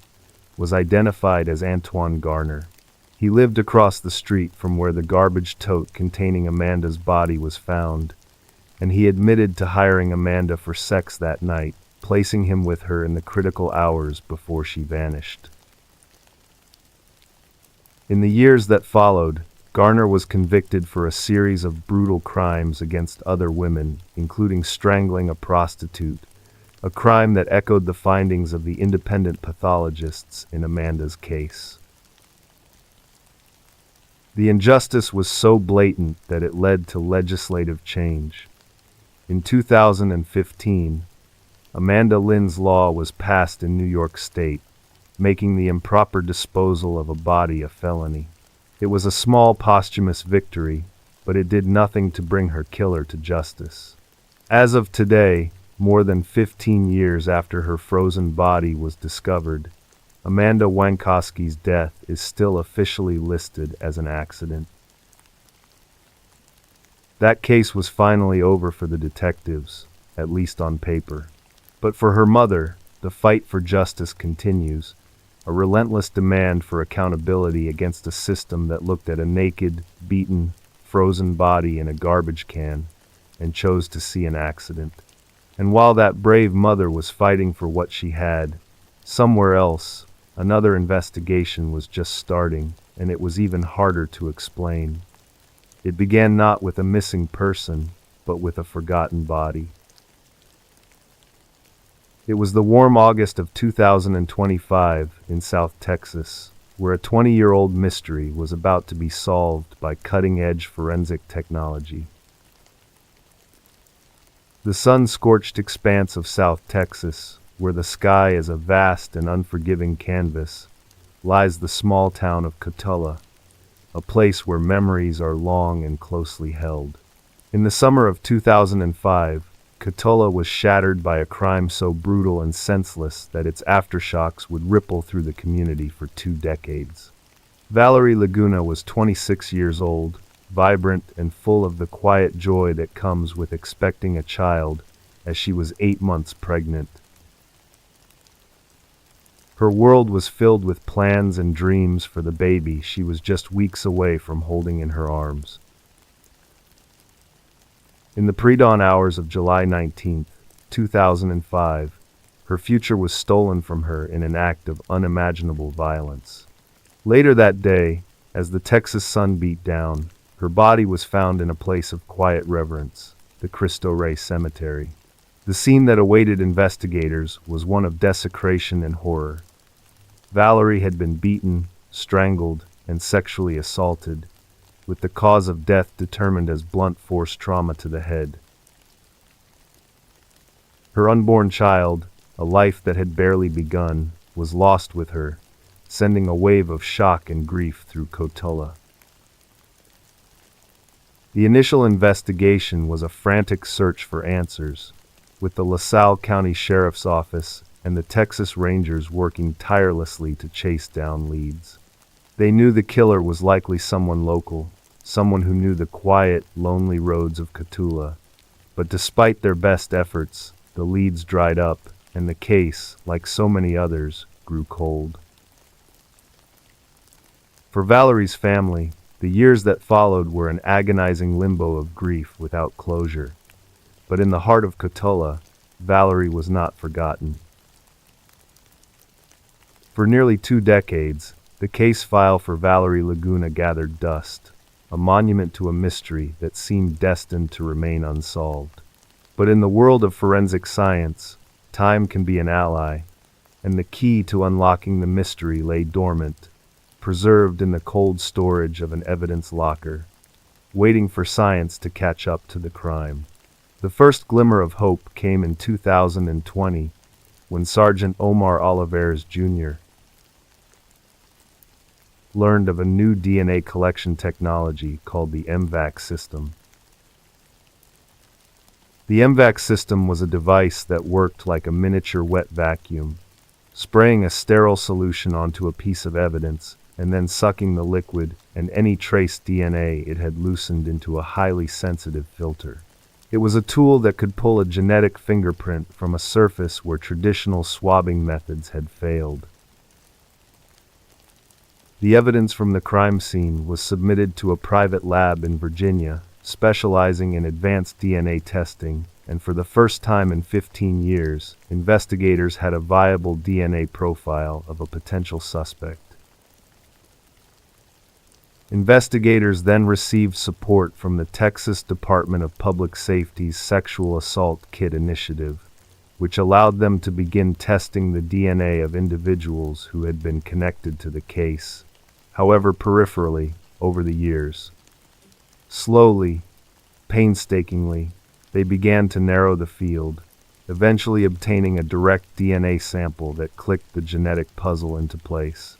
Speaker 1: was identified as Antoine Garner. He lived across the street from where the garbage tote containing Amanda's body was found, and he admitted to hiring Amanda for sex that night, placing him with her in the critical hours before she vanished. In the years that followed, Garner was convicted for a series of brutal crimes against other women, including strangling a prostitute, a crime that echoed the findings of the independent pathologists in Amanda's case. The injustice was so blatant that it led to legislative change. In 2015, Amanda Lynn's law was passed in New York State, making the improper disposal of a body a felony. It was a small posthumous victory, but it did nothing to bring her killer to justice. As of today, more than 15 years after her frozen body was discovered, Amanda Wankowski's death is still officially listed as an accident. That case was finally over for the detectives, at least on paper. But for her mother, the fight for justice continues, a relentless demand for accountability against a system that looked at a naked, beaten, frozen body in a garbage can and chose to see an accident. And while that brave mother was fighting for what she had, somewhere else, another investigation was just starting, and it was even harder to explain. It began not with a missing person, but with a forgotten body. It was the warm August of 2025 in South Texas, where a 20-year-old mystery was about to be solved by cutting-edge forensic technology. The sun-scorched expanse of South Texas, where the sky is a vast and unforgiving canvas, lies the small town of Cotulla, a place where memories are long and closely held. In the summer of 2005, Cotulla was shattered by a crime so brutal and senseless that its aftershocks would ripple through the community for 2 decades. Valerie Laguna was 26 years old, vibrant and full of the quiet joy that comes with expecting a child, as she was 8 months pregnant. Her world was filled with plans and dreams for the baby she was just weeks away from holding in her arms. In the pre-dawn hours of July 19, 2005, her future was stolen from her in an act of unimaginable violence. Later that day, as the Texas sun beat down, her body was found in a place of quiet reverence, the Cristo Rey Cemetery. The scene that awaited investigators was one of desecration and horror. Valerie had been beaten, strangled, and sexually assaulted, with the cause of death determined as blunt force trauma to the head. Her unborn child, a life that had barely begun, was lost with her, sending a wave of shock and grief through Cotulla. The initial investigation was a frantic search for answers, with the LaSalle County Sheriff's Office and the Texas Rangers working tirelessly to chase down leads. They knew the killer was likely someone local, someone who knew the quiet, lonely roads of Cotulla. But despite their best efforts, the leads dried up, and the case, like so many others, grew cold. For Valerie's family, the years that followed were an agonizing limbo of grief without closure. But in the heart of Cotulla, Valerie was not forgotten. For nearly 2 decades, the case file for Valerie Laguna gathered dust, a monument to a mystery that seemed destined to remain unsolved. But in the world of forensic science, time can be an ally, and the key to unlocking the mystery lay dormant, preserved in the cold storage of an evidence locker, waiting for science to catch up to the crime. The first glimmer of hope came in 2020, when Sergeant Omar Olivares Jr. learned of a new DNA collection technology called the MVAC system. The MVAC system was a device that worked like a miniature wet vacuum, spraying a sterile solution onto a piece of evidence and then sucking the liquid and any trace DNA it had loosened into a highly sensitive filter. It was a tool that could pull a genetic fingerprint from a surface where traditional swabbing methods had failed. The evidence from the crime scene was submitted to a private lab in Virginia, specializing in advanced DNA testing, and for the first time in 15 years, investigators had a viable DNA profile of a potential suspect. Investigators then received support from the Texas Department of Public Safety's Sexual Assault Kit initiative, which allowed them to begin testing the DNA of individuals who had been connected to the case, however peripherally, over the years. Slowly, painstakingly, they began to narrow the field, eventually obtaining a direct DNA sample that clicked the genetic puzzle into place.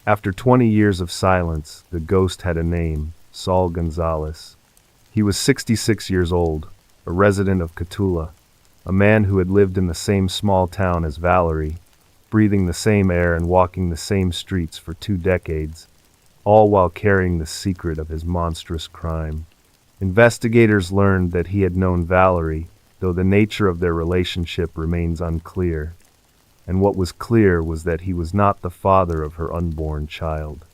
Speaker 1: After 20 years of silence, the ghost had a name, Saul Gonzalez. He was 66 years old, a resident of Cotulla, a man who had lived in the same small town as Valerie, breathing the same air and walking the same streets for 2 decades, all while carrying the secret of his monstrous crime. Investigators learned that he had known Valerie, though the nature of their relationship remains unclear. And what was clear was that he was not the father of her unborn child.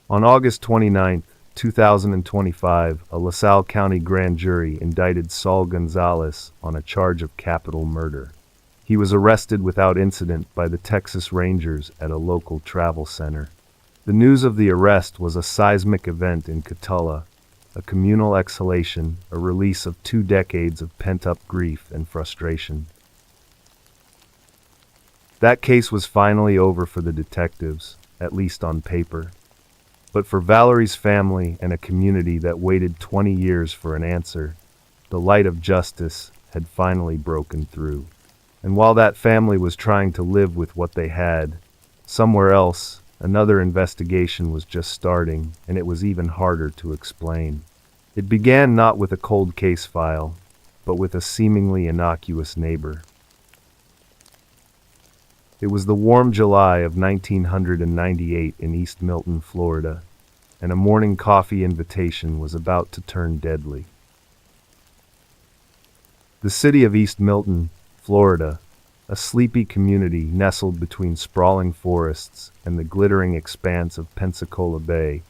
Speaker 1: On August 29, 2025, a LaSalle County grand jury indicted Saul Gonzalez on a charge of capital murder. He was arrested without incident by the Texas Rangers at a local travel center. The news of the arrest was a seismic event in Cotulla, a communal exhalation, a release of 2 decades of pent-up grief and frustration. That case was finally over for the detectives, at least on paper. But for Valerie's family and a community that waited 20 years for an answer, the light of justice had finally broken through. And while that family was trying to live with what they had, somewhere else, another investigation was just starting, and it was even harder to explain. It began not with a cold case file, but with a seemingly innocuous neighbor. It was the warm July of 1998 in East Milton, Florida, and a morning coffee invitation was about to turn deadly. The city of East Milton, Florida, a sleepy community nestled between sprawling forests and the glittering expanse of Pensacola Bay,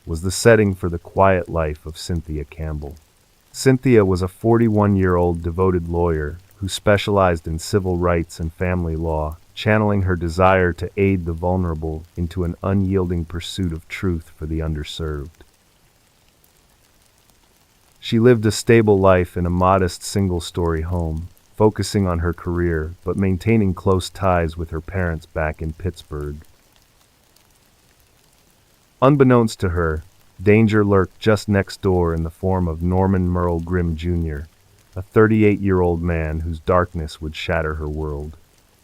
Speaker 1: was the setting for the quiet life of Cynthia Campbell. Cynthia was a 41-year-old devoted lawyer who specialized in civil rights and family law, channeling her desire to aid the vulnerable into an unyielding pursuit of truth for the underserved. She lived a stable life in a modest single-story home, focusing on her career but maintaining close ties with her parents back in Pittsburgh. Unbeknownst to her, danger lurked just next door in the form of Norman Merle Grimm Jr., a 38-year-old man whose darkness would shatter her world.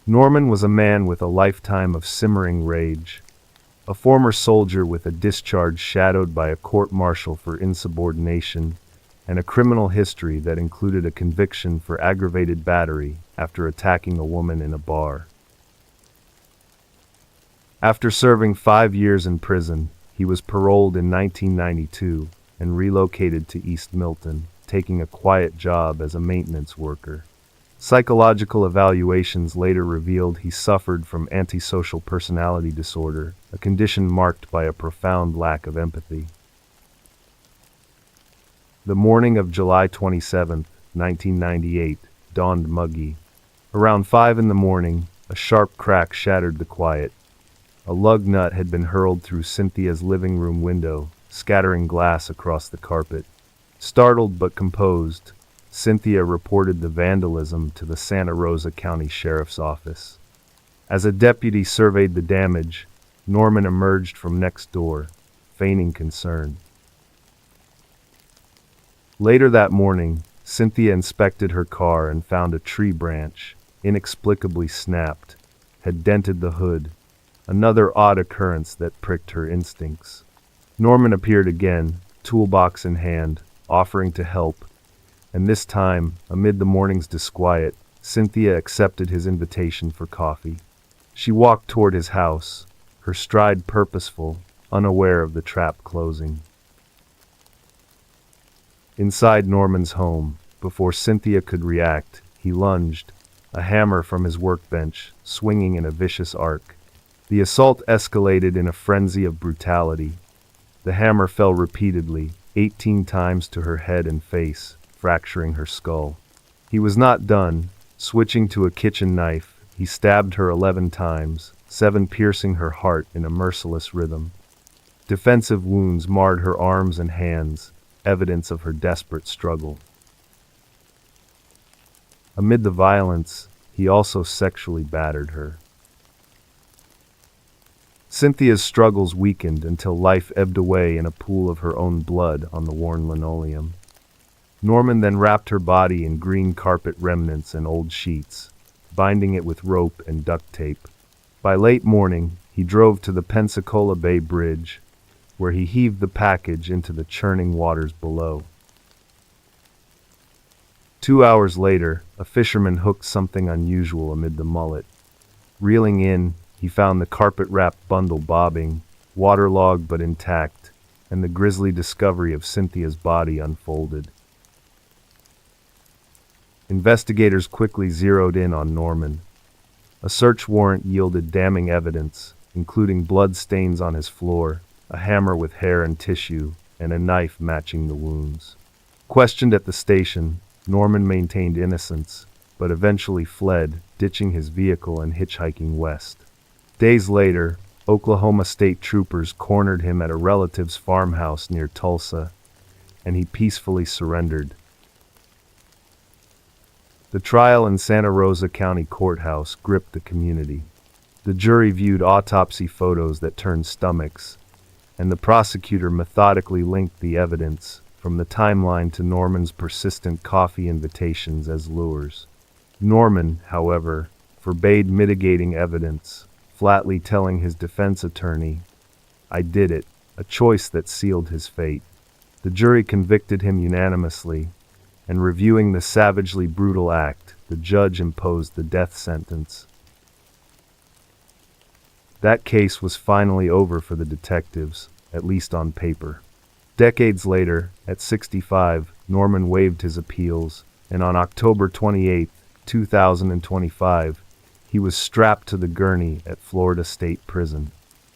Speaker 1: Norman was a man with a lifetime of simmering rage, a former soldier with a discharge shadowed by a court-martial for insubordination, and a criminal history that included a conviction for aggravated battery after attacking a woman in a bar. After serving 5 years in prison, he was paroled in 1992 and relocated to East Milton, taking a quiet job as a maintenance worker. Psychological evaluations later revealed he suffered from antisocial personality disorder, a condition marked by a profound lack of empathy. The morning of July 27, 1998, dawned muggy. Around 5 in the morning, a sharp crack shattered the quiet. A lug nut had been hurled through Cynthia's living room window, scattering glass across the carpet. Startled but composed, Cynthia reported the vandalism to the Santa Rosa County Sheriff's Office. As a deputy surveyed the damage, Norman emerged from next door, feigning concern. Later that morning, Cynthia inspected her car and found a tree branch, inexplicably snapped, had dented the hood, another odd occurrence that pricked her instincts. Norman appeared again, toolbox in hand, offering to help, and this time, amid the morning's disquiet, Cynthia accepted his invitation for coffee. She walked toward his house, her stride purposeful, unaware of the trap closing. Inside Norman's home, before Cynthia could react, he lunged, a hammer from his workbench, swinging in a vicious arc. The assault escalated in a frenzy of brutality. The hammer fell repeatedly, 18 times to her head and face, fracturing her skull. He was not done. Switching to a kitchen knife, he stabbed her 11 times, 7 piercing her heart in a merciless rhythm. Defensive wounds marred her arms and hands, evidence of her desperate struggle. Amid the violence, he also sexually battered her. Cynthia's struggles weakened until life ebbed away in a pool of her own blood on the worn linoleum. Norman then wrapped her body in green carpet remnants and old sheets, binding it with rope and duct tape. By late morning, he drove to the Pensacola Bay Bridge, where he heaved the package into the churning waters below. 2 hours later, a fisherman hooked something unusual amid the mullet. Reeling in, he found the carpet-wrapped bundle bobbing, waterlogged but intact, and the grisly discovery of Cynthia's body unfolded. Investigators quickly zeroed in on Norman. A search warrant yielded damning evidence, including blood stains on his floor, a hammer with hair and tissue, and a knife matching the wounds. Questioned at the station, Norman maintained innocence, but eventually fled, ditching his vehicle and hitchhiking west. Days later, Oklahoma State troopers cornered him at a relative's farmhouse near Tulsa, and he peacefully surrendered. The trial in Santa Rosa County Courthouse gripped the community. The jury viewed autopsy photos that turned stomachs, and the prosecutor methodically linked the evidence, from the timeline to Norman's persistent coffee invitations as lures. Norman, however, forbade mitigating evidence, flatly telling his defense attorney, "I did it," a choice that sealed his fate. The jury convicted him unanimously, and reviewing the savagely brutal act, the judge imposed the death sentence. That case was finally over for the detectives, at least on paper. Decades later, at 65, Norman waived his appeals, and on October 28, 2025, he was strapped to the gurney at Florida State Prison.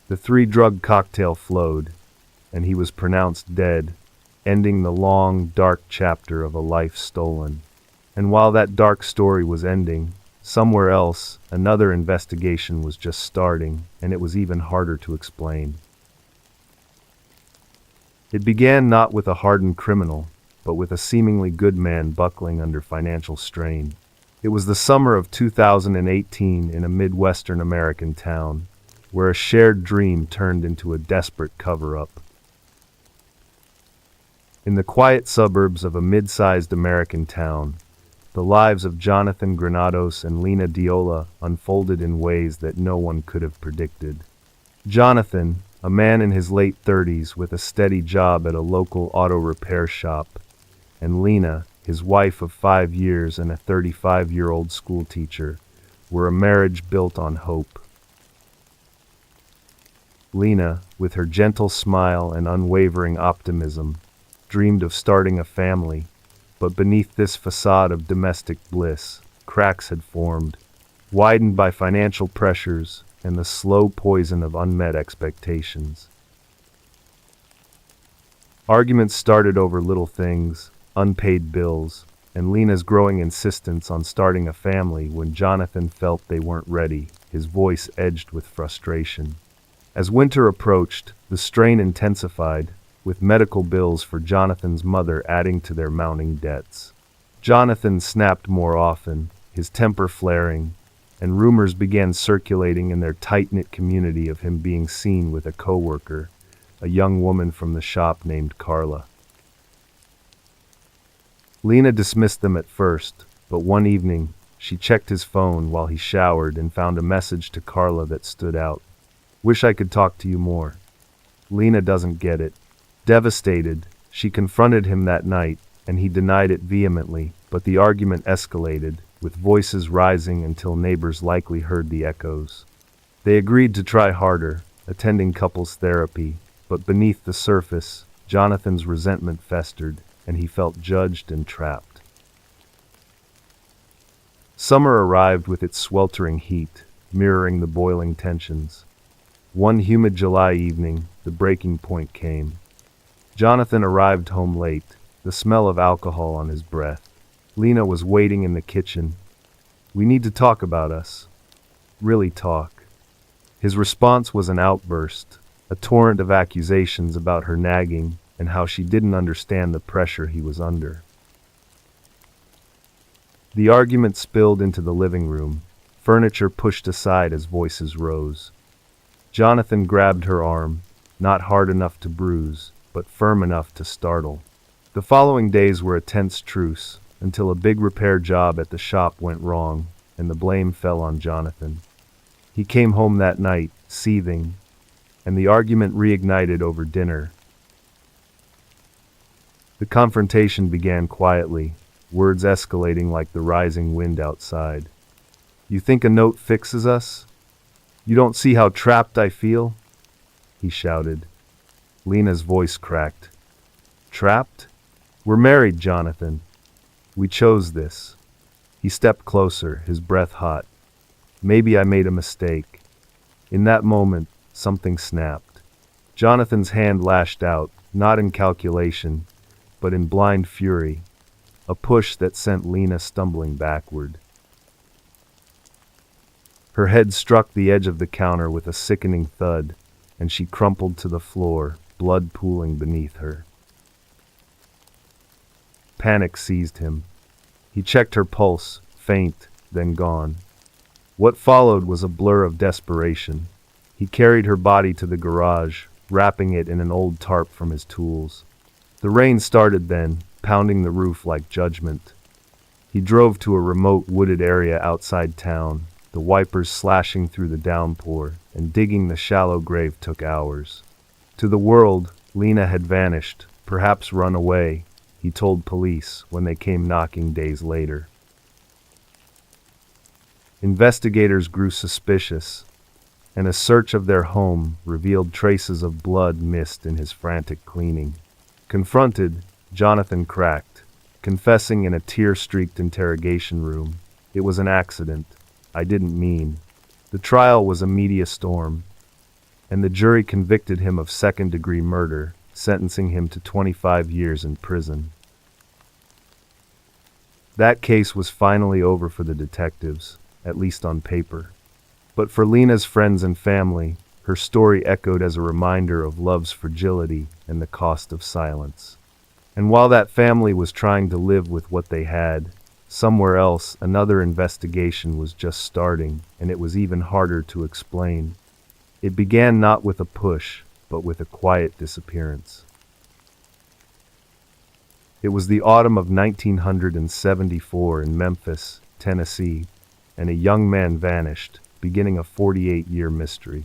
Speaker 1: The three-drug cocktail flowed, and he was pronounced dead, ending the long, dark chapter of a life stolen. And while that dark story was ending, somewhere else, another investigation was just starting, and it was even harder to explain. It began not with a hardened criminal, but with a seemingly good man buckling under financial strain. It was the summer of 2018 in a Midwestern American town, where a shared dream turned into a desperate cover-up. In the quiet suburbs of a mid-sized American town, the lives of Jonathan Granados and Lena Diola unfolded in ways that no one could have predicted. Jonathan, a man in his late 30s with a steady job at a local auto repair shop, and Lena, his wife of 5 years and a 35-year-old schoolteacher, were a marriage built on hope. Lena, with her gentle smile and unwavering optimism, dreamed of starting a family, but beneath this facade of domestic bliss, cracks had formed, widened by financial pressures and the slow poison of unmet expectations. Arguments started over little things, unpaid bills, and Lena's growing insistence on starting a family when Jonathan felt they weren't ready, his voice edged with frustration. As winter approached, the strain intensified, with medical bills for Jonathan's mother adding to their mounting debts. Jonathan snapped more often, his temper flaring, and rumors began circulating in their tight-knit community of him being seen with a coworker, a young woman from the shop named Carla. Lena dismissed them at first, but one evening, she checked his phone while he showered and found a message to Carla that stood out. "Wish I could talk to you more." Lena doesn't get it. Devastated, she confronted him that night, and he denied it vehemently, but the argument escalated, with voices rising until neighbors likely heard the echoes. They agreed to try harder, attending couples therapy, but beneath the surface, Jonathan's resentment festered, and he felt judged and trapped. Summer arrived with its sweltering heat, mirroring the boiling tensions. One humid July evening, the breaking point came. Jonathan arrived home late, the smell of alcohol on his breath. Lena was waiting in the kitchen. "We need to talk about us. Really talk." His response was an outburst, a torrent of accusations about her nagging and how she didn't understand the pressure he was under. The argument spilled into the living room, furniture pushed aside as voices rose. Jonathan grabbed her arm, not hard enough to bruise, but firm enough to startle. The following days were a tense truce, until a big repair job at the shop went wrong, and the blame fell on Jonathan. He came home that night, seething, and the argument reignited over dinner. The confrontation began quietly, words escalating like the rising wind outside. "You think a note fixes us? You don't see how trapped I feel?" he shouted. Lena's voice cracked. "Trapped? We're married, Jonathan. We chose this." He stepped closer, his breath hot. "Maybe I made a mistake." In that moment, something snapped. Jonathan's hand lashed out, not in calculation, but in blind fury, a push that sent Lena stumbling backward. Her head struck the edge of the counter with a sickening thud, and she crumpled to the floor, blood pooling beneath her. Panic seized him. He checked her pulse, faint, then gone. What followed was a blur of desperation. He carried her body to the garage, wrapping it in an old tarp from his tools. The rain started then, pounding the roof like judgment. He drove to a remote wooded area outside town, the wipers slashing through the downpour, and digging the shallow grave took hours. To the world, Lena had vanished, perhaps run away, he told police when they came knocking days later. Investigators grew suspicious. and a search of their home revealed traces of blood missed in his frantic cleaning. Confronted, Jonathan cracked, confessing in a tear-streaked interrogation room, "It was an accident. I didn't mean." The trial was a media storm, and the jury convicted him of second-degree murder, sentencing him to 25 years in prison. That case was finally over for the detectives, at least on paper. But for Lena's friends and family, her story echoed as a reminder of love's fragility and the cost of silence. And while that family was trying to live with what they had, somewhere else another investigation was just starting, and it was even harder to explain. It began not with a push, but with a quiet disappearance. It was the autumn of 1974 in Memphis, Tennessee, and a young man vanished, beginning a 48-year mystery.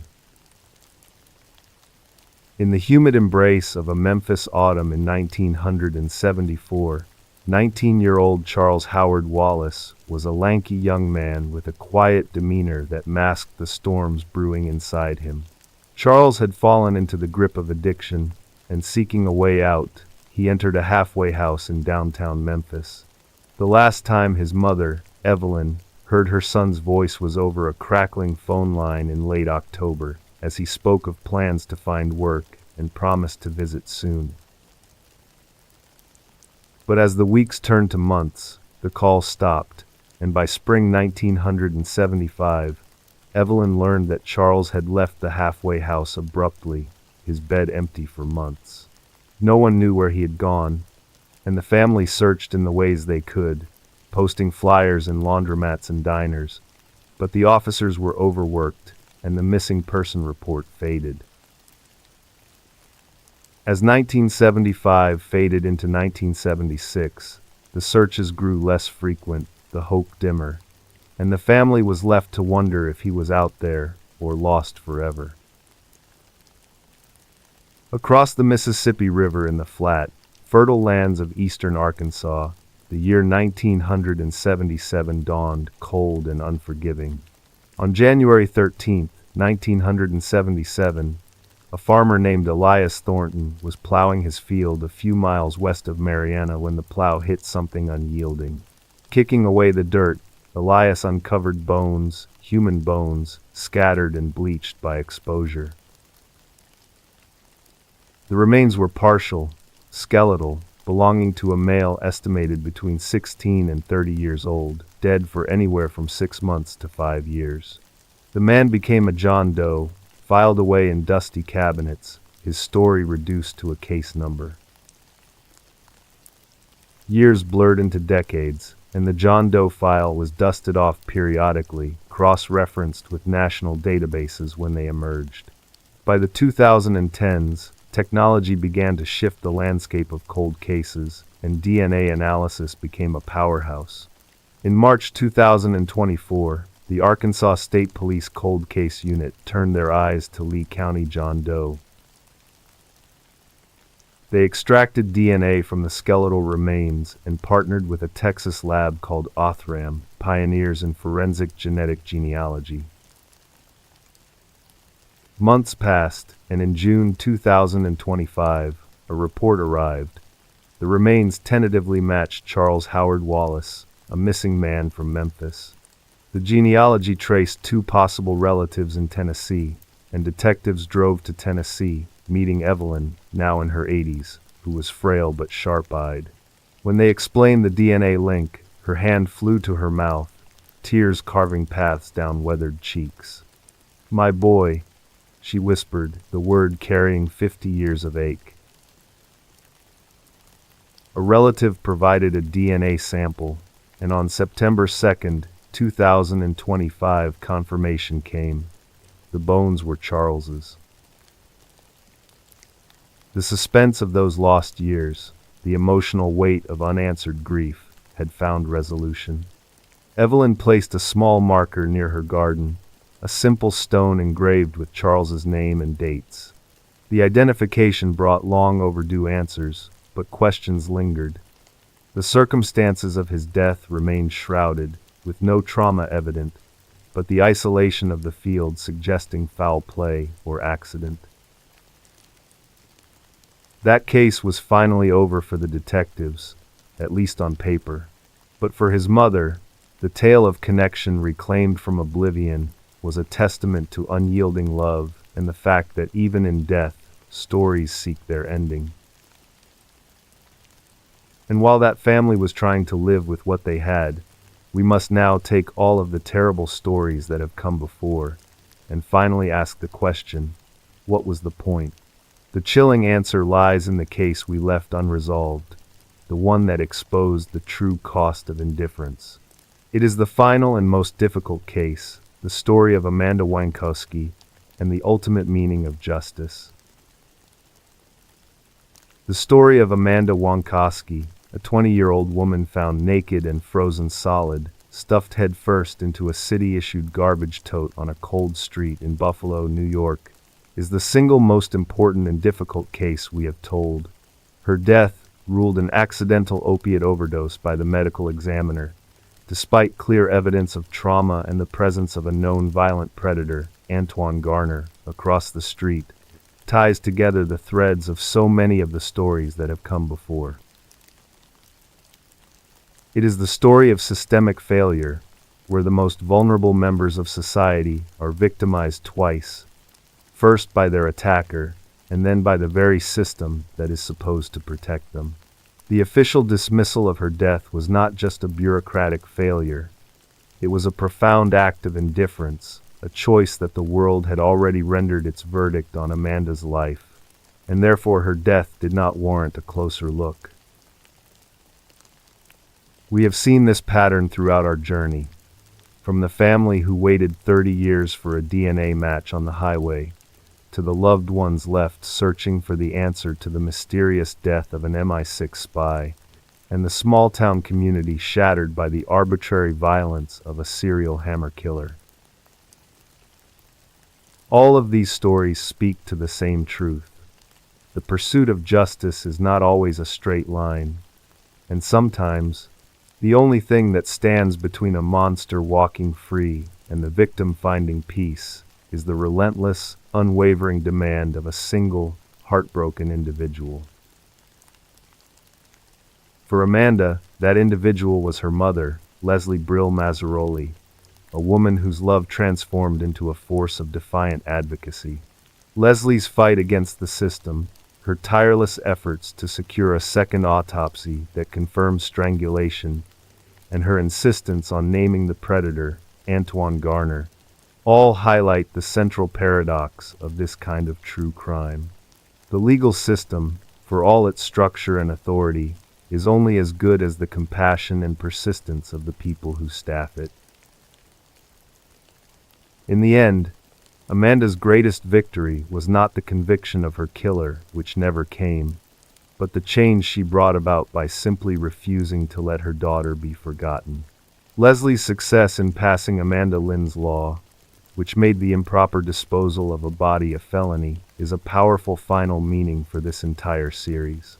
Speaker 1: In the humid embrace of a Memphis autumn in 1974, 19-year-old Charles Howard Wallace was a lanky young man with a quiet demeanor that masked the storms brewing inside him. Charles had fallen into the grip of addiction, and seeking a way out, he entered a halfway house in downtown Memphis. The last time his mother, Evelyn, heard her son's voice was over a crackling phone line in late October, as he spoke of plans to find work and promised to visit soon. But as the weeks turned to months, the call stopped, and by spring 1975, Evelyn learned that Charles had left the halfway house abruptly, his bed empty for months. No one knew where he had gone, and the family searched in the ways they could, posting flyers in laundromats and diners, but the officers were overworked, and the missing person report faded. As 1975 faded into 1976, the searches grew less frequent, the hope dimmer, and the family was left to wonder if he was out there or lost forever. Across the Mississippi River in the flat, fertile lands of eastern Arkansas, the year 1977 dawned cold and unforgiving. On January 13, 1977, a farmer named Elias Thornton was plowing his field a few miles west of Marianna when the plow hit something unyielding. Kicking away the dirt, Elias uncovered bones, human bones, scattered and bleached by exposure. The remains were partial, skeletal, belonging to a male estimated between 16 and 30 years old, dead for anywhere from 6 months to 5 years. The man became a John Doe, filed away in dusty cabinets, his story reduced to a case number. Years blurred into decades, and the John Doe file was dusted off periodically, cross-referenced with national databases when they emerged. By the 2010s, technology began to shift the landscape of cold cases, and DNA analysis became a powerhouse. In March 2024, the Arkansas State Police Cold Case Unit turned their eyes to Lee County John Doe. They extracted DNA from the skeletal remains and partnered with a Texas lab called Othram, pioneers in forensic genetic genealogy. Months passed, and in June 2025, a report arrived. The remains tentatively matched Charles Howard Wallace, a missing man from Memphis. The genealogy traced 2 possible relatives in Tennessee, and detectives drove to Tennessee, meeting Evelyn, now in her 80s, who was frail but sharp-eyed. When they explained the DNA link, her hand flew to her mouth, tears carving paths down weathered cheeks. "My boy," she whispered, the word carrying 50 years of ache. A relative provided a DNA sample, and on September 2nd, 2025, confirmation came. The bones were Charles's. The suspense of those lost years, the emotional weight of unanswered grief, had found resolution. Evelyn placed a small marker near her garden, a simple stone engraved with Charles's name and dates. The identification brought long overdue answers, but questions lingered. The circumstances of his death remained shrouded, with no trauma evident, but the isolation of the field suggesting foul play or accident. That case was finally over for the detectives, at least on paper. But for his mother, the tale of connection reclaimed from oblivion was a testament to unyielding love and the fact that even in death, stories seek their ending. And while that family was trying to live with what they had, we must now take all of the terrible stories that have come before and finally ask the question, what was the point? The chilling answer lies in the case we left unresolved, the one that exposed the true cost of indifference. It is the final and most difficult case, the story of Amanda Wankowski and the ultimate meaning of justice. The story of Amanda Wankowski, a 20-year-old woman found naked and frozen solid, stuffed headfirst into a city-issued garbage tote on a cold street in Buffalo, New York, is the single most important and difficult case we have told. Her death, ruled an accidental opiate overdose by the medical examiner, despite clear evidence of trauma and the presence of a known violent predator, Antoine Garner, across the street, ties together the threads of so many of the stories that have come before. It is the story of systemic failure, where the most vulnerable members of society are victimized twice, first by their attacker, and then by the very system that is supposed to protect them. The official dismissal of her death was not just a bureaucratic failure. It was a profound act of indifference, a choice that the world had already rendered its verdict on Amanda's life, and therefore her death did not warrant a closer look. We have seen this pattern throughout our journey, from the family who waited 30 years for a DNA match on the highway, to the loved ones left searching for the answer to the mysterious death of an MI6 spy, and the small-town community shattered by the arbitrary violence of a serial hammer killer. All of these stories speak to the same truth. The pursuit of justice is not always a straight line, and sometimes, the only thing that stands between a monster walking free and the victim finding peace is the relentless, unwavering demand of a single, heartbroken individual. For Amanda, that individual was her mother, Leslie Brill Mazzaroli, a woman whose love transformed into a force of defiant advocacy. Leslie's fight against the system, her tireless efforts to secure a second autopsy that confirmed strangulation, and her insistence on naming the predator, Antoine Garner, all highlight the central paradox of this kind of true crime. The legal system, for all its structure and authority, is only as good as the compassion and persistence of the people who staff it. In the end, Amanda's greatest victory was not the conviction of her killer, which never came, but the change she brought about by simply refusing to let her daughter be forgotten. Leslie's success in passing Amanda Lynn's law, which made the improper disposal of a body a felony, is a powerful final meaning for this entire series.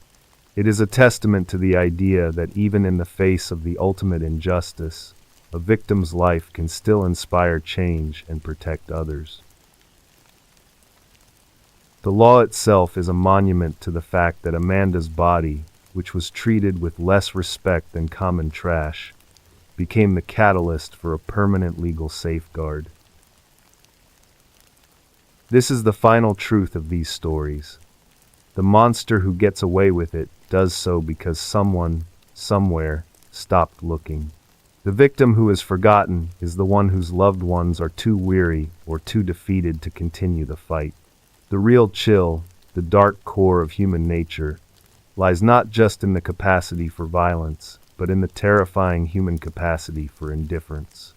Speaker 1: It is a testament to the idea that even in the face of the ultimate injustice, a victim's life can still inspire change and protect others. The law itself is a monument to the fact that Amanda's body, which was treated with less respect than common trash, became the catalyst for a permanent legal safeguard. This is the final truth of these stories. The monster who gets away with it does so because someone, somewhere, stopped looking. The victim who is forgotten is the one whose loved ones are too weary or too defeated to continue the fight. The real chill, the dark core of human nature, lies not just in the capacity for violence, but in the terrifying human capacity for indifference.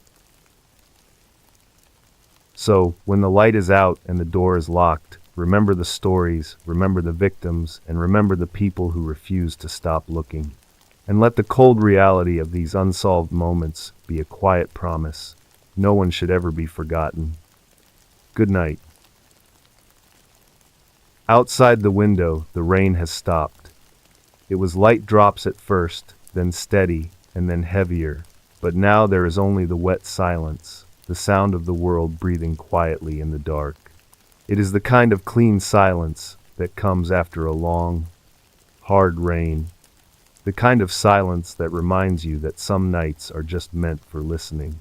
Speaker 1: So, when the light is out and the door is locked, remember the stories, remember the victims, and remember the people who refuse to stop looking. And let the cold reality of these unsolved moments be a quiet promise. No one should ever be forgotten. Good night. Outside the window, the rain has stopped. It was light drops at first, then steady, and then heavier, but now there is only the wet silence, the sound of the world breathing quietly in the dark. It is the kind of clean silence that comes after a long, hard rain, the kind of silence that reminds you that some nights are just meant for listening.